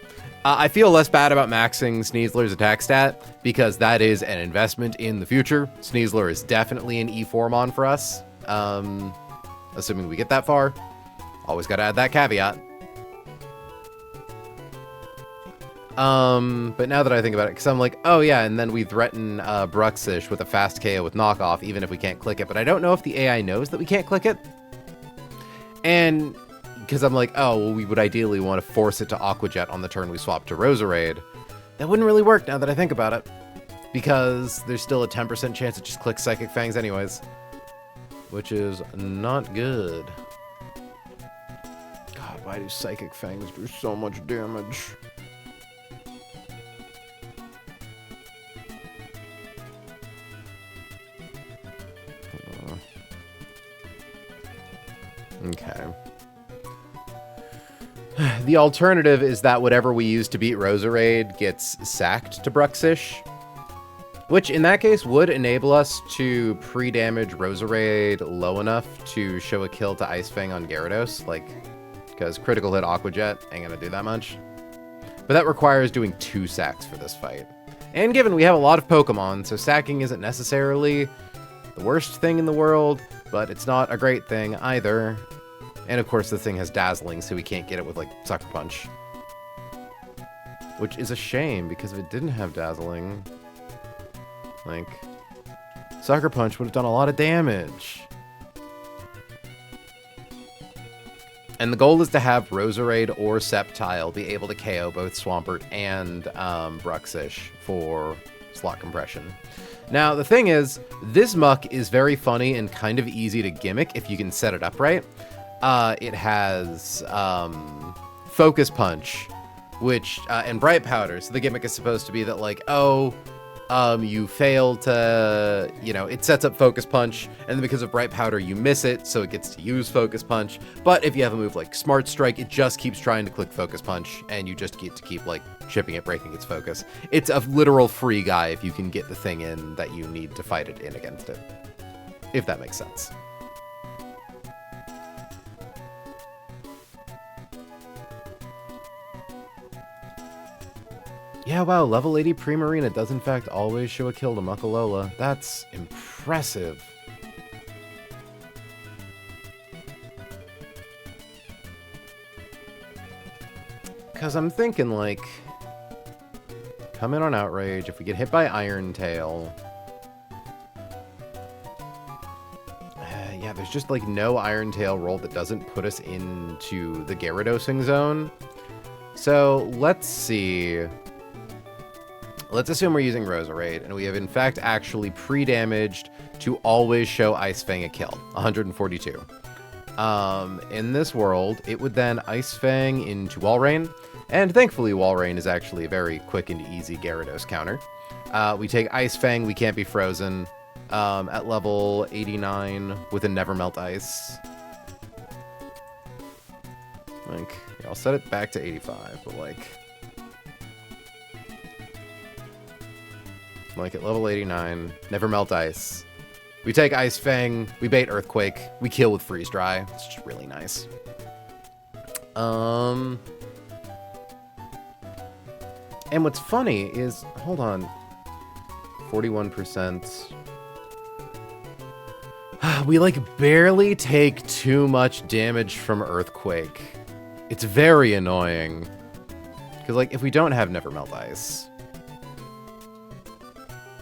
I feel less bad about maxing Sneasler's attack stat, because that is an investment in the future. Sneasler is definitely an E-Formon for us, assuming we get that far. Always gotta add that caveat. But now that I think about it, because I'm like, oh yeah, and then we threaten Bruxish with a fast KO with knockoff, even if we can't click it. But I don't know if the AI knows that we can't click it. And because I'm like, oh, well, we would ideally want to force it to Aqua Jet on the turn we swap to Roserade. That wouldn't really work now that I think about it, because there's still a 10% chance it just clicks Psychic Fangs anyways, which is not good. God, why do Psychic Fangs do so much damage? Okay. The alternative is that whatever we use to beat Roserade gets sacked to Bruxish, which in that case would enable us to pre-damage Roserade low enough to show a kill to Ice Fang on Gyarados, like, because critical hit Aqua Jet ain't gonna do that much. But that requires doing 2 sacks for this fight. And given we have a lot of Pokemon, so sacking isn't necessarily the worst thing in the world, but it's not a great thing either. And of course the thing has Dazzling, so we can't get it with, like, Sucker Punch. Which is a shame, because if it didn't have Dazzling, like, Sucker Punch would have done a lot of damage. And the goal is to have Roserade or Sceptile be able to KO both Swampert and Bruxish for slot compression. Now, the thing is, this muck is very funny and kind of easy to gimmick if you can set it up right. It has Focus Punch, which and Bright Powder. So the gimmick is supposed to be that, like, oh, you fail to, you know, it sets up Focus Punch, and then because of Bright Powder, you miss it, so it gets to use Focus Punch. But if you have a move like Smart Strike, it just keeps trying to click Focus Punch, and you just get to keep, like, chipping it, breaking its focus. It's a literal free guy if you can get the thing in that you need to fight it in against it. If that makes sense. Yeah, wow, level 80 Primarina does in fact always show a kill to Muckalola. That's impressive. Because I'm thinking, like, come in on Outrage. If we get hit by Iron Tail... yeah, there's just, like, no Iron Tail roll that doesn't put us into the Gyarados zone. So, let's see... Let's assume we're using Roserade, and we have in fact actually pre-damaged to always show Ice Fang a kill. 142. In this world, it would then Ice Fang into Wall Rain, and thankfully Wall Rain is actually a very quick and easy Gyarados counter. We take Ice Fang, we can't be frozen, at level 89 with a Never Melt Ice. Like, yeah, I'll set it back to 85, but like at level 89, Never Melt Ice. We take Ice Fang, we bait Earthquake, we kill with Freeze Dry. It's just really nice. And what's funny is, hold on, 41%. We like barely take too much damage from Earthquake. It's very annoying. Because like, if we don't have Never Melt Ice,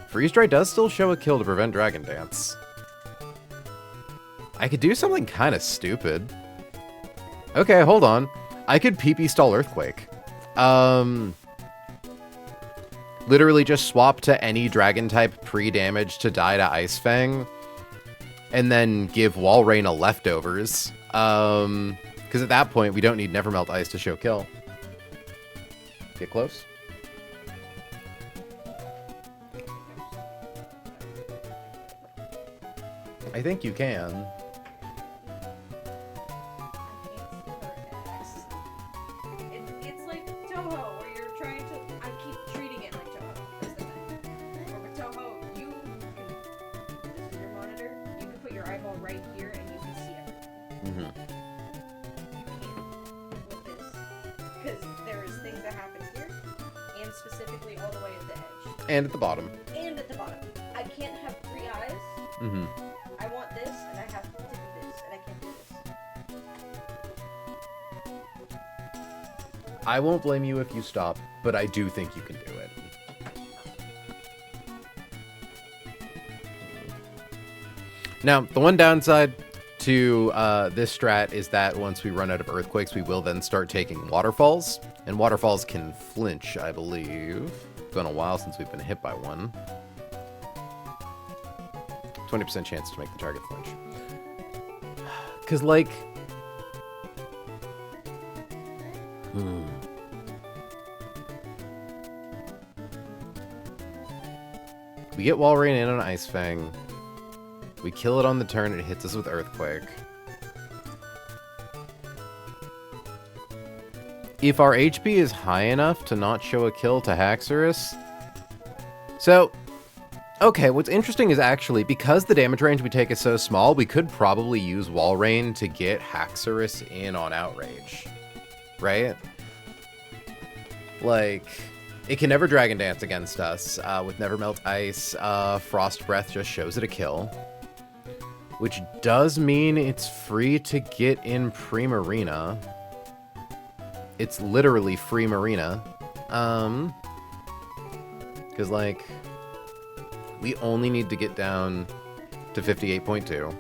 Freeze Dry does still show a kill to prevent Dragon Dance. I could do something kind of stupid. Okay, hold on. I could PP stall Earthquake. Literally just swap to any dragon type pre-damage to die to Ice Fang. And then give Wall Rain a leftovers. Because at that point, we don't need Never Melt Ice to show kill. Get close. I think you can. It's like Toho, where you're trying to. I keep treating it like Toho. Is the thing. Or with Toho, you can. This is your monitor. You can put your eyeball right here, and you can see everything. You can't with this, because there is things that happen here, and specifically all the way at the edge. And at the bottom. And at the bottom. I can't have 3 eyes. I want this, and I have to do this, and I can't do this. I won't blame you if you stop, but I do think you can do it. Now, the one downside to this strat is that once we run out of Earthquakes, we will then start taking Waterfalls. And Waterfalls can flinch, I believe. It's been a while since we've been hit by one. 20% chance to make the target flinch. Because, like... We get Wall Rain in on Ice Fang. We kill it on the turn, it hits us with Earthquake. If our HP is high enough to not show a kill to Haxorus... So... Okay, what's interesting is actually, because the damage range we take is so small, we could probably use Wall Rain to get Haxorus in on Outrage. Right? Like, it can never Dragon Dance against us. With Never Melt Ice, Frost Breath just shows it a kill. Which does mean it's free to get in pre-Marina. It's literally free Marina. Because, like... We only need to get down to 58.2.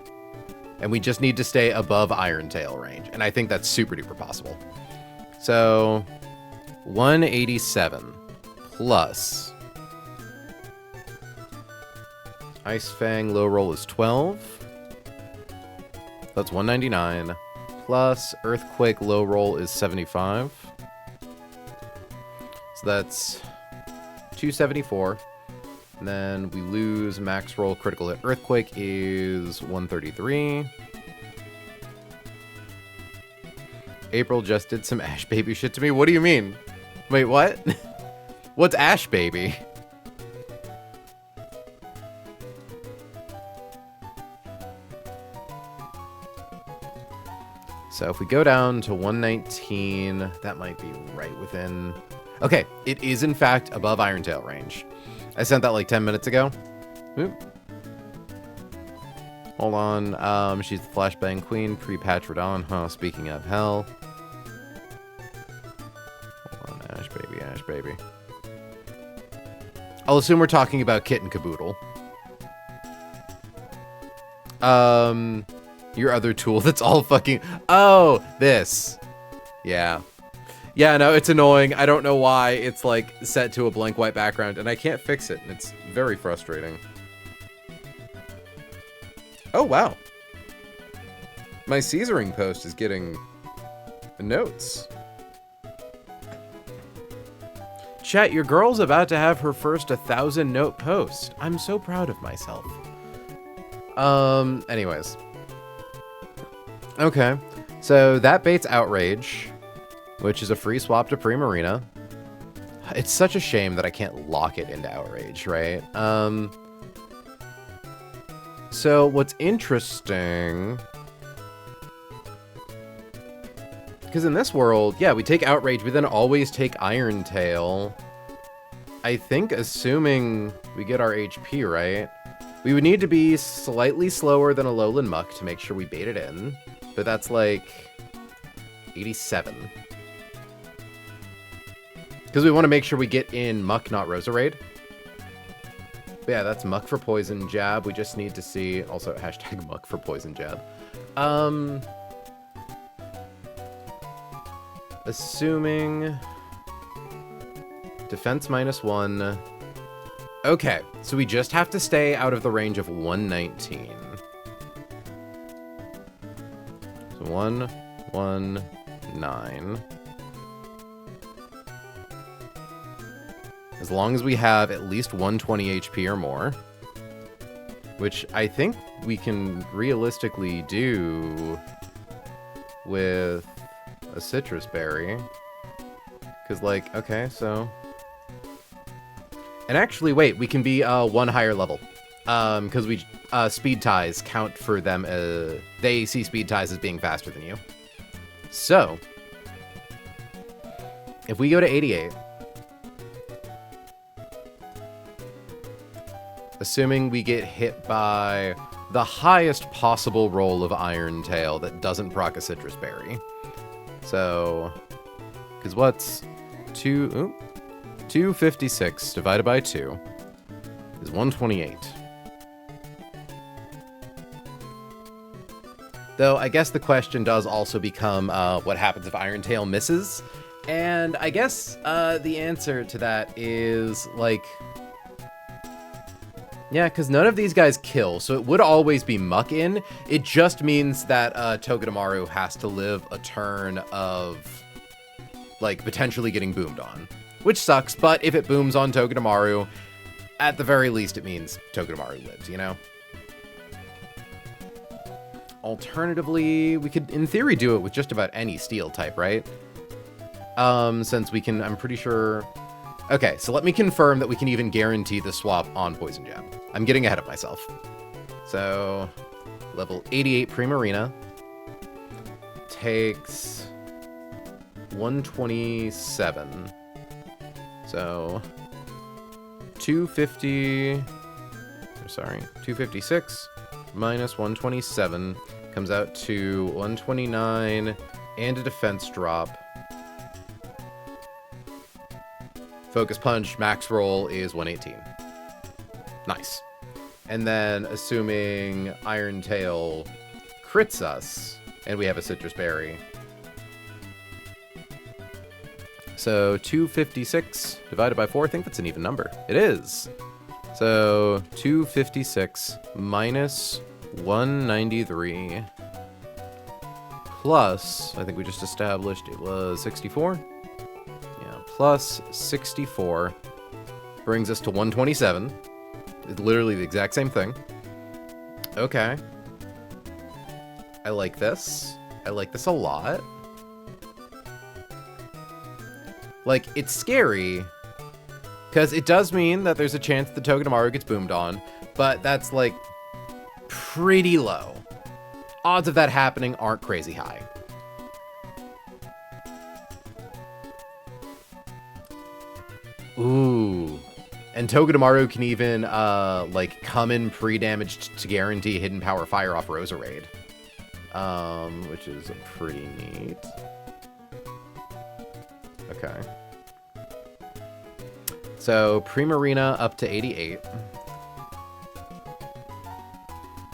And we just need to stay above Iron Tail range. And I think that's super duper possible. So, 187 plus Ice Fang low roll is 12. That's 199. Plus Earthquake low roll is 75. So that's 274. And then we lose max roll critical hit. Earthquake is 133. April just did some Ash Baby shit to me. What do you mean? Wait, what? What's Ash Baby? So if we go down to 119, that might be right within... Okay, it is in fact above Iron Tail range. I sent that like 10 minutes ago. Oop. Hold on. She's the Flashbang Queen, pre-patch Radon. Huh, speaking of hell. Hold on, Ash Baby, Ash Baby. I'll assume we're talking about Kitten Caboodle. Your other tool that's all fucking... Oh, this. Yeah. Yeah, no, it's annoying. I don't know why it's, like, set to a blank white background, and I can't fix it, and it's very frustrating. Oh, wow. My Caesaring post is getting notes. Chat, your girl's about to have her first 1,000 note post. I'm so proud of myself. Anyways. Okay. So that baits Outrage, which is a free swap to Primarina. It's such a shame that I can't lock it into Outrage, right? So what's interesting... Because in this world, yeah, we take Outrage, we then always take Iron Tail. I think assuming we get our HP right, we would need to be slightly slower than a Lowland Muck to make sure we bait it in. But that's like 87. Because we want to make sure we get in Muck, not Roserade. But yeah, that's Muck for Poison Jab. We just need to see... Also, hashtag Muck for Poison Jab. Assuming... Defense -1. Okay, so we just have to stay out of the range of 119. So 119. As long as we have at least 120 HP or more. Which I think we can realistically do with a citrus berry. Because, like, okay, so... And actually, wait, we can be one higher level. Because we speed ties count for them. They see speed ties as being faster than you. So, if we go to 88, assuming we get hit by the highest possible roll of Iron Tail that doesn't proc a citrus berry. So, because what's 256 divided by 2 is 128. Though I guess the question does also become what happens if Iron Tail misses? And I guess the answer to that is, like... Yeah, because none of these guys kill, so it would always be Muck in. It just means that Togedemaru has to live a turn of, like, potentially getting boomed on. Which sucks, but if it booms on Togedemaru, at the very least it means Togedemaru lives, you know? Alternatively, we could, in theory, do it with just about any steel type, right? Since we can, I'm pretty sure... Okay, so let me confirm that we can even guarantee the swap on Poison Jab. I'm getting ahead of myself. So, level 88 Primarina takes 127. So, 256 minus 127 comes out to 129 and a defense drop. Focus Punch, max roll is 118. Nice. And then, assuming Iron Tail crits us, and we have a Citrus Berry. So, 256 divided by 4, I think that's an even number. It is. So, 256 minus 193 plus, I think we just established it was 64. Plus 64 brings us to 127. It's literally the exact same thing. Okay. I like this. I like this a lot. Like, it's scary, because it does mean that there's a chance the Togedemaru gets boomed on, but that's, like, pretty low. Odds of that happening aren't crazy high. Ooh. And Togedemaru can even, like, come in pre-damaged to guarantee Hidden Power Fire off Roserade. Which is pretty neat. Okay. So, Primarina up to 88.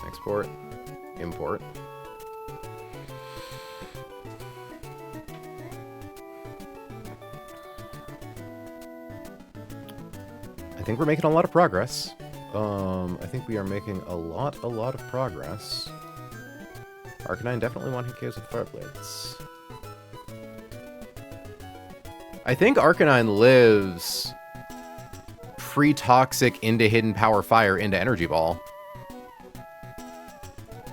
Export. Import. I think we're making a lot of progress. I think we are making a lot of progress. Arcanine definitely one hit KOs with Fire Blades. I think Arcanine lives pre-toxic into Hidden Power Fire into Energy Ball.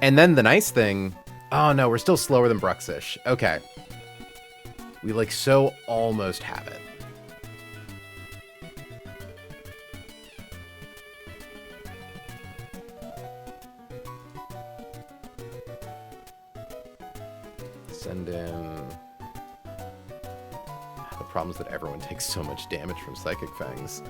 And then the nice thing... Oh no, we're still slower than Bruxish. Okay. We like so almost have it. Send in... The problem is that everyone takes so much damage from Psychic Fangs.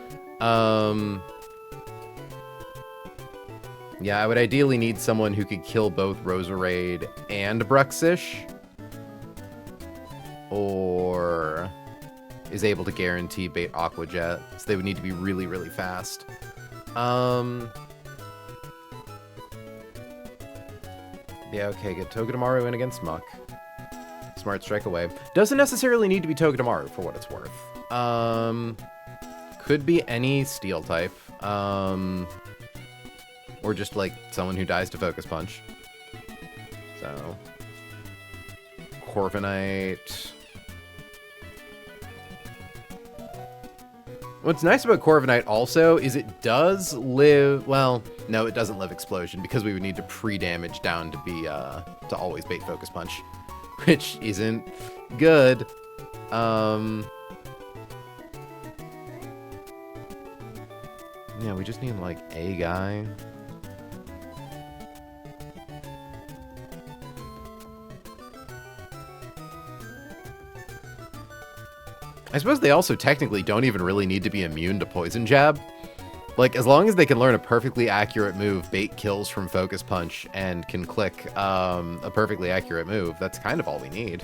Yeah, I would ideally need someone who could kill both Roserade and Bruxish. Or is able to guarantee bait Aqua Jet. So they would need to be really, really fast. Yeah, okay, get Togedemaru in against Muck. Smart Strike away. Doesn't necessarily need to be Togedemaru for what it's worth. Could be any Steel type. Or just, like, someone who dies to Focus Punch. So... Corviknight... What's nice about Corviknight also is it does live... Well, no, it doesn't live Explosion, because we would need to pre-damage down to be, to always bait Focus Punch. Which isn't good. Yeah, we just need, like, a guy... I suppose they also technically don't even really need to be immune to Poison Jab. Like, as long as they can learn a perfectly accurate move, bait kills from Focus Punch, and can click a perfectly accurate move, that's kind of all we need.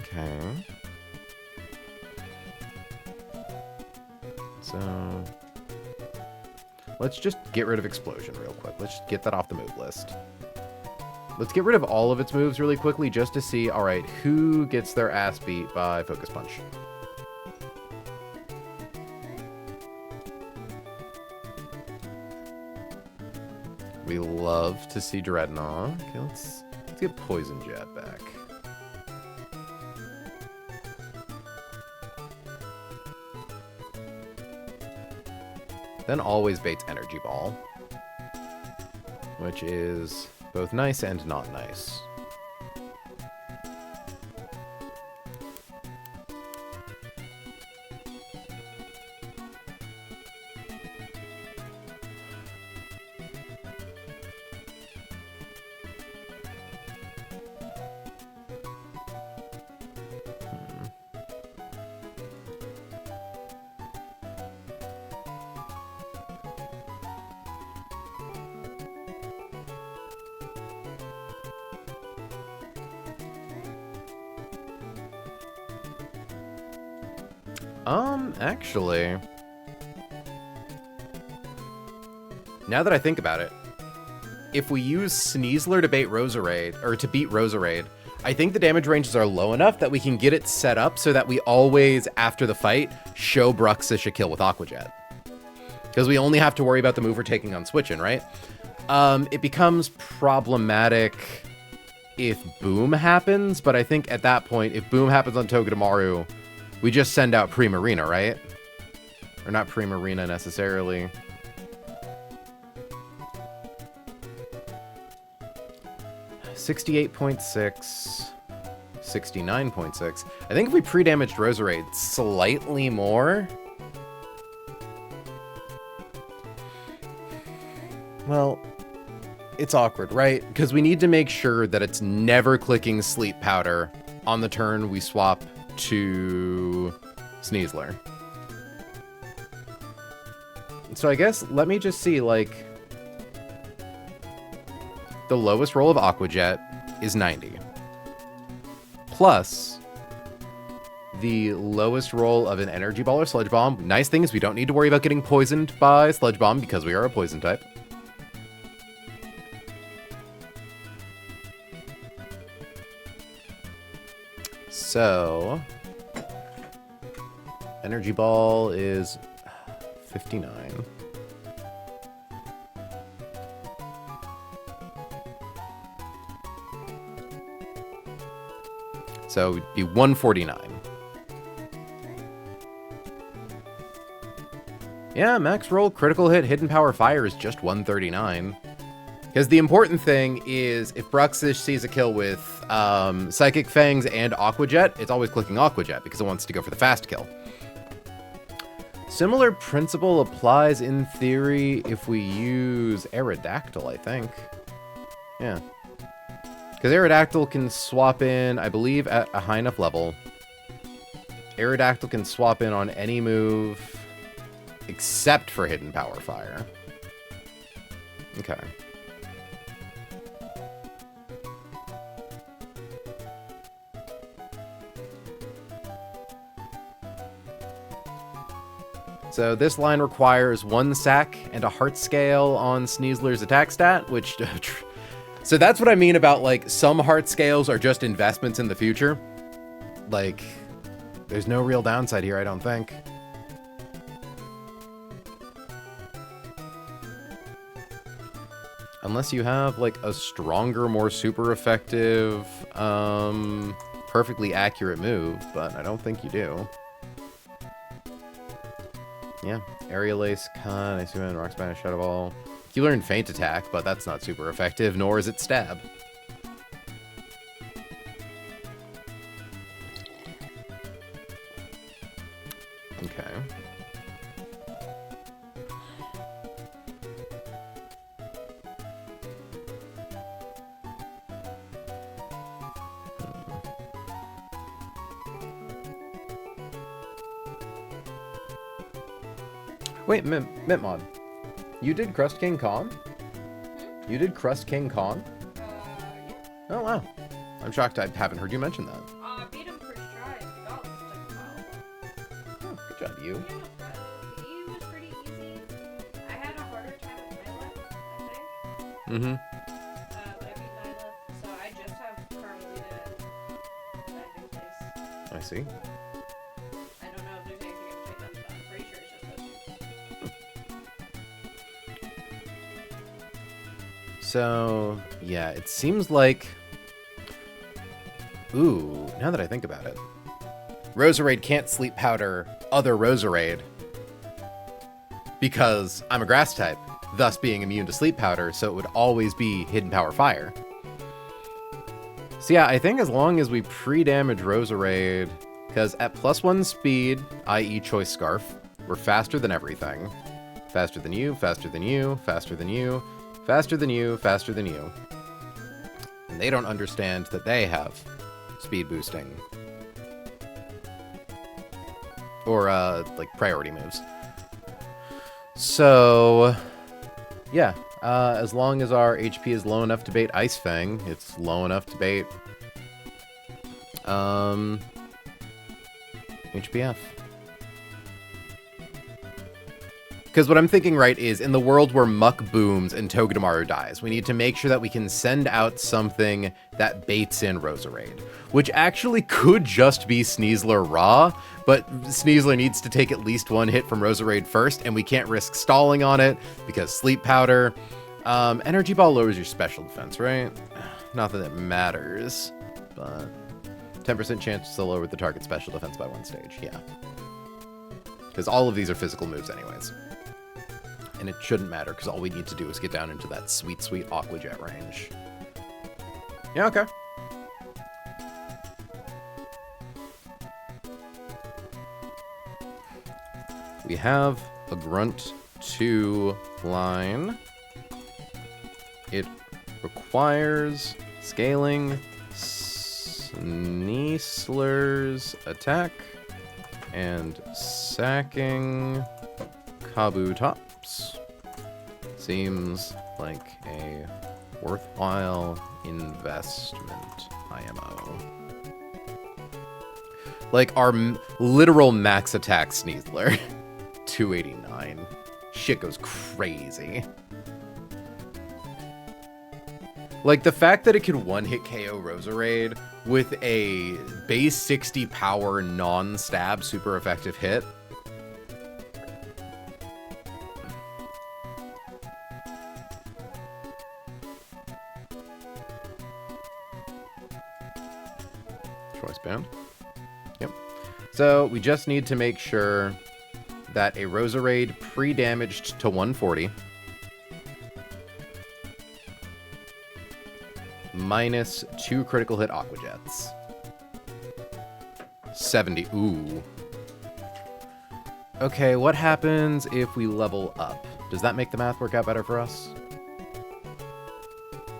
Okay. So... Let's just get rid of Explosion real quick. Let's just get that off the move list. Let's get rid of all of its moves really quickly just to see, alright, who gets their ass beat by Focus Punch. We love to see Dreadnought. Okay, let's get Poison Jab back. Then always baits Energy Ball, which is both nice and not nice. Actually, now that I think about it, if we use Sneasler to bait Roserade, or to beat Roserade, I think the damage ranges are low enough that we can get it set up so that we always, after the fight, show Bruxish a kill with Aqua Jet. Because we only have to worry about the move we're taking on switching, right? It becomes problematic if Boom happens, but I think at that point, if Boom happens on Togedemaru, we just send out Primarina, right? Or not Primarina necessarily. $68.6, 69.6. I think if we pre-damaged Roserade slightly more... Well, it's awkward, right? Because we need to make sure that it's never clicking Sleep Powder on the turn we swap to Sneasler. So I guess, let me just see, like... The lowest roll of Aqua Jet is 90. Plus, the lowest roll of an Energy Ball or Sludge Bomb. Nice thing is we don't need to worry about getting poisoned by Sludge Bomb because we are a poison type. So, energy ball is 59. So it'd be 149. Yeah, max roll, critical hit, hidden power fire is just 139. Because the important thing is, if Bruxish sees a kill with Psychic Fangs and Aqua Jet, it's always clicking Aqua Jet because it wants to go for the fast kill. Similar principle applies in theory if we use Aerodactyl, I think. Yeah. Because Aerodactyl can swap in, I believe, at a high enough level. Aerodactyl can swap in on any move except for Hidden Power Fire. Okay. So this line requires 1 sack and a heart scale on Sneasler's attack stat, which... So that's what I mean about, like, some heart scales are just investments in the future. Like, there's no real downside here, I don't think. Unless you have, like, a stronger, more super effective, perfectly accurate move, but I don't think you do. Yeah, Aerial Ace, Con, Ice Man, Rock Spanish, Shadow Ball. You learn Feint Attack, but that's not super effective, nor is it Stab. Okay. Wait, Mintmod. You did Crust King Kong? You did Crust King Kong? Yeah. Oh, wow. I'm shocked I haven't heard you mention that. I beat him first try. Oh, this took a while. Oh, good job, you. Yeah, but he was pretty easy. I had a harder time with Nyla, I think. Mm-hmm. But I beat Nyla, so I just have Carmelita in place. I see. I don't know if there's anything in between them, but I'm pretty sure it's just those two. So, yeah, it seems like... Ooh, now that I think about it. Roserade can't sleep powder other Roserade because I'm a grass type, thus being immune to sleep powder, so it would always be Hidden Power Fire. So yeah, I think as long as we pre-damage Roserade, because at +1 speed, i.e. Choice Scarf, we're faster than everything. Faster than you, faster than you, faster than you, faster than you, faster than you. And they don't understand that they have speed boosting. Or, like, priority moves. So, yeah. As long as our HP is low enough to bait Ice Fang, it's low enough to bait... HPF. Because what I'm thinking, right, is in the world where Muck booms and Togedemaru dies, we need to make sure that we can send out something that baits in Roserade. Which actually could just be Sneasler Raw, but Sneasler needs to take at least 1 hit from Roserade first, and we can't risk stalling on it, because Sleep Powder. Energy Ball lowers your special defense, right? Not that it matters, but 10% chance to lower the target special defense by 1 stage, yeah. Because all of these are physical moves anyways. And it shouldn't matter, because all we need to do is get down into that sweet, sweet Aqua Jet range. Yeah, okay. We have a Grunt 2 line. It requires scaling Sneasler's attack and sacking Kabutops. Seems like a worthwhile investment, IMO. Like our literal max attack Sneasler. 289. Shit goes crazy. Like, the fact that it can one-hit KO Roserade with a base 60 power non-stab super effective hit. Choice band. Yep. So we just need to make sure that a Roserade pre-damaged to 140 minus 2 critical hit Aqua Jets. 70. Ooh. Okay, what happens if we level up? Does that make the math work out better for us?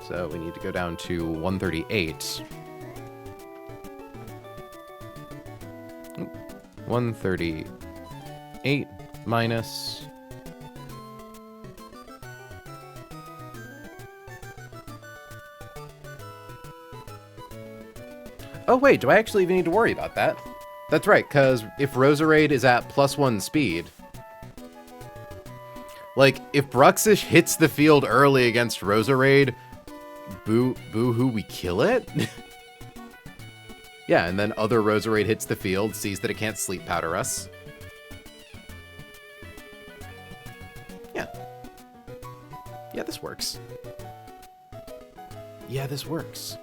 So we need to go down to 138. 138 minus... Oh wait, do I actually even need to worry about that? That's right, because if Roserade is at +1 speed... Like, if Bruxish hits the field early against Roserade, boo-hoo, we kill it? Yeah, and then other Roserade hits the field, sees that it can't sleep powder us. Yeah. Yeah, this works. Yeah, this works.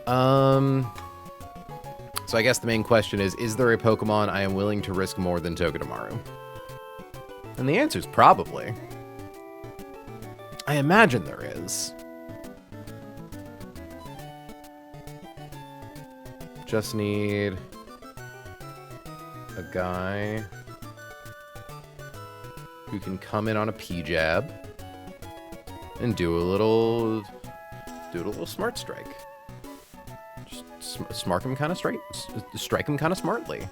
So I guess the main question is there a Pokemon I am willing to risk more than Togedemaru? And the answer is probably. I imagine there is. Just need a guy who can come in on a P-jab and do a little smart strike. Just smart him kind of straight, strike him kind of smartly.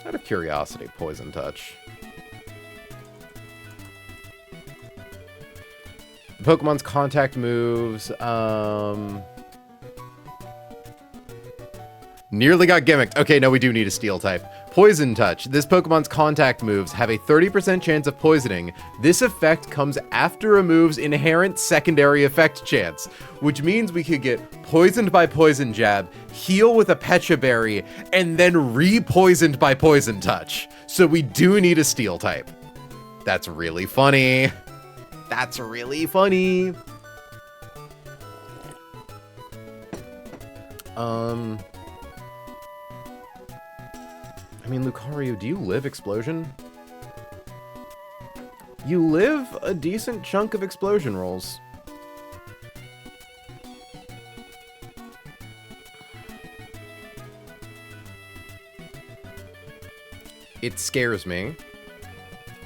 Out of curiosity, Poison Touch. The Pokemon's contact moves, nearly got gimmicked. Okay, no, we do need a Steel type. Poison Touch. This Pokemon's contact moves have a 30% chance of poisoning. This effect comes after a move's inherent secondary effect chance, which means we could get poisoned by Poison Jab, heal with a Pecha Berry, and then re-poisoned by Poison Touch. So we do need a Steel type. That's really funny. That's really funny. I mean, Lucario, do you live Explosion? You live a decent chunk of Explosion rolls. It scares me.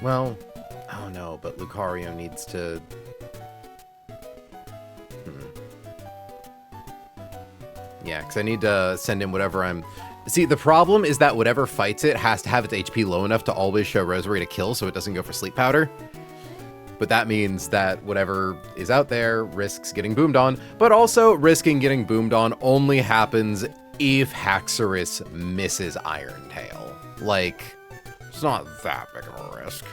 Well, oh no, but Lucario needs to... Yeah, because I need to send in whatever I'm... See, the problem is that whatever fights it has to have its HP low enough to always show Roserade a kill so it doesn't go for Sleep Powder. But that means that whatever is out there risks getting boomed on, but also risking getting boomed on only happens if Haxorus misses Iron Tail. Like, it's not that big of a risk.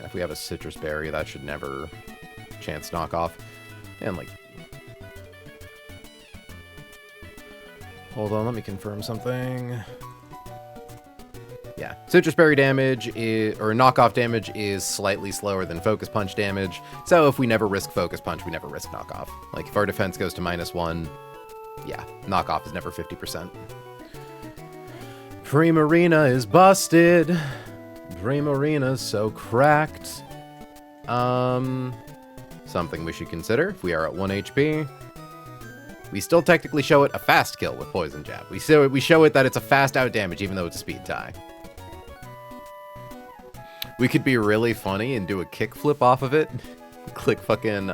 If we have a Citrus Berry, that should never chance knock off. And like... Hold on, let me confirm something. Yeah, Citrus Berry damage is, or knockoff damage is slightly slower than Focus Punch damage. So if we never risk Focus Punch, we never risk knockoff. Like if our defense goes to -1, yeah, knockoff is never 50%. Primarina is busted. Primarina's so cracked. Something we should consider if we are at 1 HP. We still technically show it a fast kill with Poison Jab. We show it that it's a fast out damage even though it's a speed tie. We could be really funny and do a kick flip off of it. Click fucking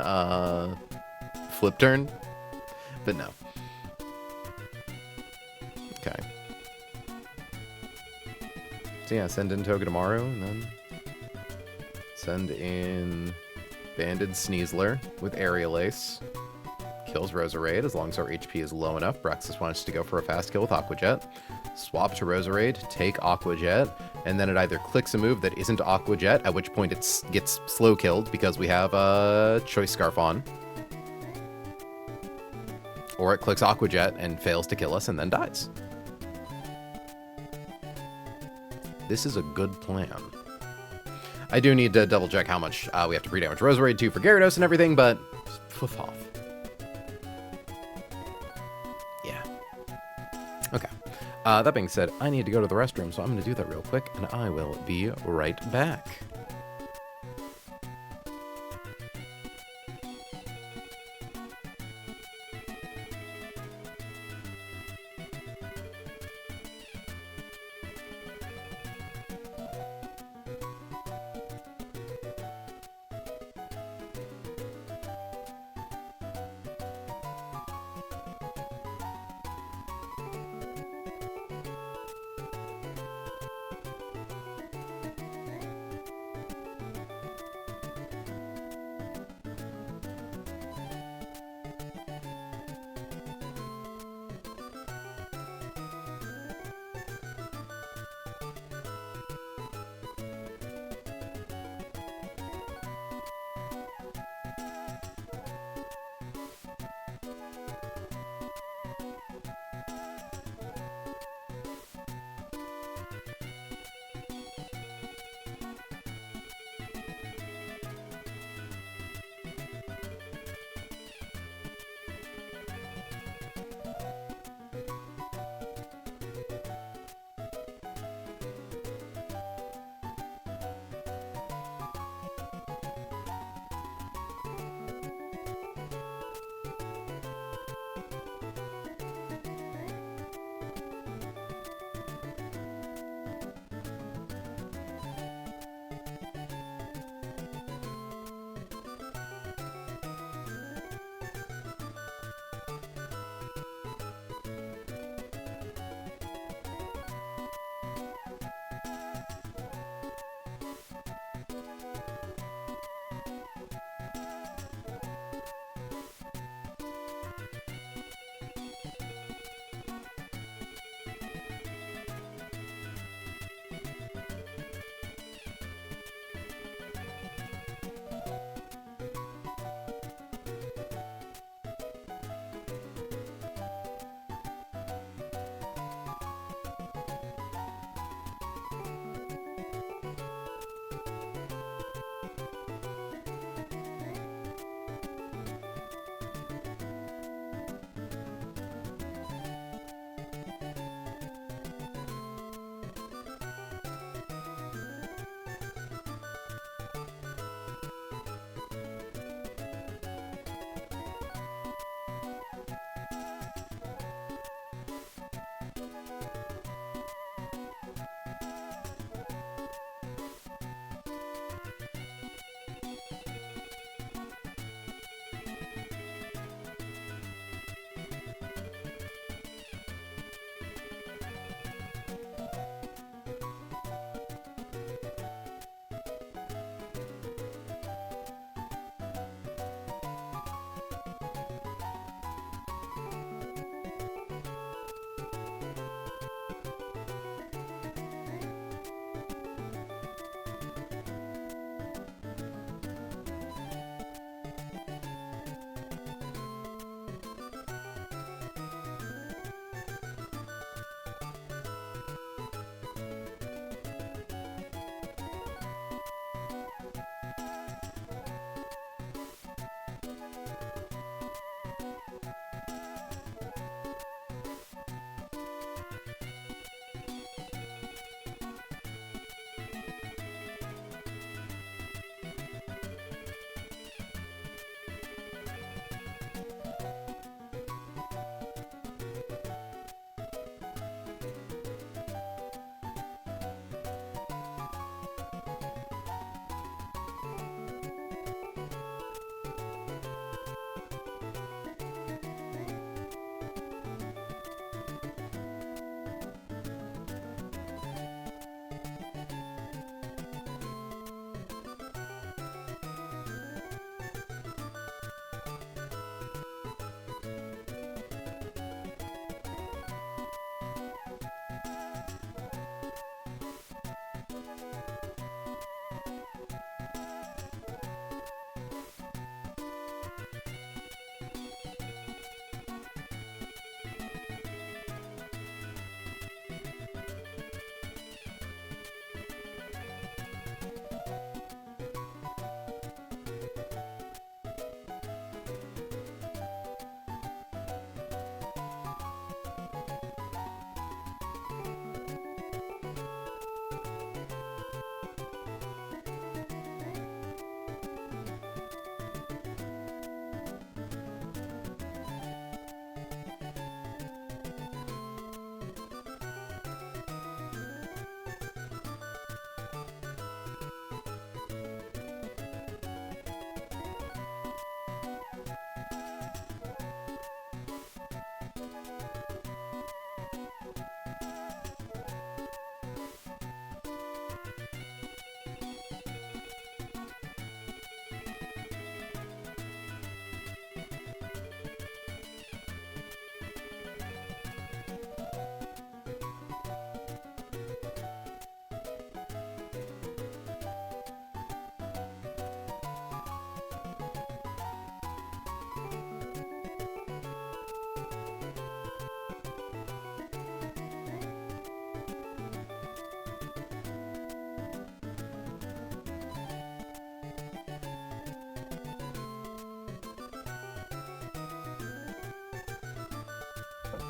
flip turn. But no. Okay. So yeah, send in Togedemaru, and then send in Banded Sneasler with Aerial Ace. Kills Roserade as long as our HP is low enough. Brexus wants to go for a fast kill with Aqua Jet. Swap to Roserade, take Aqua Jet, and then it either clicks a move that isn't Aqua Jet, at which point it gets slow killed because we have a Choice Scarf on. Or it clicks Aqua Jet and fails to kill us and then dies. This is a good plan. I do need to double check how much we have to pre-damage Roserade to for Gyarados and everything, but poof off. Yeah. Okay. That being said, I need to go to the restroom, so I'm going to do that real quick, and I will be right back.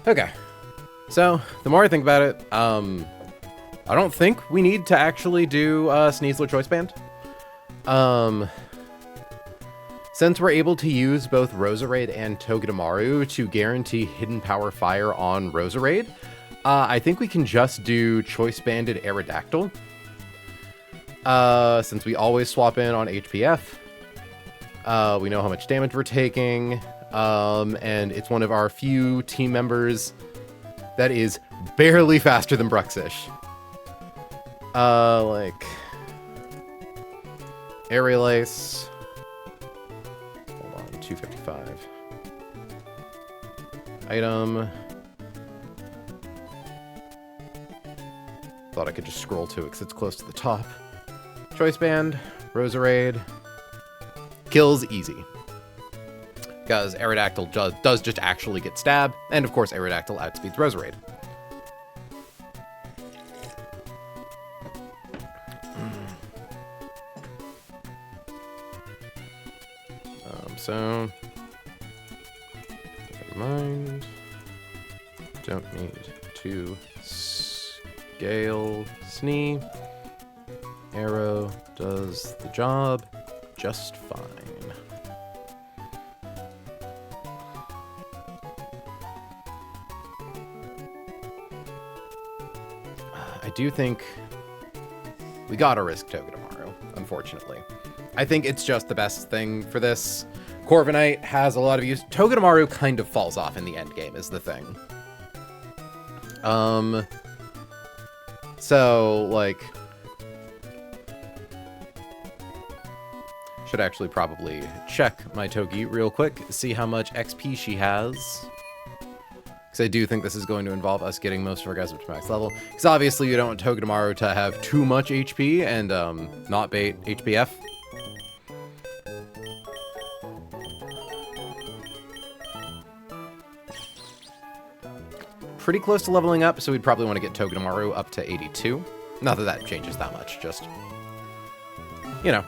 Okay. So, the more I think about it, I don't think we need to actually do Sneasler Choice Band. Since we're able to use both Roserade and Togedemaru to guarantee Hidden Power Fire on Roserade, I think we can just do Choice Banded Aerodactyl. Since we always swap in on HPF, we know how much damage we're taking, and it's one of our few team members that is barely faster than Bruxish. Like... Aerial Ace. Hold on, 255. Item. Thought I could just scroll to it because it's close to the top. Choice Band, Roserade. Kills easy. Because Aerodactyl does just actually get stabbed, and of course Aerodactyl outspeeds Roserade. So, never mind. Don't need to scale Snee. Arrow does the job just fine. I do think we gotta risk Togedemaru, unfortunately. I think it's just the best thing for this. Corviknight has a lot of use. Togedemaru kind of falls off in the end game, is the thing. So, like... Should actually probably check my Togi real quick, see how much XP she has. Because I do think this is going to involve us getting most of our guys up to max level. Because obviously you don't want Togedemaru to have too much HP and not bait HPF. Pretty close to leveling up, so we'd probably want to get Togedemaru up to 82. Not that that changes that much, just, you know.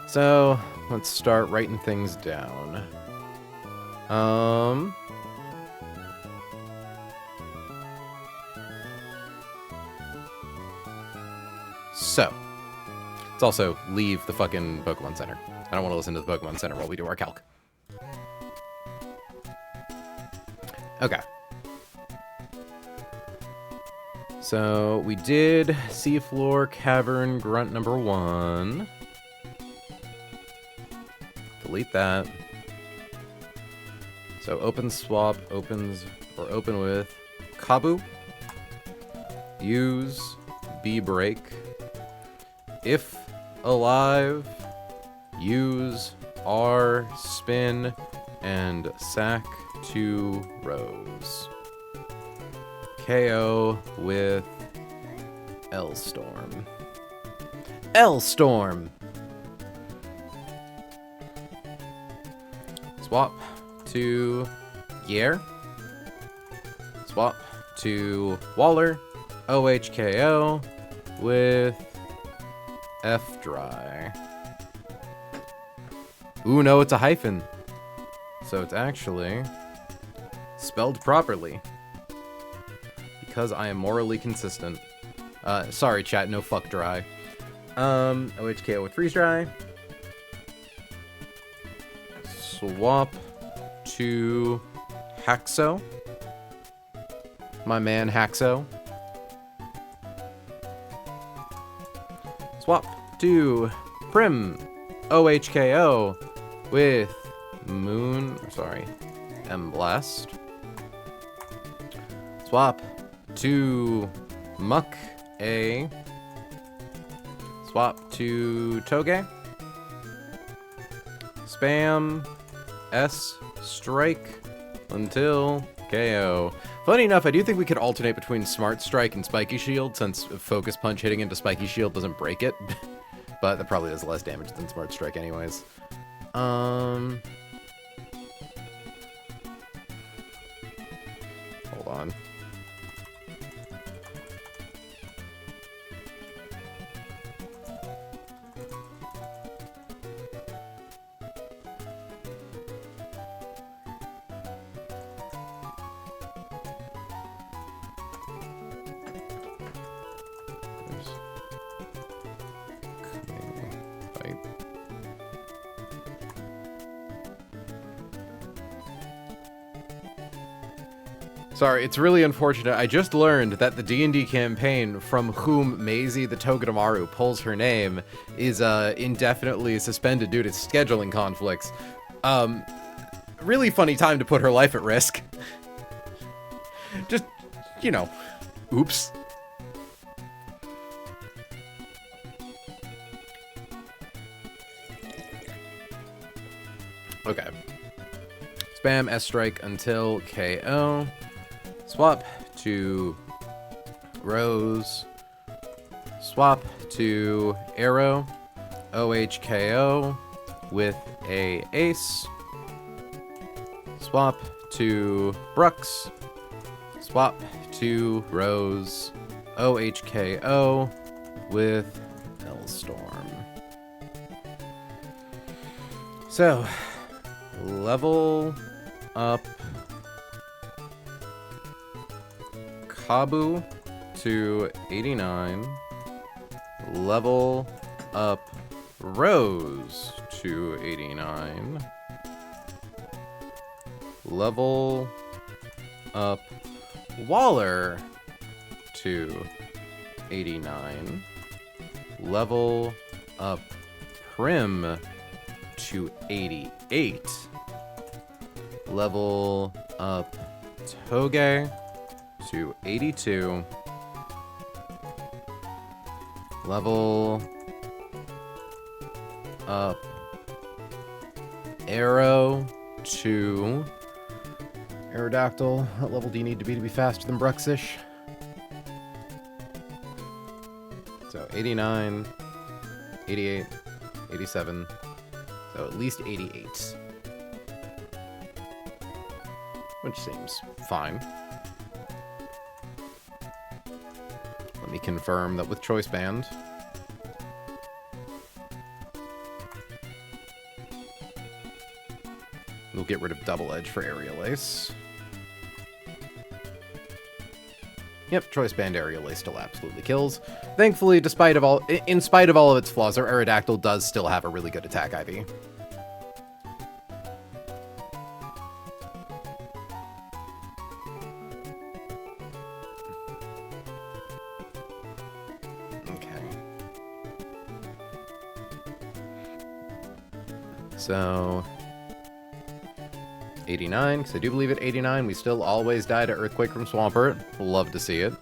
So, let's start writing things down. So, let's also leave the fucking Pokemon Center. I don't want to listen to the Pokemon Center while we do our calc. Okay. So, we did Seafloor Cavern Grunt number 1. Delete that. So, open swap opens, or open with Kabu. Use B-Break. If alive, use R, spin, and sack 2 rows. KO with L-Storm. L-Storm! Swap to Yer. Swap to Waller. OHKO with F-Dry. Ooh, no, it's a hyphen. So it's actually spelled properly. Because I am morally consistent. Sorry, chat, no fuck dry. OHKO with Freeze Dry. Swap to Haxo. My man Haxo. Swap to Prim. OHKO with M-Blast. Swap to Muck A. Swap to Toge. Spam S Strike until KO. Funny enough, I do think we could alternate between Smart Strike and Spiky Shield, since Focus Punch hitting into Spiky Shield doesn't break it. But that probably does less damage than Smart Strike anyways. Hold on. Sorry, it's really unfortunate. I just learned that the D&D campaign from whom Maisie the Togedemaru pulls her name is indefinitely suspended due to scheduling conflicts. Really funny time to put her life at risk. Just, you know, oops. Okay. Spam S strike until KO. Swap to Rose. Swap to Arrow. OHKO with a Ace. Swap to Brooks. Swap to Rose. OHKO with Hellstorm. So, level up Kabu to 89. Level up Rose to 89. Level up Waller to 89. Level up Prim to 88. Level up Toge to 82. Level up Arrow to Aerodactyl. What level do you need to be faster than Bruxish? So 89, 88, 87. So at least 88. Which seems fine. Let me confirm that with Choice Band. We'll get rid of Double Edge for Aerial Ace. Yep, Choice Band Aerial Ace still absolutely kills. Thankfully, in spite of all of its flaws, our Aerodactyl does still have a really good attack IV. So, 89, because I do believe at 89 we still always die to Earthquake from Swampert. Love to see it.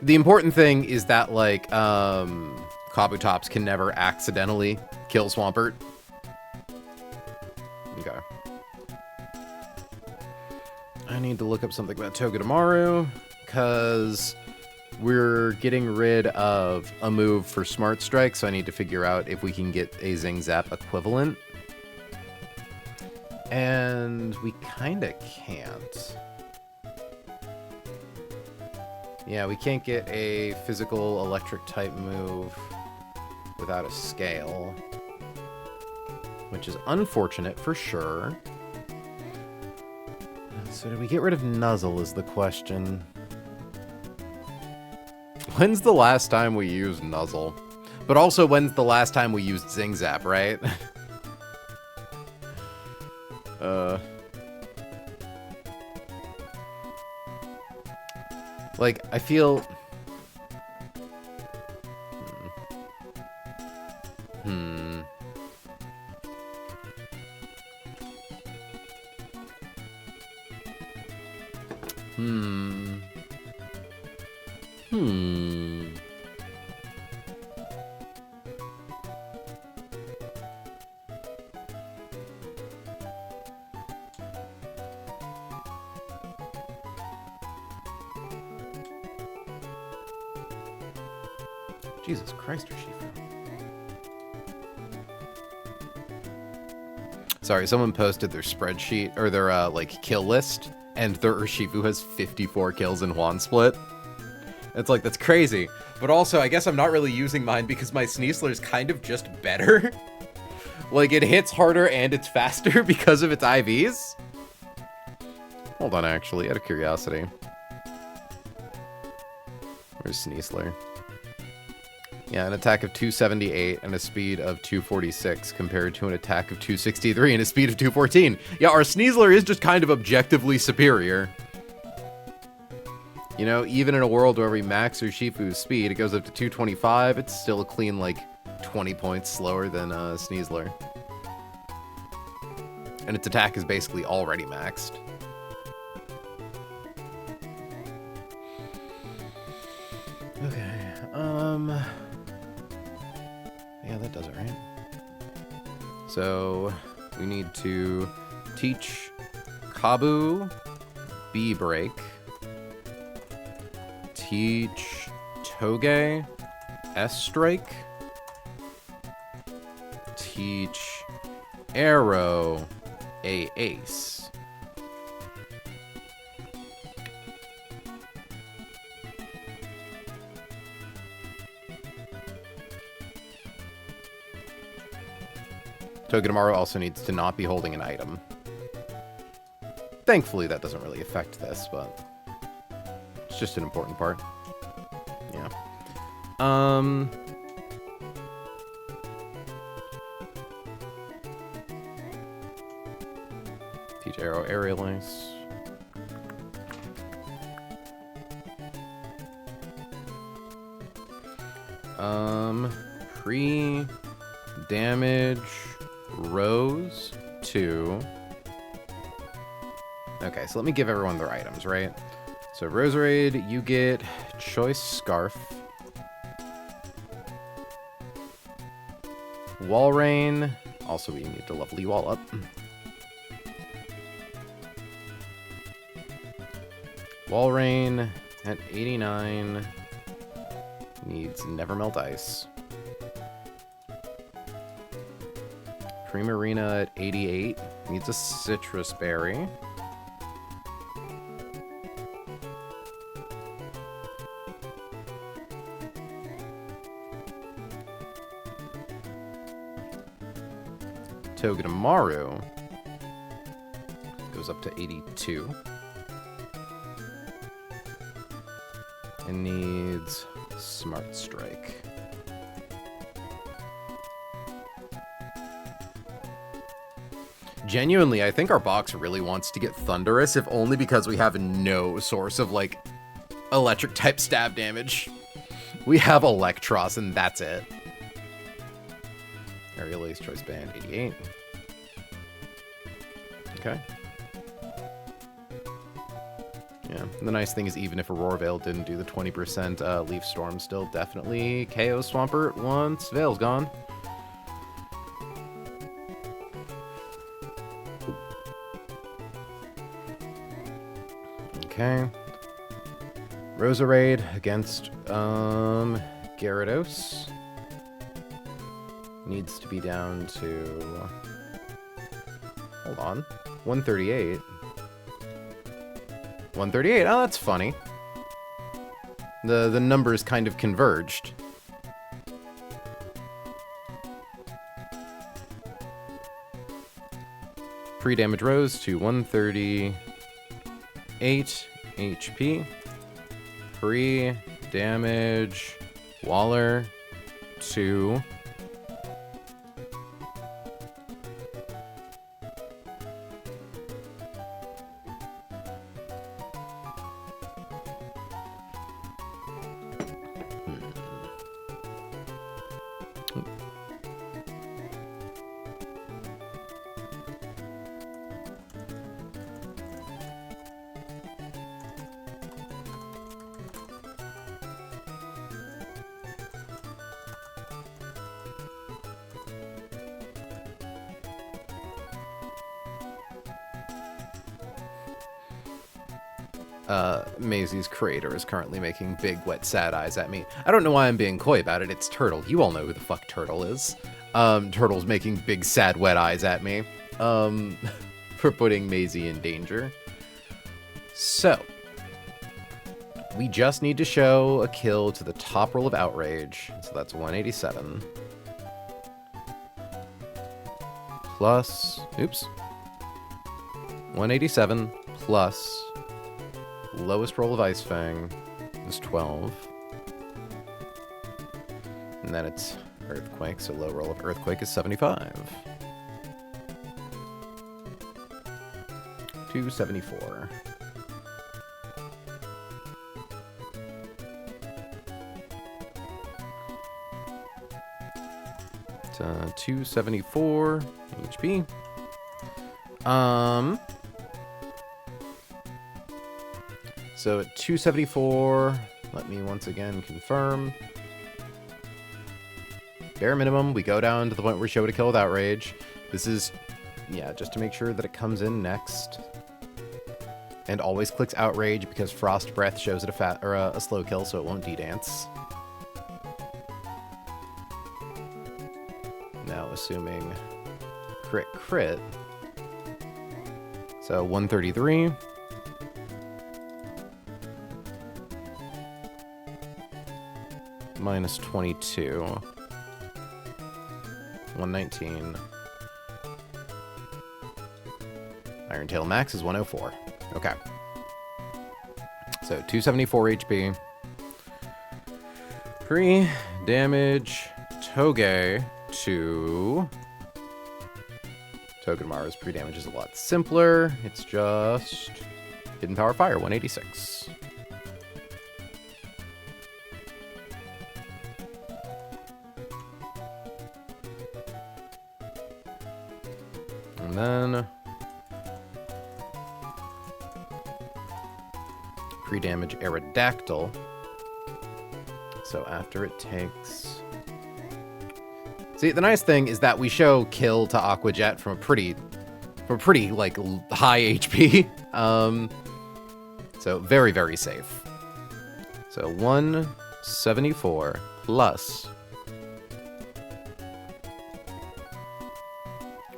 The important thing is that, like, Kabutops can never accidentally kill Swampert. Okay. I need to look up something about Togedemaru, because we're getting rid of a move for Smart Strike, so I need to figure out if we can get a Zing Zap equivalent. And we kinda can't. Yeah, we can't get a physical electric type move without a scale, which is unfortunate for sure. So do we get rid of Nuzzle is the question. When's the last time we used Nuzzle? But also, when's the last time we used Zing Zap, right? Like, I feel... Jesus Christ, Urshifu. Sorry, someone posted their spreadsheet, or their, like, kill list, and their Urshifu has 54 kills in Juan Split. It's like, that's crazy. But also, I guess I'm not really using mine because my Sneasler's kind of just better. Like, it hits harder and it's faster because of its IVs. Hold on, actually, out of curiosity. Where's Sneasler? Yeah, an attack of 278 and a speed of 246 compared to an attack of 263 and a speed of 214. Yeah, our Sneasler is just kind of objectively superior. You know, even in a world where we max Urshifu's speed, it goes up to 225, it's still a clean, like, 20 points slower than Sneasler. And its attack is basically already maxed. Okay, yeah, that does it, right? So, we need to teach Kabu B-Break. Teach Toge S-Strike. Teach Arrow a Ace. Togedemaru also needs to not be holding an item. Thankfully, that doesn't really affect this, but it's just an important part. Yeah. Teach Arrow Aerial Ace. Pre-damage Rose 2. Okay, so let me give everyone their items, right? So Roserade, you get Choice Scarf. Walrein, also we need to level you all up. Walrein at 89 needs Nevermelt Ice. Primarina at 88 needs a Citrus Berry. Togedemaru goes up to 82 and needs Smart Strike. Genuinely, I think our box really wants to get Thunderous, if only because we have no source of, like, electric type stab damage. We have Electros, and that's it. Aerial Ace, Choice Band, 88. Okay. Yeah, the nice thing is even if Aurora Veil didn't do the 20% Leaf Storm, still definitely KO Swampert once Veil's gone. Okay. Roserade against Gyarados. Needs to be down to... Hold on. 138. 138. Oh, that's funny. The numbers kind of converged. Pre-damage rose to 138 HP. Pre-damage Waller to... Maisie's creator is currently making big, wet, sad eyes at me. I don't know why I'm being coy about it. It's Turtle. You all know who the fuck Turtle is. Turtle's making big, sad, wet eyes at me. For putting Maisie in danger. So, we just need to show a kill to the top roll of Outrage. So that's 187. Plus, oops. 187 plus... lowest roll of Ice Fang is 12. And then it's Earthquake, so low roll of Earthquake is 75. 274. It's 274 HP. So at 274, let me once again confirm. Bare minimum, we go down to the point where we show it a kill with Outrage. This is, yeah, just to make sure that it comes in next. And always clicks Outrage because Frost Breath shows it a slow kill, so it won't D-dance. Now assuming crit. So 133. Minus 22. 119. Iron Tail max is 104. Okay. So 274 HP. Pre-damage Toge-2. Togedemaru's pre-damage is a lot simpler. It's just Hidden Power Fire, 186. And then pre-damage Aerodactyl. So after it takes... See, the nice thing is that we show kill to Aqua Jet from a pretty like high HP. So very, very safe. So 174 plus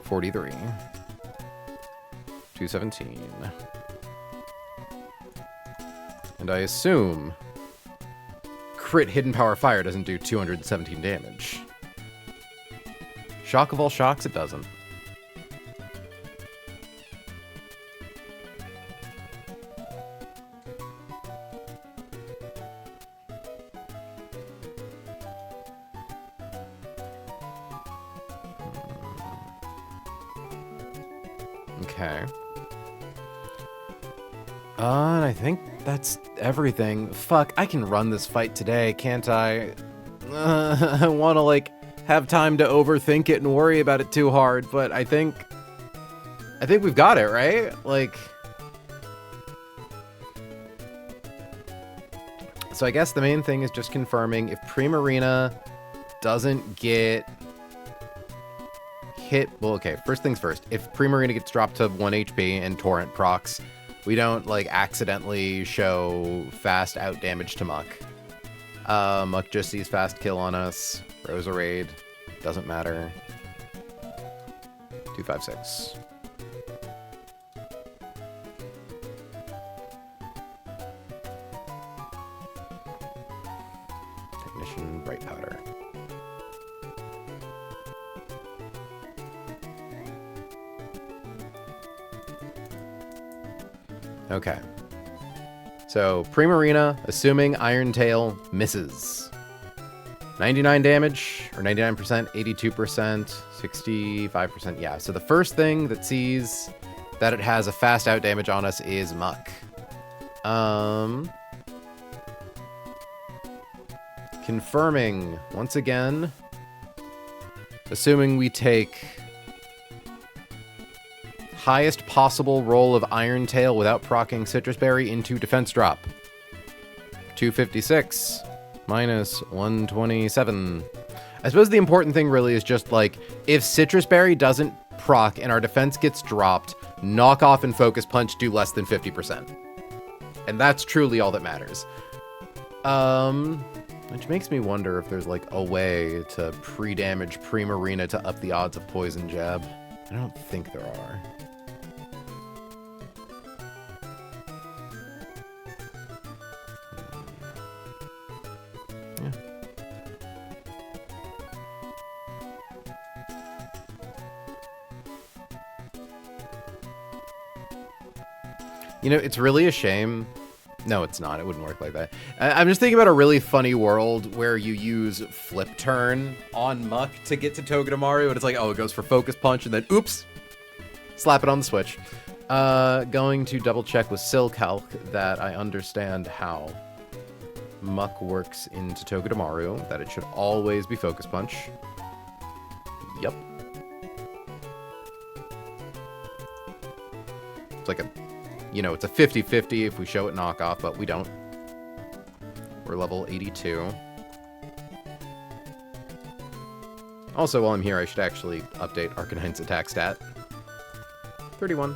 43. 217. And I assume crit Hidden Power Fire doesn't do 217 damage. Shock of all shocks, it doesn't. Okay. And I think that's everything. Fuck, I can run this fight today, can't I? I want to, like, have time to overthink it and worry about it too hard, but I think we've got it, right? Like, so I guess the main thing is just confirming if Primarina doesn't get hit, well, okay, first things first, if Primarina gets dropped to 1 HP and Torrent procs, we don't, like, accidentally show fast out damage to Muck. Muck just sees fast kill on us. Roserade, doesn't matter. 256. Technician, Bright Powder. Okay. So, Primarina, assuming Iron Tail misses. 99 damage, or 99%, 82%, 65%, yeah. So the first thing that sees that it has a fast out damage on us is Muck. Confirming, once again, assuming we take highest possible roll of Iron Tail without proccing Citrus Berry into defense drop. 256 minus 127. I suppose the important thing really is just, like, if Citrus Berry doesn't proc and our defense gets dropped, Knock Off and Focus Punch do less than 50%. And that's truly all that matters. Which makes me wonder if there's, like, a way to pre-damage Primarina to up the odds of Poison Jab. I don't think there are. Yeah. You know, it's really a shame No, it's not. It wouldn't work like that. I'm just thinking about a really funny world where you use flip turn on Muck to get to Togedemaru, and it's like, oh, it goes for focus punch, and then oops, slap it on the switch. Going to double check with Silcalc that I understand how Muck works into Togedemaru, that it should always be focus punch. Yep. It's like a, you know, it's a 50-50 if we show it knockoff, but we don't. We're level 82. Also, while I'm here, I should actually update Arcanine's attack stat. 31.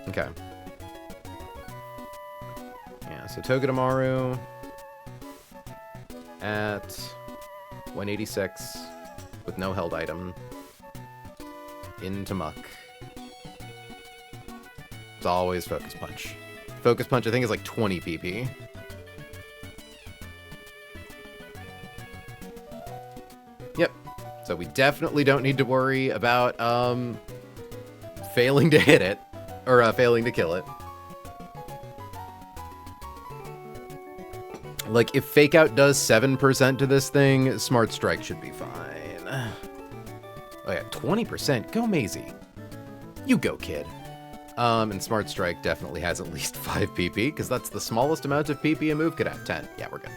Okay. Yeah, so Togedemaru at 186 with no held item into Muck. It's always focus punch. Focus punch, I think, is like 20 PP. Yep. So we definitely don't need to worry about failing to hit it, or failing to kill it. Like, if Fake Out does 7% to this thing, Smart Strike should be fine. Oh yeah, 20%. Go Maisie. You go, kid. And Smart Strike definitely has at least 5 PP, because that's the smallest amount of PP a move could have. 10. Yeah, we're good.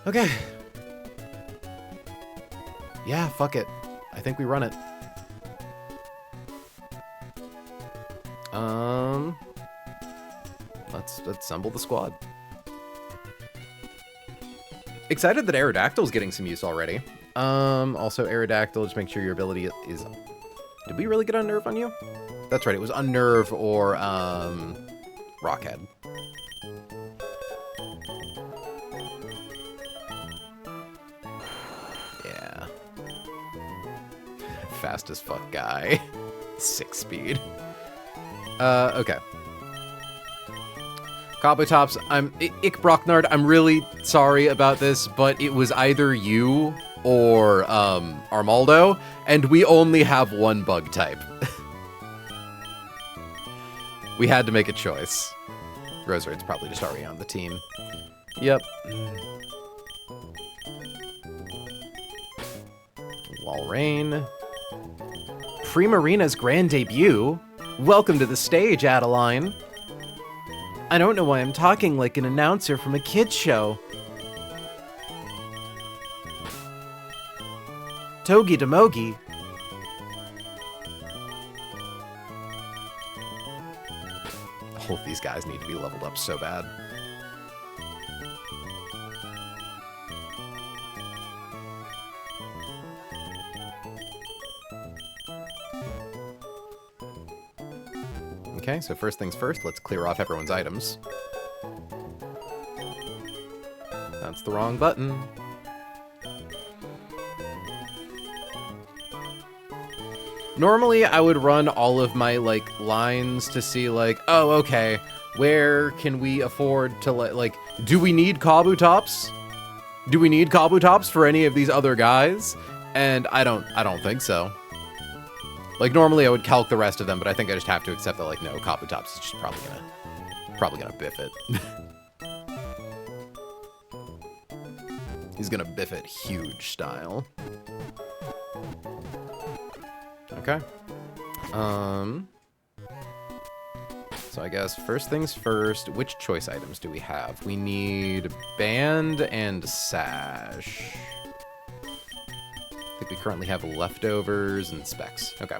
Okay. Yeah, fuck it. I think we run it. Let's assemble the squad. Excited that Aerodactyl's getting some use already. Also Aerodactyl, just make sure your ability is... Did we really get Unnerve on you? That's right, it was Unnerve or, Rockhead. Yeah. Fast as fuck guy. 6 speed. Okay. Kabutops, Ick Brocknard, I'm really sorry about this, but it was either you or, Armaldo, and we only have one bug type. We had to make a choice. Roseric's probably just already on the team. Yep. Walrein. Primarina's grand debut. Welcome to the stage, Adeline. I don't know why I'm talking like an announcer from a kid's show. Togi Demogi. All of these guys need to be leveled up so bad. Okay, so first things first, let's clear off everyone's items. That's the wrong button. Normally, I would run all of my, like, lines to see, like, oh, okay, where can we afford to, like, do we need Kabutops? Do we need Kabutops for any of these other guys? And I don't think so. Like, normally I would calc the rest of them, but I think I just have to accept that, like, no, Kabutops is just probably gonna biff it. He's gonna biff it huge style. Okay. So I guess first things first, which choice items do we have? We need Band and Sash. I think we currently have Leftovers and Specs. Okay.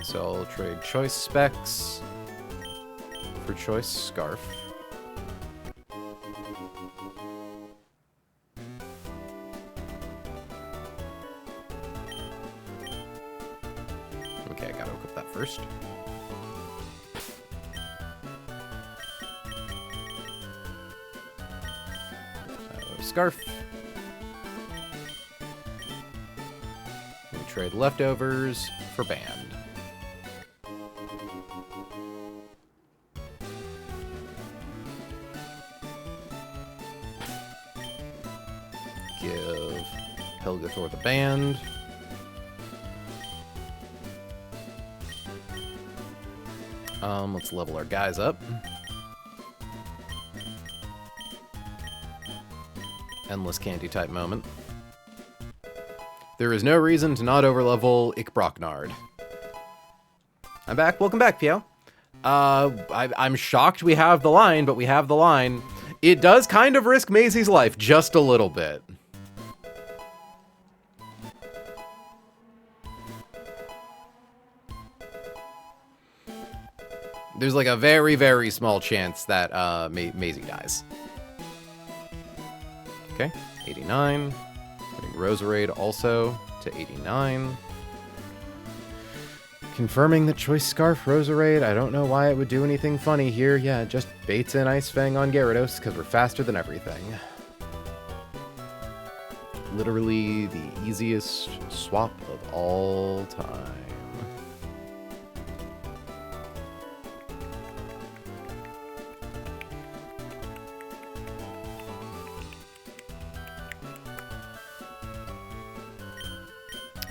So I'll trade Choice Specs for Choice Scarf. Okay, I gotta equip that first. So, Scarf. Trade leftovers for band. Give Helgathor the band. Let's level our guys up. Endless candy type moment. There is no reason to not overlevel Ikbrocknard. I'm back. Welcome back, Pio. I'm shocked we have the line, but we have the line. It does kind of risk Maisie's life just a little bit. There's like a very, very small chance that Maisie dies. Okay, 89. Putting Roserade also to 89. Confirming that Choice Scarf Roserade, I don't know why it would do anything funny here. Yeah, it just baits in Ice Fang on Gyarados because we're faster than everything. Literally the easiest swap of all time.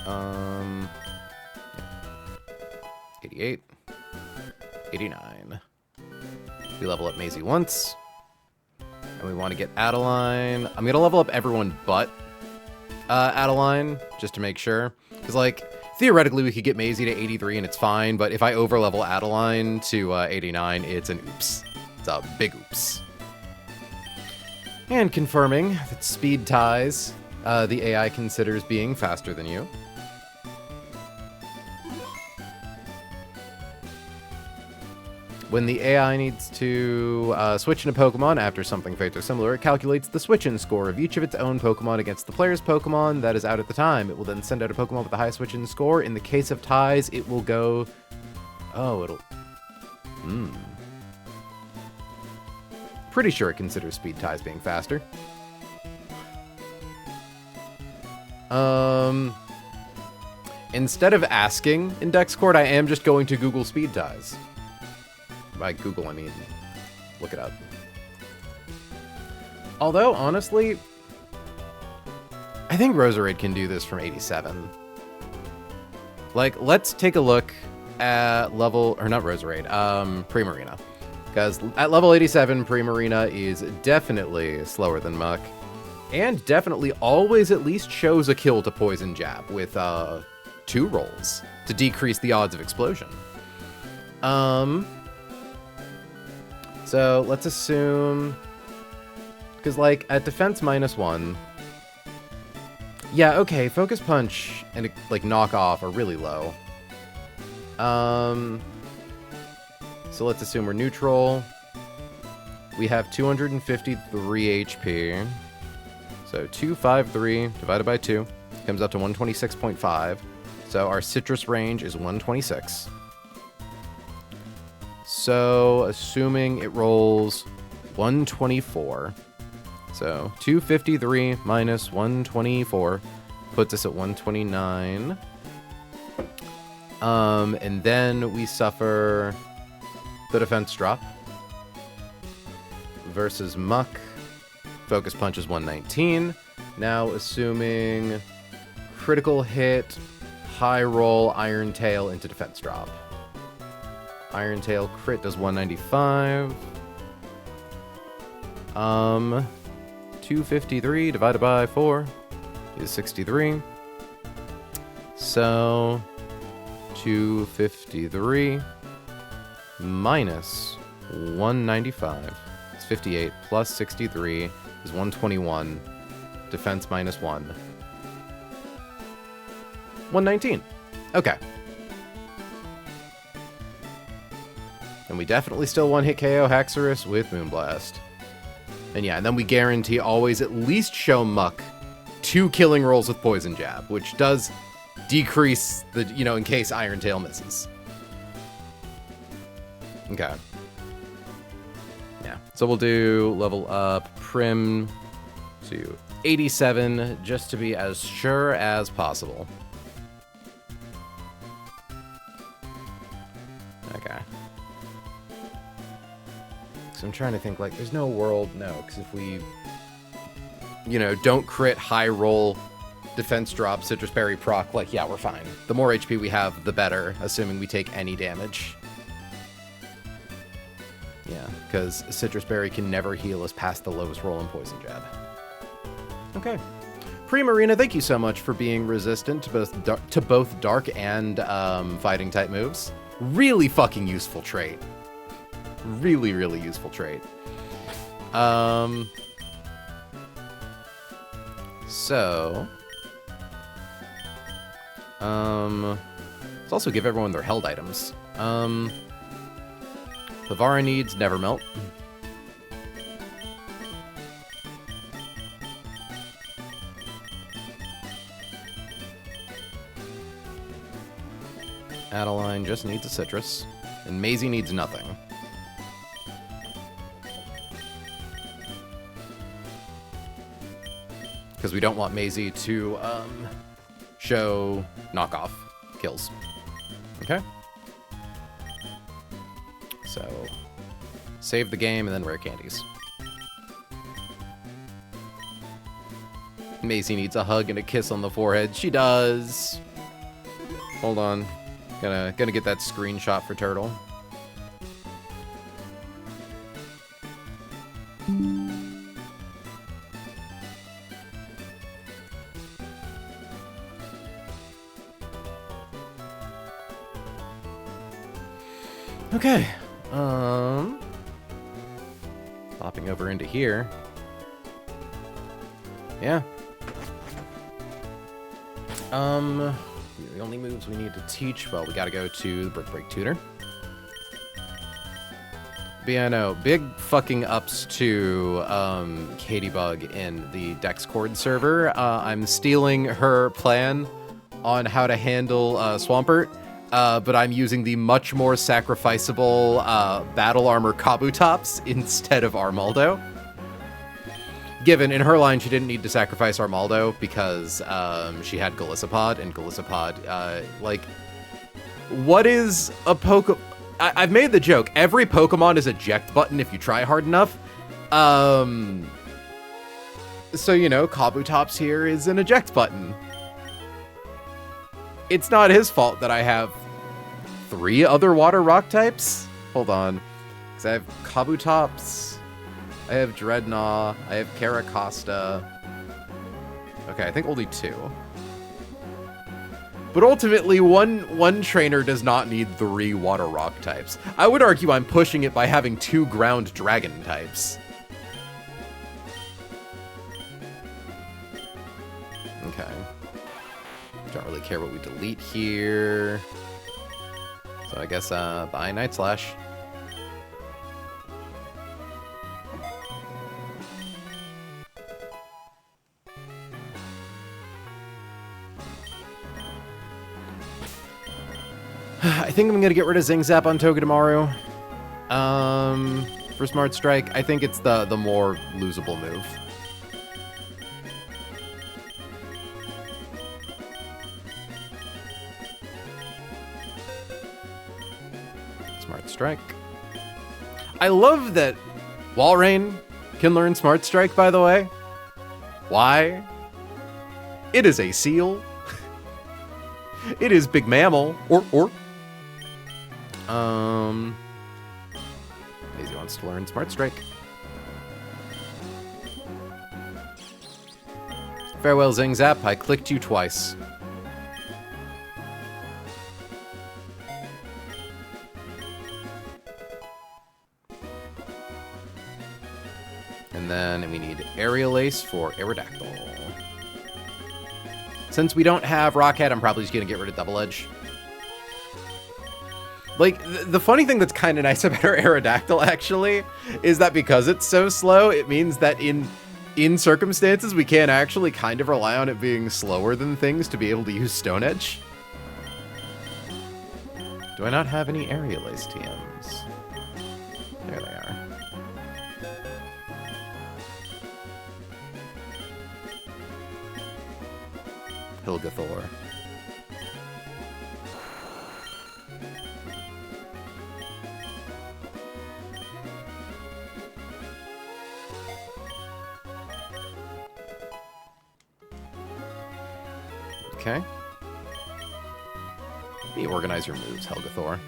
Yeah. 88. 89. We level up Maisie once. And we want to get Adeline. I'm going to level up everyone but Adeline, just to make sure. Because, like, theoretically we could get Maisie to 83 and it's fine, but if I overlevel Adeline to 89, it's an oops. It's a big oops. And confirming that speed ties, the AI considers being faster than you. When the AI needs to switch into Pokemon after something fates or similar, it calculates the switch-in score of each of its own Pokemon against the player's Pokemon that is out at the time. It will then send out a Pokemon with the highest switch-in score. In the case of ties, it will go... Oh, it'll... Pretty sure it considers speed ties being faster. Instead of asking in Dexcord, I am just going to Google speed ties. By Google, I mean, look it up. Although, honestly, I think Roserade can do this from 87. Like, let's take a look at level, or not Roserade, Primarina. Because at level 87, Primarina is definitely slower than Muck. And definitely always at least shows a kill to Poison Jab with 2 rolls to decrease the odds of explosion. So let's assume, because like at defense -1, yeah, okay, Focus Punch and like Knock Off are really low. So let's assume we're neutral. We have 253 HP. So 253 divided by 2 comes up to 126.5. So our citrus range is 126. So, assuming it rolls 124. So, 253 minus 124 puts us at 129. And then we suffer the defense drop. Versus Muck. Focus Punch is 119. Now, assuming critical hit, high roll, Iron Tail into defense drop. Iron Tail crit does 195. 253 divided by 4 is 63. So 253 minus 195 is 58 plus 63 is 121. Defense minus 1. 119. Okay. And we definitely still one-hit KO Haxorus with Moonblast. And yeah, and then we guarantee always at least show Muck 2 killing rolls with Poison Jab, which does decrease the, you know, in case Iron Tail misses. Okay. Yeah, so we'll do level up Prim to 87, just to be as sure as possible. Because I'm trying to think, like, there's no world... No, because if we... You know, don't crit, high roll, defense drop, citrus berry proc, like, yeah, we're fine. The more HP we have, the better, assuming we take any damage. Yeah, because citrus berry can never heal us past the lowest roll in poison jab. Okay. Pre-Marina, thank you so much for being resistant to both dark and fighting type moves. Really fucking useful trait. Really, really useful trait. So, let's also give everyone their held items. Vivara needs Never Melt. Adeline just needs a citrus, and Maisie needs nothing. Because we don't want Maisie to show knockoff kills. Okay? So, save the game and then rare candies. Maisie needs a hug and a kiss on the forehead. She does. Hold on. Gonna get that screenshot for Turtle. Okay. Popping over into here. Yeah. The only moves we need to teach, well, we gotta go to the Brick Break Tutor. But yeah, no, big fucking ups to Katybug in the Dexcord server. I'm stealing her plan on how to handle Swampert, but I'm using the much more sacrificable Battle Armor Kabutops instead of Armaldo. Given in her line, she didn't need to sacrifice Armaldo because she had Golisopod, and Golisopod, like, what is a Pokemon? I've made the joke. Every Pokemon is eject button if you try hard enough. So, you know, Kabutops here is an eject button. It's not his fault that I have 3 other water rock types. Hold on. Because I have Kabutops, I have Dreadnought, I have Caracosta. Okay, I think only 2. But ultimately, one trainer does not need 3 water rock types. I would argue I'm pushing it by having 2 ground dragon types. Okay. Don't really care what we delete here. So I guess, bye Night Slash. I think I'm gonna get rid of Zing Zap on Togedemaru. For Smart Strike, I think it's the more losable move. Smart Strike. I love that Walrein can learn Smart Strike, by the way. Why? It is a seal. It is big mammal. Or. Daisy wants to learn Smart Strike. Farewell, Zing Zap. I clicked you twice. And then we need Aerial Ace for Aerodactyl. Since we don't have Rockhead, I'm probably just going to get rid of Double Edge. Like, the funny thing that's kind of nice about our Aerodactyl, actually, is that because it's so slow, it means that in circumstances, we can actually kind of rely on it being slower than things to be able to use Stone Edge. Do I not have any Aerial Ace TMs? There they are. Hilgathor. Okay. Let me organize your moves, Helgathor.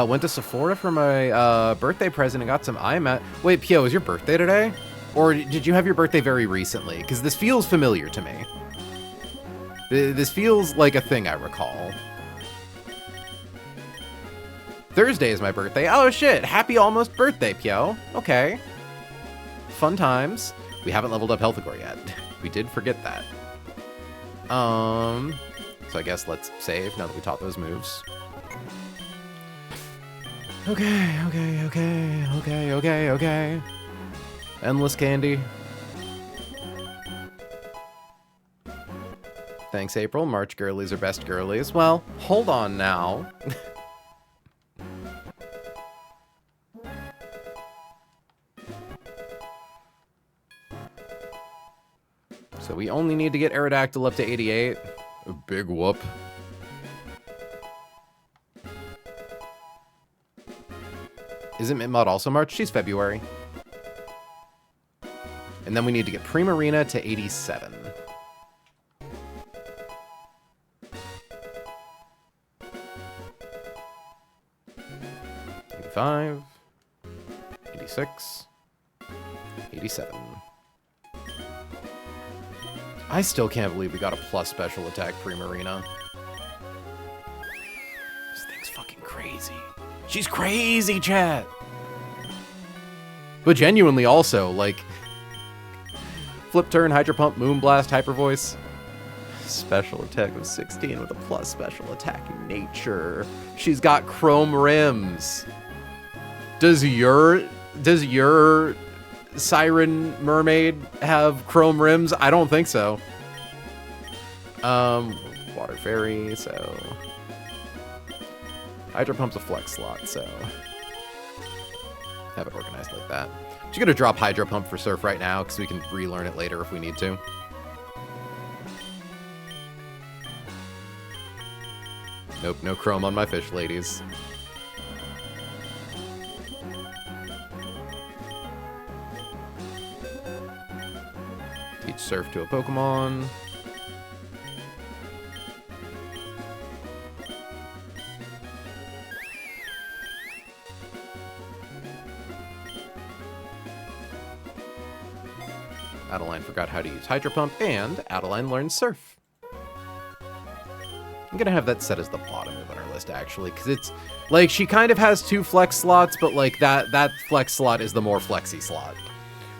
Went to Sephora for my birthday present and got some eye mat. Wait, Pio, is your birthday today? Or did you have your birthday very recently? Because this feels familiar to me. This feels like a thing I recall. Thursday is my birthday. Oh shit, happy almost birthday, Pio. Okay. Fun times. We haven't leveled up Healthcore yet. We did forget that. So I guess let's save now that we taught those moves. Okay. Endless candy. Thanks, April. March girlies are best girlies. Well, hold on now. So we only need to get Aerodactyl up to 88. A big whoop. Isn't Mitmod also March? She's February. And then we need to get Primarina to 87. 85. 86. 87. I still can't believe we got a plus special attack Primarina. This thing's fucking crazy. She's crazy, chat! But genuinely also, like... Flip Turn, Hydro Pump, Moonblast, Hyper Voice. Special attack of 16 with a plus special attacking nature. She's got chrome rims. Does your Siren Mermaid have chrome rims? I don't think so. Water Fairy, so... Hydro Pump's a flex slot, so... Have it organized like that. Just gonna drop Hydro Pump for Surf right now, because we can relearn it later if we need to. Nope, no chrome on my fish, ladies. Teach Surf to a Pokemon. Adeline forgot how to use Hydro Pump, and Adeline learned Surf. I'm gonna have that set as the bottom of our list, actually, because it's, like, she kind of has two flex slots, but, like, that flex slot is the more flexy slot.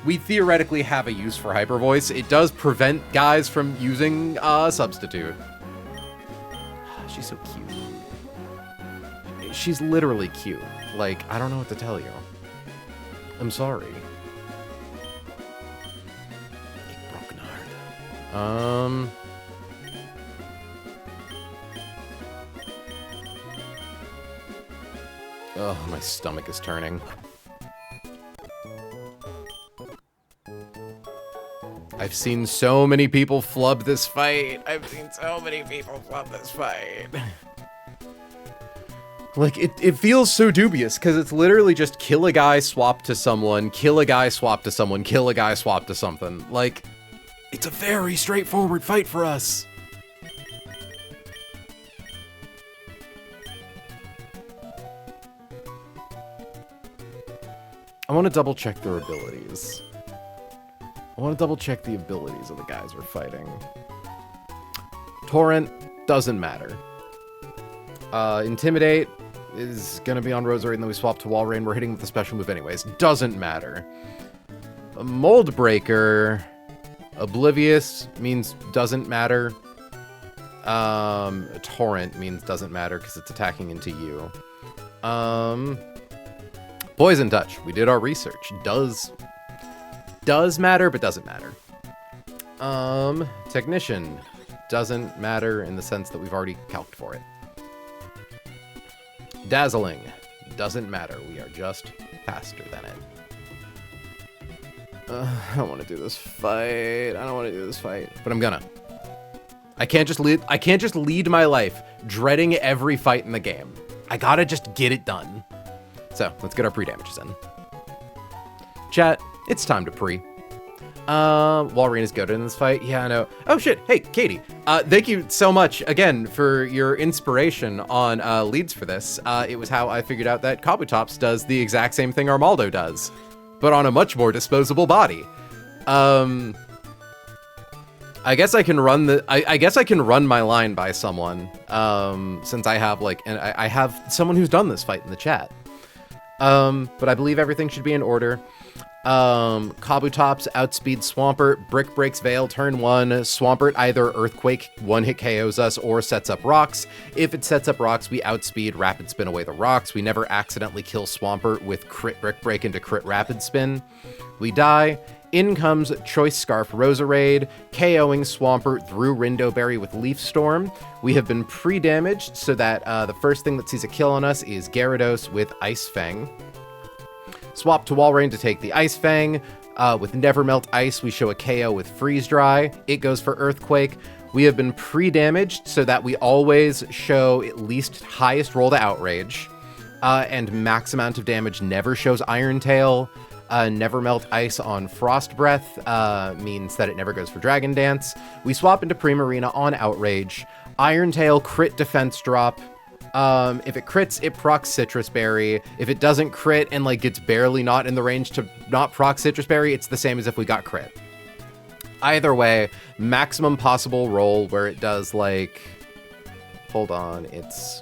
We theoretically have a use for Hyper Voice. It does prevent guys from using Substitute. She's so cute. She's literally cute. Like, I don't know what to tell you. I'm sorry. Oh, my stomach is turning. I've seen so many people flub this fight. Like, it feels so dubious, because it's literally just kill a guy, swap to someone, kill a guy, swap to someone, kill a guy, swap to something. Like... It's a very straightforward fight for us. I want to double check their abilities. I want to double check the abilities of the guys we're fighting. Torrent doesn't matter. Intimidate is going to be on Roserade, and then we swap to Wall Rain. We're hitting with the special move anyways. Doesn't matter. A Mold Breaker... Oblivious means doesn't matter. Torrent means doesn't matter because it's attacking into you. Poison Touch. We did our research. Does matter, but doesn't matter. Technician. Doesn't matter in the sense that we've already calced for it. Dazzling. Doesn't matter. We are just faster than it. I don't want to do this fight. But I'm gonna. I can't just lead my life dreading every fight in the game. I gotta just get it done. So, let's get our pre-damages in. Chat, it's time to pre. Walreen is goated in this fight. Yeah, I know. Oh shit. Hey, Katie. Thank you so much again for your inspiration on leads for this. It was how I figured out that Kabutops does the exact same thing Armaldo does, but on a much more disposable body. I guess I can run I guess I can run my line by someone, since I have I have someone who's done this fight in the chat. But I believe everything should be in order. Kabutops outspeed Swampert, Brick breaks Veil turn 1, Swampert either Earthquake one-hit KOs us or sets up rocks. If it sets up rocks, we outspeed Rapid Spin away the rocks. We never accidentally kill Swampert with crit Brick Break into crit Rapid Spin. We die. In comes Choice Scarf Roserade, KOing Swampert through Rindo Berry with Leaf Storm. We have been pre-damaged so that the first thing that sees a kill on us is Gyarados with Ice Fang. Swap to Walrein to take the Ice Fang. With Nevermelt Ice, we show a KO with Freeze Dry. It goes for Earthquake. We have been pre-damaged so that we always show at least highest roll to Outrage. And max amount of damage never shows Iron Tail. Nevermelt Ice on Frost Breath means that it never goes for Dragon Dance. We swap into Primarina on Outrage. Iron Tail crit defense drop. If it crits, it procs Citrus Berry. If it doesn't crit and gets barely not in the range to not proc Citrus Berry, it's the same as if we got crit. Either way, maximum possible roll where it does hold on, it's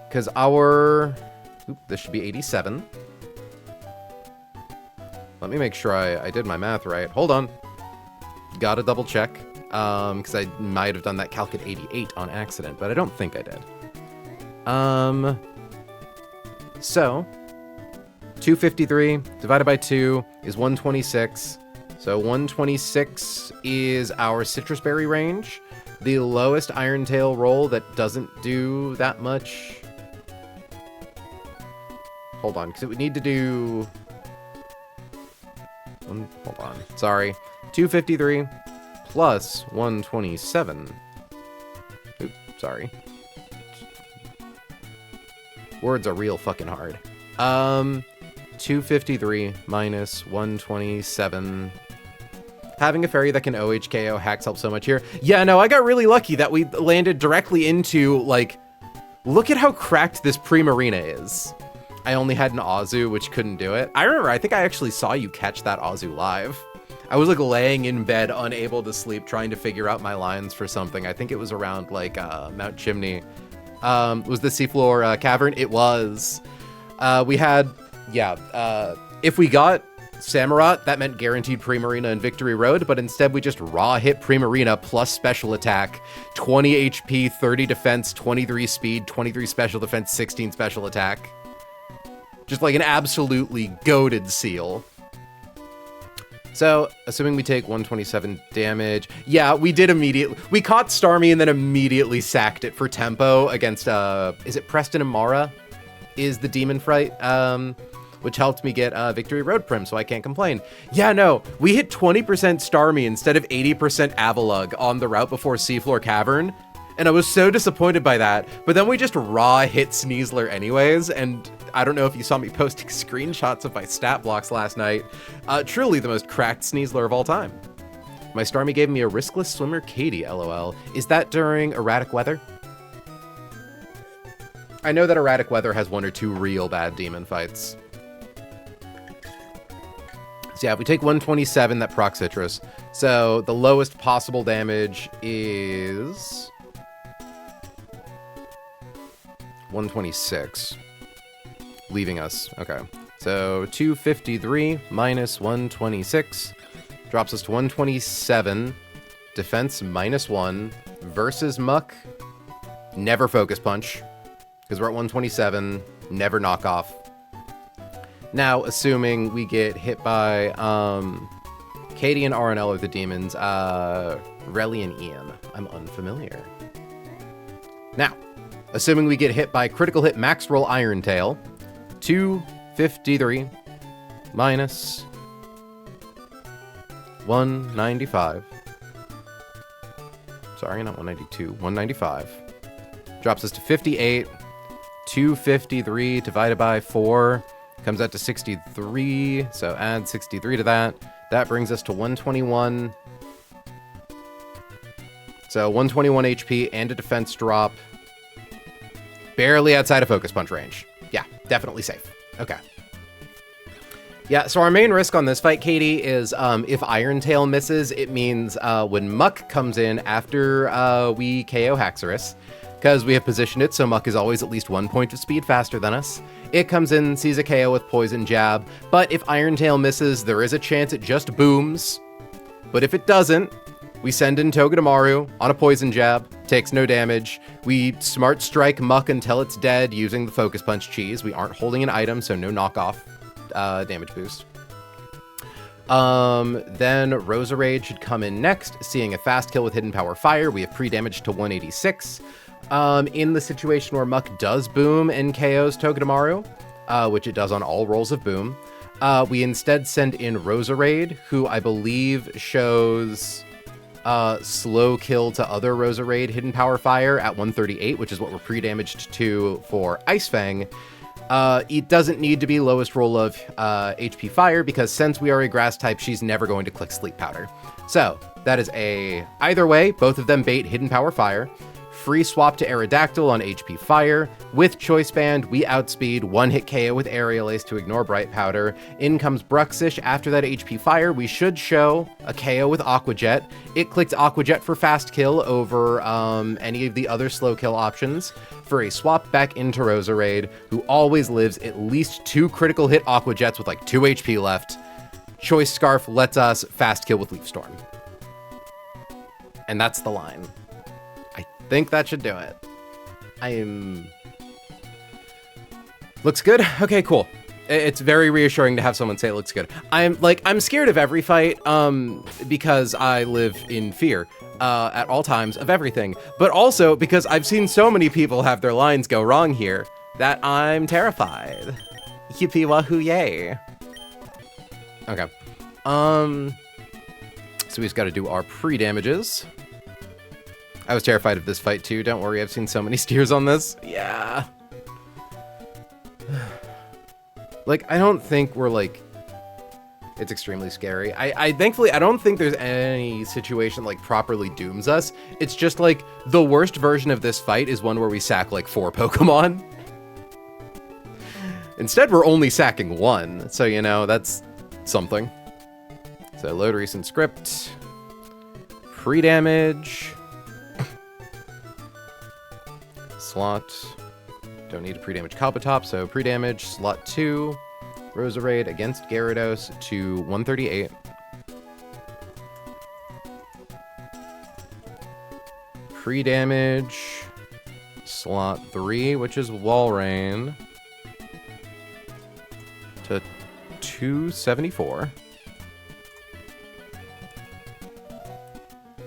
because this should be 87. Let me make sure I did my math right. Hold on. Gotta double check. Because I might have done that calc at 88 on accident, but I don't think I did. So 253 divided by 2 is 126. So 126 is our Citrus Berry range. The lowest Iron Tail roll that doesn't do that much. Hold on, because it would need to do... Hold on. Sorry. 253 plus 127. Oops, sorry. Words are real fucking hard. 253 minus 127. Having a fairy that can OHKO hacks help so much here. Yeah, no, I got really lucky that we landed directly into, look at how cracked this Primarina is. I only had an Azu, which couldn't do it. I remember, I think I actually saw you catch that Azu live. I was laying in bed, unable to sleep, trying to figure out my lines for something. I think it was around Mount Chimney. Was the Seafloor Cavern? It was. We had, if we got Samurott, that meant guaranteed Primarina and Victory Road, but instead we just raw hit Primarina plus special attack, 20 HP, 30 defense, 23 speed, 23 special defense, 16 special attack. Just an absolutely goated seal. So, assuming we take 127 damage. Yeah, we did immediately. We caught Starmie and then immediately sacked it for tempo against, is it Preston and Mara? Is the Demon Fright, which helped me get Victory Road Prim, so I can't complain. Yeah, no, we hit 20% Starmie instead of 80% Avalugg on the route before Seafloor Cavern. And I was so disappointed by that. But then we just raw hit Sneasler anyways, and I don't know if you saw me posting screenshots of my stat blocks last night. Truly the most cracked Sneasler of all time. My Starmie gave me a riskless swimmer Katie, lol. Is that during erratic weather? I know that erratic weather has 1 or 2 real bad demon fights. So yeah, if we take 127, that proc Citrus. So the lowest possible damage is 126. Leaving us. Okay. So 253 minus 126 drops us to 127. Defense -1 versus Muck. Never Focus Punch because we're at 127. Never Knockoff. Now, assuming we get hit by Katie and RNL are the demons. Relly and Ian. I'm unfamiliar. Now, assuming we get hit by critical hit max roll Iron Tail. 253 minus 195. Sorry, not 192. 195. Drops us to 58. 253 divided by 4 comes out to 63. So add 63 to that. That brings us to 121. So 121 HP and a defense drop. Barely outside of Focus Punch range. Yeah, definitely safe. Okay. Yeah, so our main risk on this fight, Katie, is if Iron Tail misses, it means when Muck comes in after we KO Haxorus, because we have positioned it so Muck is always at least 1 point of speed faster than us. It comes in, sees a KO with Poison Jab, but if Iron Tail misses, there is a chance it just booms. But if it doesn't, we send in Togedemaru on a Poison Jab, takes no damage. We Smart Strike Muck until it's dead using the Focus Punch cheese. We aren't holding an item, so no knockoff damage boost. Then Roserade should come in next, seeing a fast kill with Hidden Power Fire. We have pre-damage to 186. In the situation where Muck does boom and KOs Togedemaru, which it does on all rolls of boom, we instead send in Roserade, who I believe shows slow kill to other Roserade Hidden Power Fire at 138, which is what we're pre-damaged to for Ice Fang. It doesn't need to be lowest roll of HP Fire, because since we are a grass type, she's never going to click Sleep Powder. So that is either way, both of them bait Hidden Power Fire. Free swap to Aerodactyl on HP Fire. With Choice Band, we outspeed, one-hit KO with Aerial Ace to ignore Bright Powder. In comes Bruxish. After that HP Fire, we should show a KO with Aqua Jet. It clicked Aqua Jet for fast kill over any of the other slow kill options for a swap back into Roserade, who always lives at least 2 critical hit Aqua Jets with like 2 HP left. Choice Scarf lets us fast kill with Leaf Storm. And that's the line. I think that should do it. Looks good? Okay, cool. It's very reassuring to have someone say it looks good. I'm scared of every fight, because I live in fear, at all times of everything, but also because I've seen so many people have their lines go wrong here that I'm terrified. Yippee wahoo yay. Okay. So we just gotta do our pre-damages. I was terrified of this fight too, don't worry, I've seen so many steers on this. Yeah. Like, I don't think we're like... It's extremely scary. Thankfully, I don't think there's any situation like properly dooms us. It's just like, the worst version of this fight is one where we sack like 4 Pokemon. Instead, we're only sacking 1, so you know, that's something. So load recent script. Pre-damage. Slot. Don't need a pre-damage Kabutops, so pre-damage, slot 2. Roserade against Gyarados to 138. Pre-damage, slot 3, which is Walrein, to 274.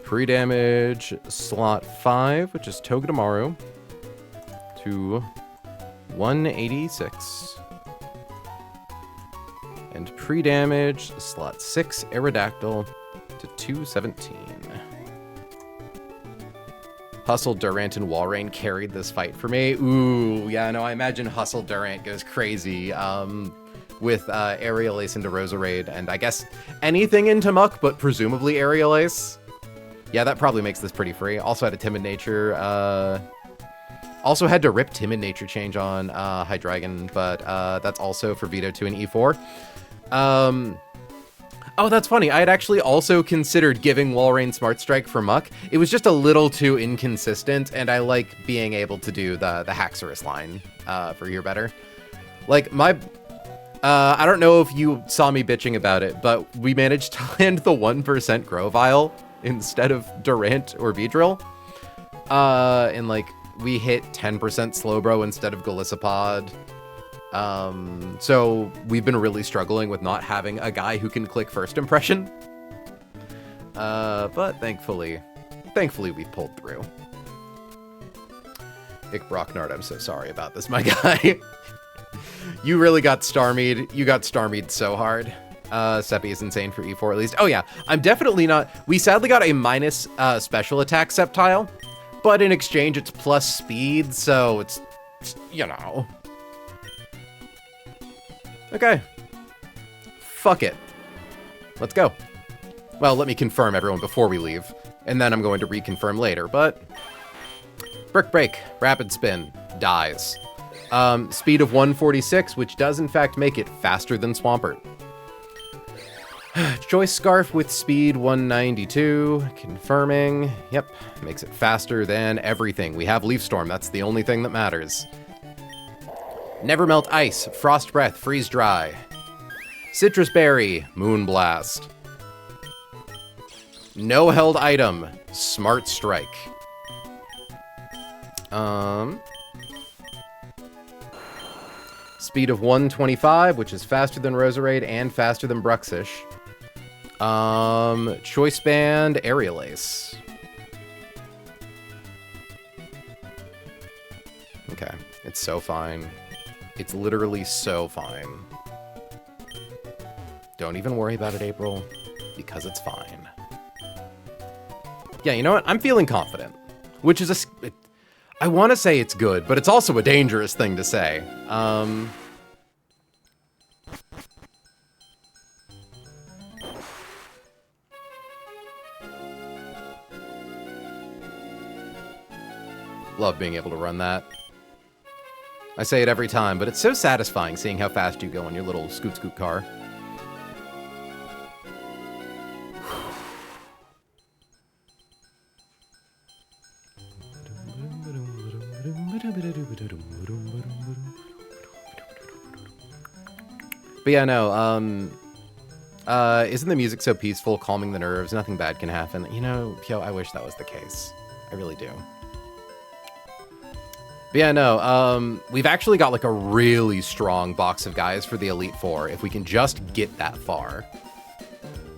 Pre-damage, slot 5, which is Togedemaru, to 186. And pre-damage, slot 6, Aerodactyl, to 217. Hustle, Durant, and Walrein carried this fight for me. Ooh, yeah, no, I imagine Hustle Durant goes crazy with Aerial Ace into Roserade, and I guess anything into Muck, but presumably Aerial Ace. Yeah, that probably makes this pretty free. Also had a Timid Nature, also had to rip Timid Nature change on Hydreigon, but that's also for Veto 2 and E4. Oh, that's funny. I had actually also considered giving Walrein Smart Strike for Muck. It was just a little too inconsistent, and I like being able to do the Haxorus line for Hear Better. Like, I don't know if you saw me bitching about it, but we managed to land the 1% Grovyle instead of Durant or Beedrill. And, like, we hit 10% Slowbro instead of Golisopod. So we've been really struggling with not having a guy who can click First Impression. But thankfully we pulled through. Ick Brocknard, I'm so sorry about this, my guy. You really got Starmied. You got Starmied so hard. Seppi is insane for E4 at least. Oh yeah, I'm definitely not... We sadly got a minus special attack Sceptile, but in exchange it's plus speed, so it's you know... Okay. Fuck it. Let's go. Well, let me confirm everyone before we leave, and then I'm going to reconfirm later, but... Brick Break, Rapid Spin, dies. Speed of 146, which does in fact make it faster than Swampert. Choice Scarf with speed 192, confirming. Yep, makes it faster than everything. We have Leaf Storm, that's the only thing that matters. Never Melt Ice, Frost Breath, Freeze Dry. Citrus Berry, Moonblast. No held item, Smart Strike. Speed of 125, which is faster than Roserade and faster than Bruxish. Choice Band, Aerial Ace. Okay, it's so fine. It's literally so fine. Don't even worry about it, April, because it's fine. Yeah, you know what? I'm feeling confident, which is I want to say it's good, but it's also a dangerous thing to say. Love being able to run that. I say it every time, but it's so satisfying seeing how fast you go in your little scoot car. But yeah, no, isn't the music so peaceful, calming the nerves? Nothing bad can happen. You know, Pyo, I wish that was the case. I really do. But yeah, no, we've actually got like a really strong box of guys for the Elite Four, if we can just get that far.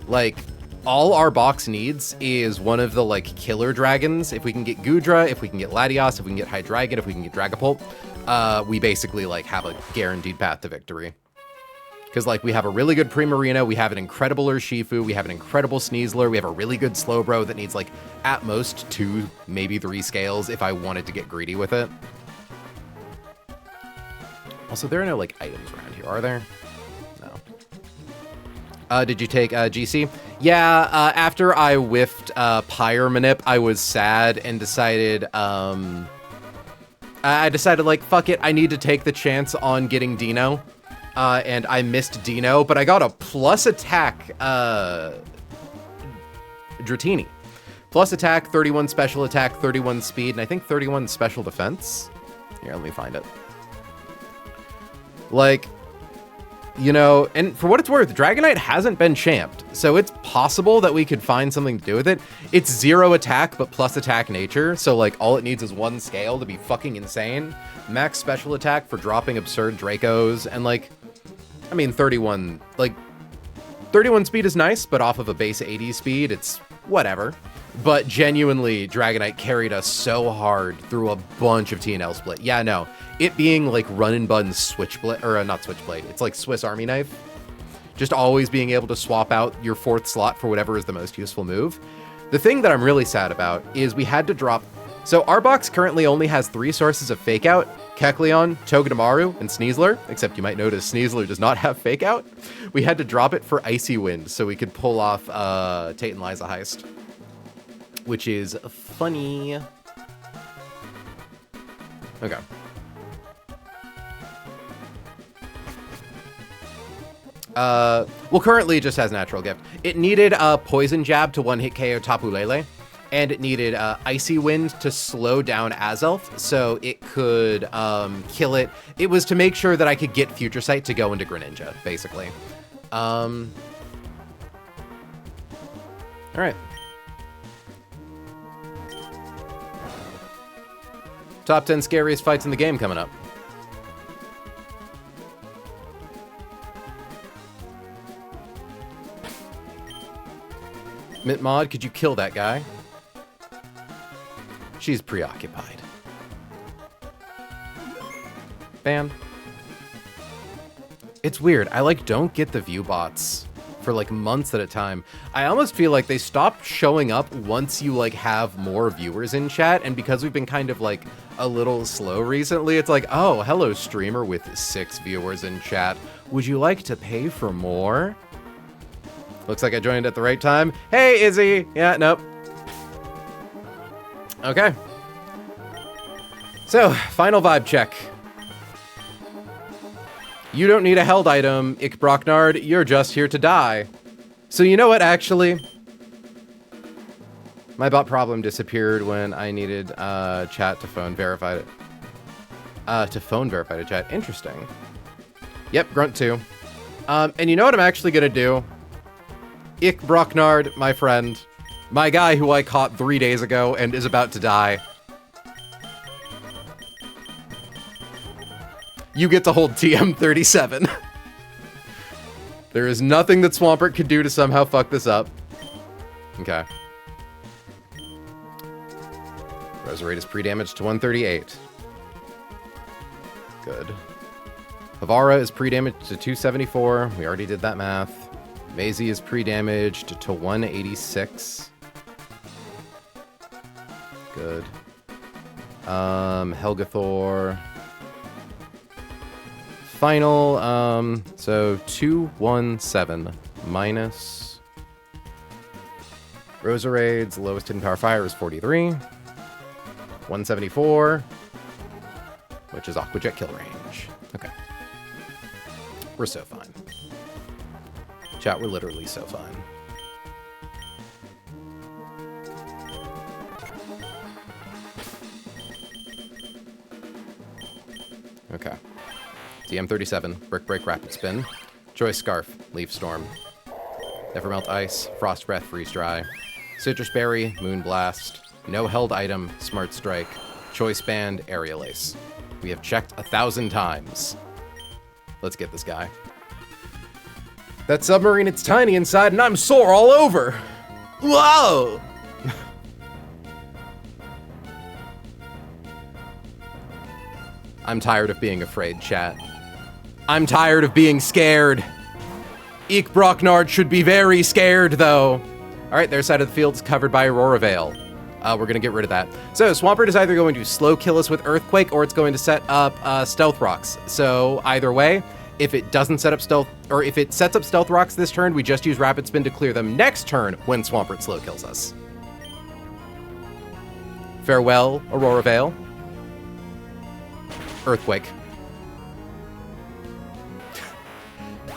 Like, all our box needs is one of the, like, killer dragons. If we can get Gudra, if we can get Latios, if we can get Hydreigon, if we can get Dragapult, we basically, like, have a guaranteed path to victory. Because, like, we have a really good Primarina, we have an incredible Urshifu, we have an incredible Sneasler, we have a really good Slowbro that needs, like, at most 2, maybe 3 scales if I wanted to get greedy with it. Also, there are no, like, items around here, are there? No. Did you take GC? Yeah, after I whiffed Pyre Manip, I was sad and decided, I decided, like, fuck it, I need to take the chance on getting Dino. And I missed Dino, but I got a plus attack, Dratini. Plus attack, 31 special attack, 31 speed, and I think 31 special defense. Here, let me find it. Like, you know, and for what it's worth, Dragonite hasn't been champed, so it's possible that we could find something to do with it. It's 0 attack, but plus attack nature, so, like, all it needs is 1 scale to be fucking insane. Max special attack for dropping absurd Dracos, and, like, I mean, 31 speed is nice, but off of a base 80 speed, it's whatever. But genuinely, Dragonite carried us so hard through a bunch of TNL split. Yeah, no. It being like Run and Bun Switchblade, or not Switchblade, it's like Swiss Army Knife. Just always being able to swap out your 4th slot for whatever is the most useful move. The thing that I'm really sad about is we had to drop... So our box currently only has 3 sources of Fake Out: Kecleon, Togedemaru, and Sneasler, except you might notice Sneasler does not have Fake Out. We had to drop it for Icy Wind so we could pull off Tate and Liza Heist, which is funny. Okay. Well, currently it just has Natural Gift. It needed Poison Jab to 1-hit KO Tapu Lele, and it needed Icy Wind to slow down Azelf so it could kill it. It was to make sure that I could get Future Sight to go into Greninja, basically. All right. Top 10 scariest fights in the game coming up. Mint Mod, could you kill that guy? She's preoccupied. Bam. It's weird. I, like, don't get the view bots for, like, months at a time. I almost feel like they stopped showing up once you, like, have more viewers in chat, and because we've been kind of, like, a little slow recently, it's like, oh, hello, streamer with 6 viewers in chat. Would you like to pay for more? Looks like I joined at the right time. Hey, Izzy! Yeah, nope. Okay. So, final vibe check. You don't need a held item, Ich Brocknard. You're just here to die. So you know what, actually? My bot problem disappeared when I needed chat to phone verified it. To phone verified a chat. Interesting. Yep, Grunt 2. And you know what I'm actually gonna do? Ich Brocknard, my friend. My guy who I caught 3 days ago and is about to die. You get to hold TM37. There is nothing that Swampert could do to somehow fuck this up. Okay. Roserade is pre-damaged to 138. Good. Havara is pre-damaged to 274. We already did that math. Maisie is pre-damaged to 186. Good. Helgathor. Final, so 217 minus. Roserade's lowest hidden power fire is 43. 174, which is Aqua Jet kill range. Okay. We're so fine. Chat, we're literally so fine. Okay. DM37, Brick Break Rapid Spin. Choice Scarf, Leaf Storm. Never Melt Ice, Frost Breath, Freeze Dry. Citrus Berry, Moon Blast. No held item, Smart Strike. Choice Band, Aerial Ace. We have checked 1,000 times. Let's get this guy. That submarine, it's tiny inside and I'm sore all over. Whoa! I'm tired of being afraid, chat. I'm tired of being scared. Ich Brocknard should be very scared, though. All right, their side of the field is covered by Aurora Veil. We're going to get rid of that. So Swampert is either going to slow kill us with Earthquake or it's going to set up Stealth Rocks. So either way, if it doesn't set up Stealth, or if it sets up Stealth Rocks this turn, we just use Rapid Spin to clear them next turn when Swampert slow kills us. Farewell, Aurora Veil. Earthquake.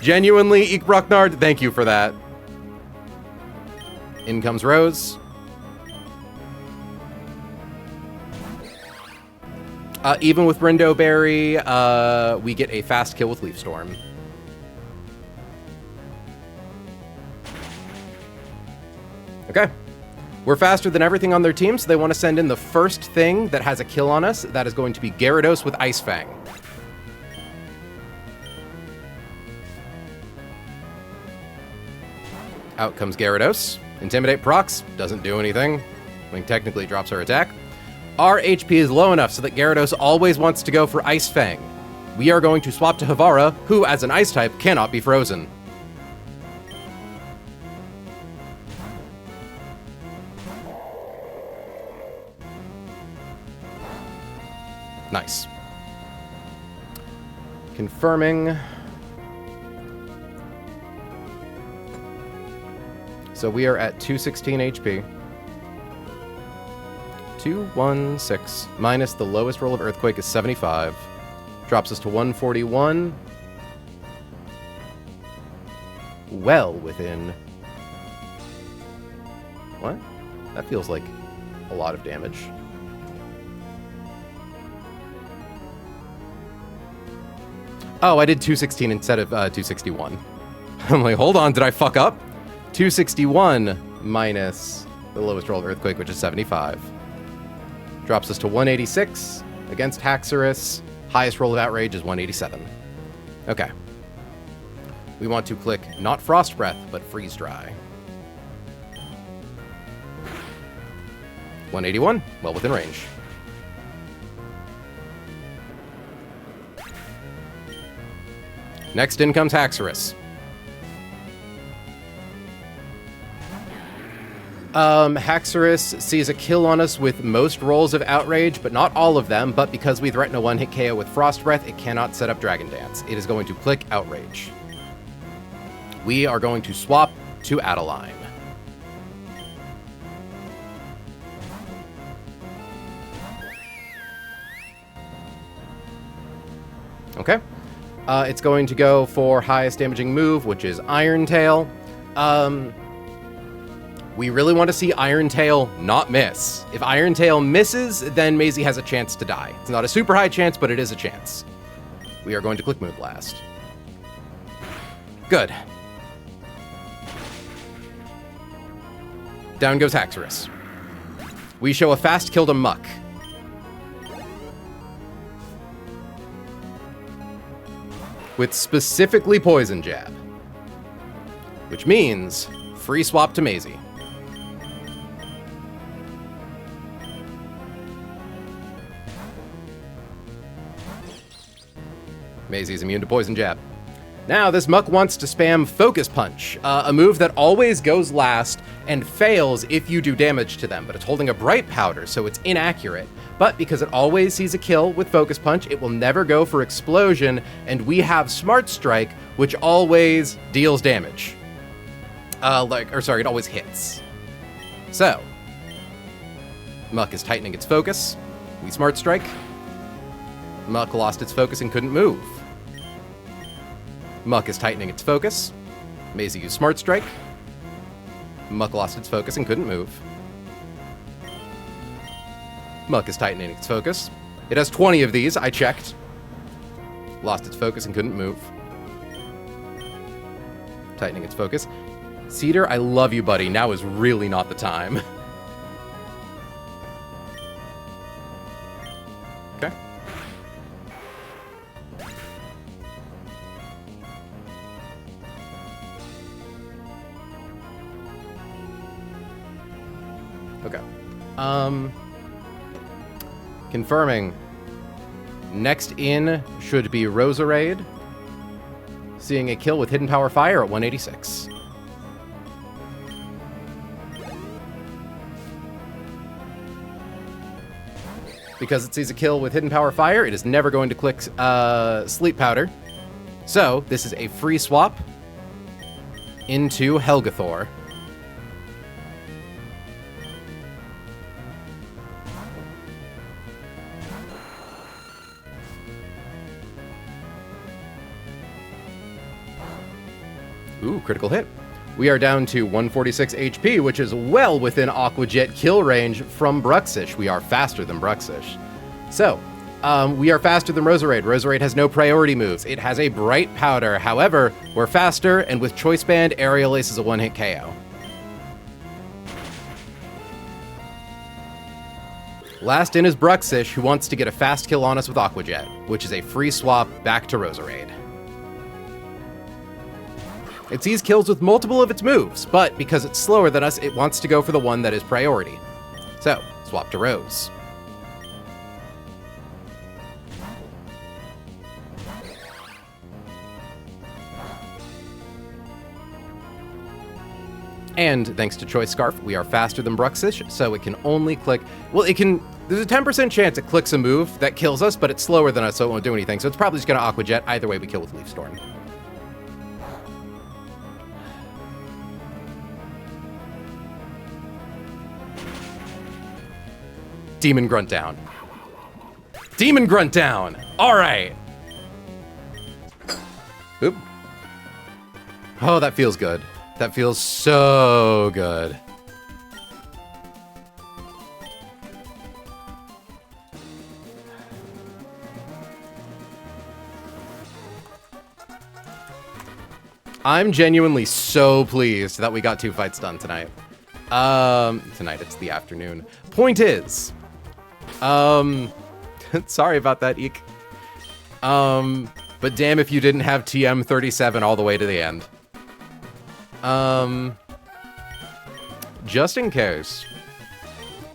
Genuinely, Ich Brocknard, thank you for that. In comes Rose. Even with Rindo Berry, we get a fast kill with Leaf Storm. Okay. We're faster than everything on their team, so they want to send in the first thing that has a kill on us. That is going to be Gyarados with Ice Fang. Out comes Gyarados. Intimidate procs, doesn't do anything. I mean, technically drops our attack. Our HP is low enough so that Gyarados always wants to go for Ice Fang. We are going to swap to Havara, who, as an Ice type, cannot be frozen. Nice. Confirming. So we are at 216 HP. 216 minus the lowest roll of Earthquake is 75. Drops us to 141. Well within... What? That feels like a lot of damage. Oh, I did 216 instead of 261. I'm like, hold on, did I fuck up? 261 minus the lowest roll of Earthquake, which is 75. Drops us to 186 against Haxorus. Highest roll of Outrage is 187. Okay. We want to click not Frost Breath, but Freeze Dry. 181, well within range. Next in comes Haxorus. Haxorus sees a kill on us with most rolls of Outrage, but not all of them, but because we threaten a one-hit KO with Frost Breath, it cannot set up Dragon Dance. It is going to click Outrage. We are going to swap to Adeline. Okay. It's going to go for highest damaging move, which is Iron Tail. We really want to see Iron Tail not miss. If Iron Tail misses, then Maisie has a chance to die. It's not a super high chance, but it is a chance. We are going to click Moonblast. Good. Down goes Haxorus. We show a fast kill to Muck. With specifically Poison Jab. Which means free swap to Maisie. Maisie's immune to Poison Jab. Now, this Muck wants to spam Focus Punch, a move that always goes last and fails if you do damage to them, but it's holding a Bright Powder, so it's inaccurate. But because it always sees a kill with Focus Punch, it will never go for Explosion, and we have Smart Strike, which always deals damage. It always hits. So, Muck is tightening its focus. We Smart Strike. Muck lost its focus and couldn't move. Muck is tightening its focus. Maisie used Smart Strike. Muck lost its focus and couldn't move. Muck is tightening its focus. It has 20 of these, I checked. Lost its focus and couldn't move. Tightening its focus. Cedar, I love you, buddy. Now is really not the time. Okay. Okay. Confirming. Next in should be Roserade. Seeing a kill with Hidden Power Fire at 186. Because it sees a kill with Hidden Power Fire, it is never going to click Sleep Powder. So, this is a free swap into Helgathor. Ooh, critical hit. We are down to 146 HP, which is well within Aqua Jet kill range from Bruxish. We are faster than Bruxish. So, we are faster than Roserade. Roserade has no priority moves. It has a Bright Powder. However, we're faster, and with Choice Band, Aerial Ace is a one-hit KO. Last in is Bruxish, who wants to get a fast kill on us with Aqua Jet, which is a free swap back to Roserade. It sees kills with multiple of its moves, but because it's slower than us, it wants to go for the one that is priority. So, swap to Rose. And thanks to Choice Scarf, we are faster than Bruxish, so it can only click... Well, it can... There's a 10% chance it clicks a move that kills us, but it's slower than us, so it won't do anything. So it's probably just going to Aqua Jet. Either way, we kill with Leaf Storm. Demon Grunt down. Demon Grunt down! Alright! Oop. Oh, that feels good. That feels so good. I'm genuinely so pleased that we got 2 fights done tonight. Tonight, it's the afternoon. Point is... sorry about that, Eek. But damn if you didn't have TM37 all the way to the end. Just in case.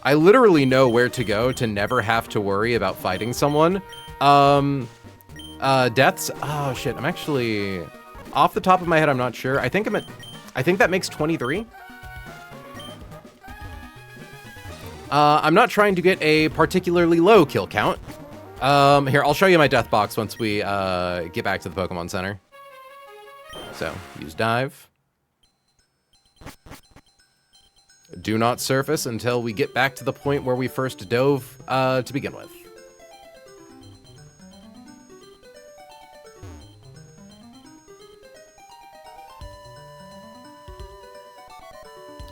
I literally know where to go to never have to worry about fighting someone. Deaths? Oh, shit. I'm actually... Off the top of my head, I'm not sure. I think that makes 23. I'm not trying to get a particularly low kill count. Here, I'll show you my death box once we get back to the Pokemon Center. So, use Dive. Do not surface until we get back to the point where we first dove to begin with.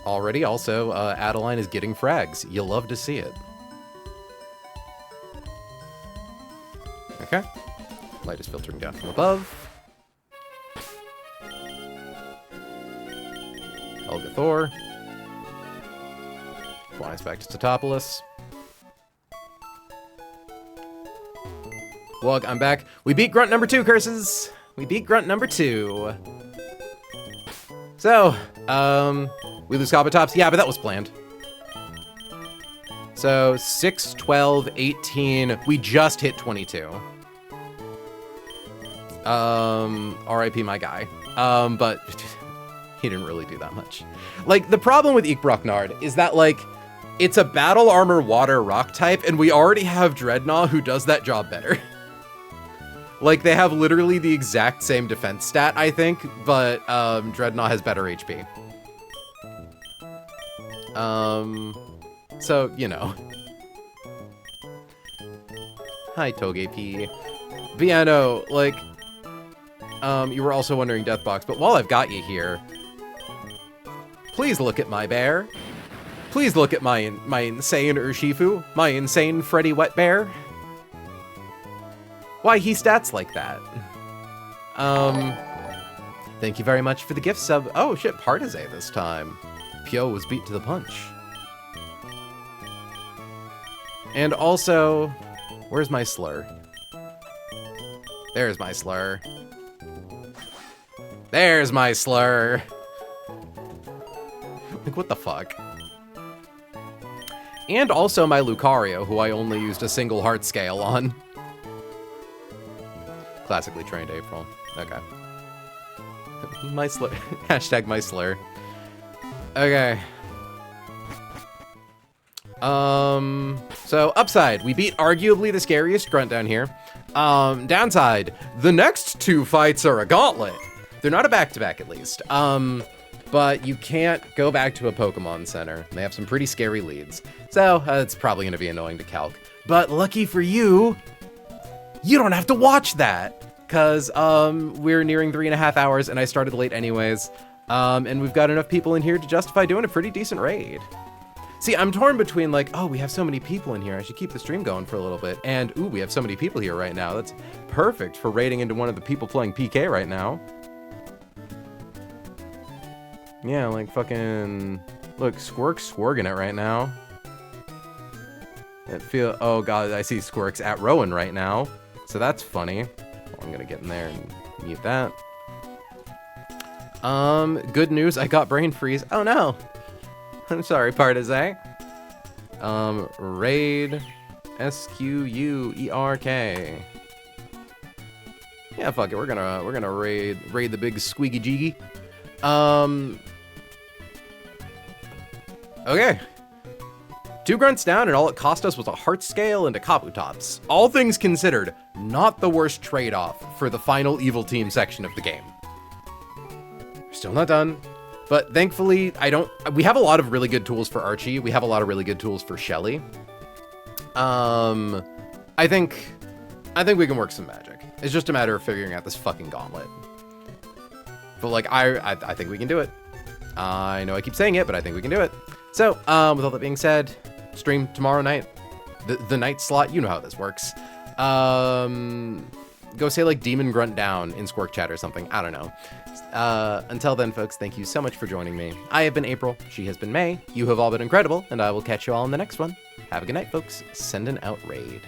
Already, also, Adeline is getting frags. You'll love to see it. Okay. Light is filtering down from above. Helga Thor. Flies back to Tatopolis. Vlog, I'm back. We beat grunt number 2, curses! We beat grunt number 2. So, we lose Coppertops. Yeah, but that was planned. So, 6, 12, 18. We just hit 22. RIP my guy. But he didn't really do that much. Like, the problem with Ikbrocknard is that, like, it's a battle armor water rock type, and we already have Dreadnought who does that job better. Like, they have literally the exact same defense stat, I think, but Dreadnought has better HP. So, you know. Hi, Togepi. But yeah, no, like, you were also wondering, Deathbox, but while I've got you here, please look at my bear. Please look at my insane Urshifu, my insane Freddy Wet Bear. Why, he stats like that. Thank you very much for the gift sub. Oh shit, Partize this time. Pyo was beat to the punch. And also, where's my slur? There's my slur. There's my slur. Like, what the fuck? And also my Lucario, who I only used a single heart scale on. Classically trained April. Okay. My slur. Hashtag my slur. Okay. So upside, we beat arguably the scariest grunt down here. Downside, the next 2 fights are a gauntlet. They're not a back-to-back at least. But you can't go back to a Pokemon Center. They have some pretty scary leads. So it's probably gonna be annoying to calc. But lucky for you, you don't have to watch that. Cause we're nearing 3.5 hours and I started late anyways. And we've got enough people in here to justify doing a pretty decent raid. See, I'm torn between like, oh, we have so many people in here, I should keep the stream going for a little bit. And ooh, we have so many people here right now. That's perfect for raiding into one of the people playing PK right now. Yeah, like fucking, look, Squirk's squirging it right now. Oh god, I see Squirk's at Rowan right now. So that's funny. I'm gonna get in there and mute that. Good news, I got brain freeze. Oh no! I'm sorry, Partize. Raid SQUERK. Yeah, fuck it, we're gonna raid the big squeaky jiggy. Okay. 2 grunts down, and all it cost us was a heart scale and a Kabutops. All things considered, not the worst trade-off for the final evil team section of the game. We're still not done, but thankfully, we have a lot of really good tools for Archie. We have a lot of really good tools for Shelly. I think we can work some magic. It's just a matter of figuring out this fucking gauntlet. But like, I think we can do it. I know I keep saying it, but I think we can do it. So, with all that being said, stream tomorrow night. The night slot, you know how this works. Go say like Demon Grunt down in Squirk Chat or something. I don't know. Until then, folks, thank you so much for joining me. I have been April. She has been May. You have all been incredible, and I will catch you all in the next one. Have a good night, folks. Send an out raid.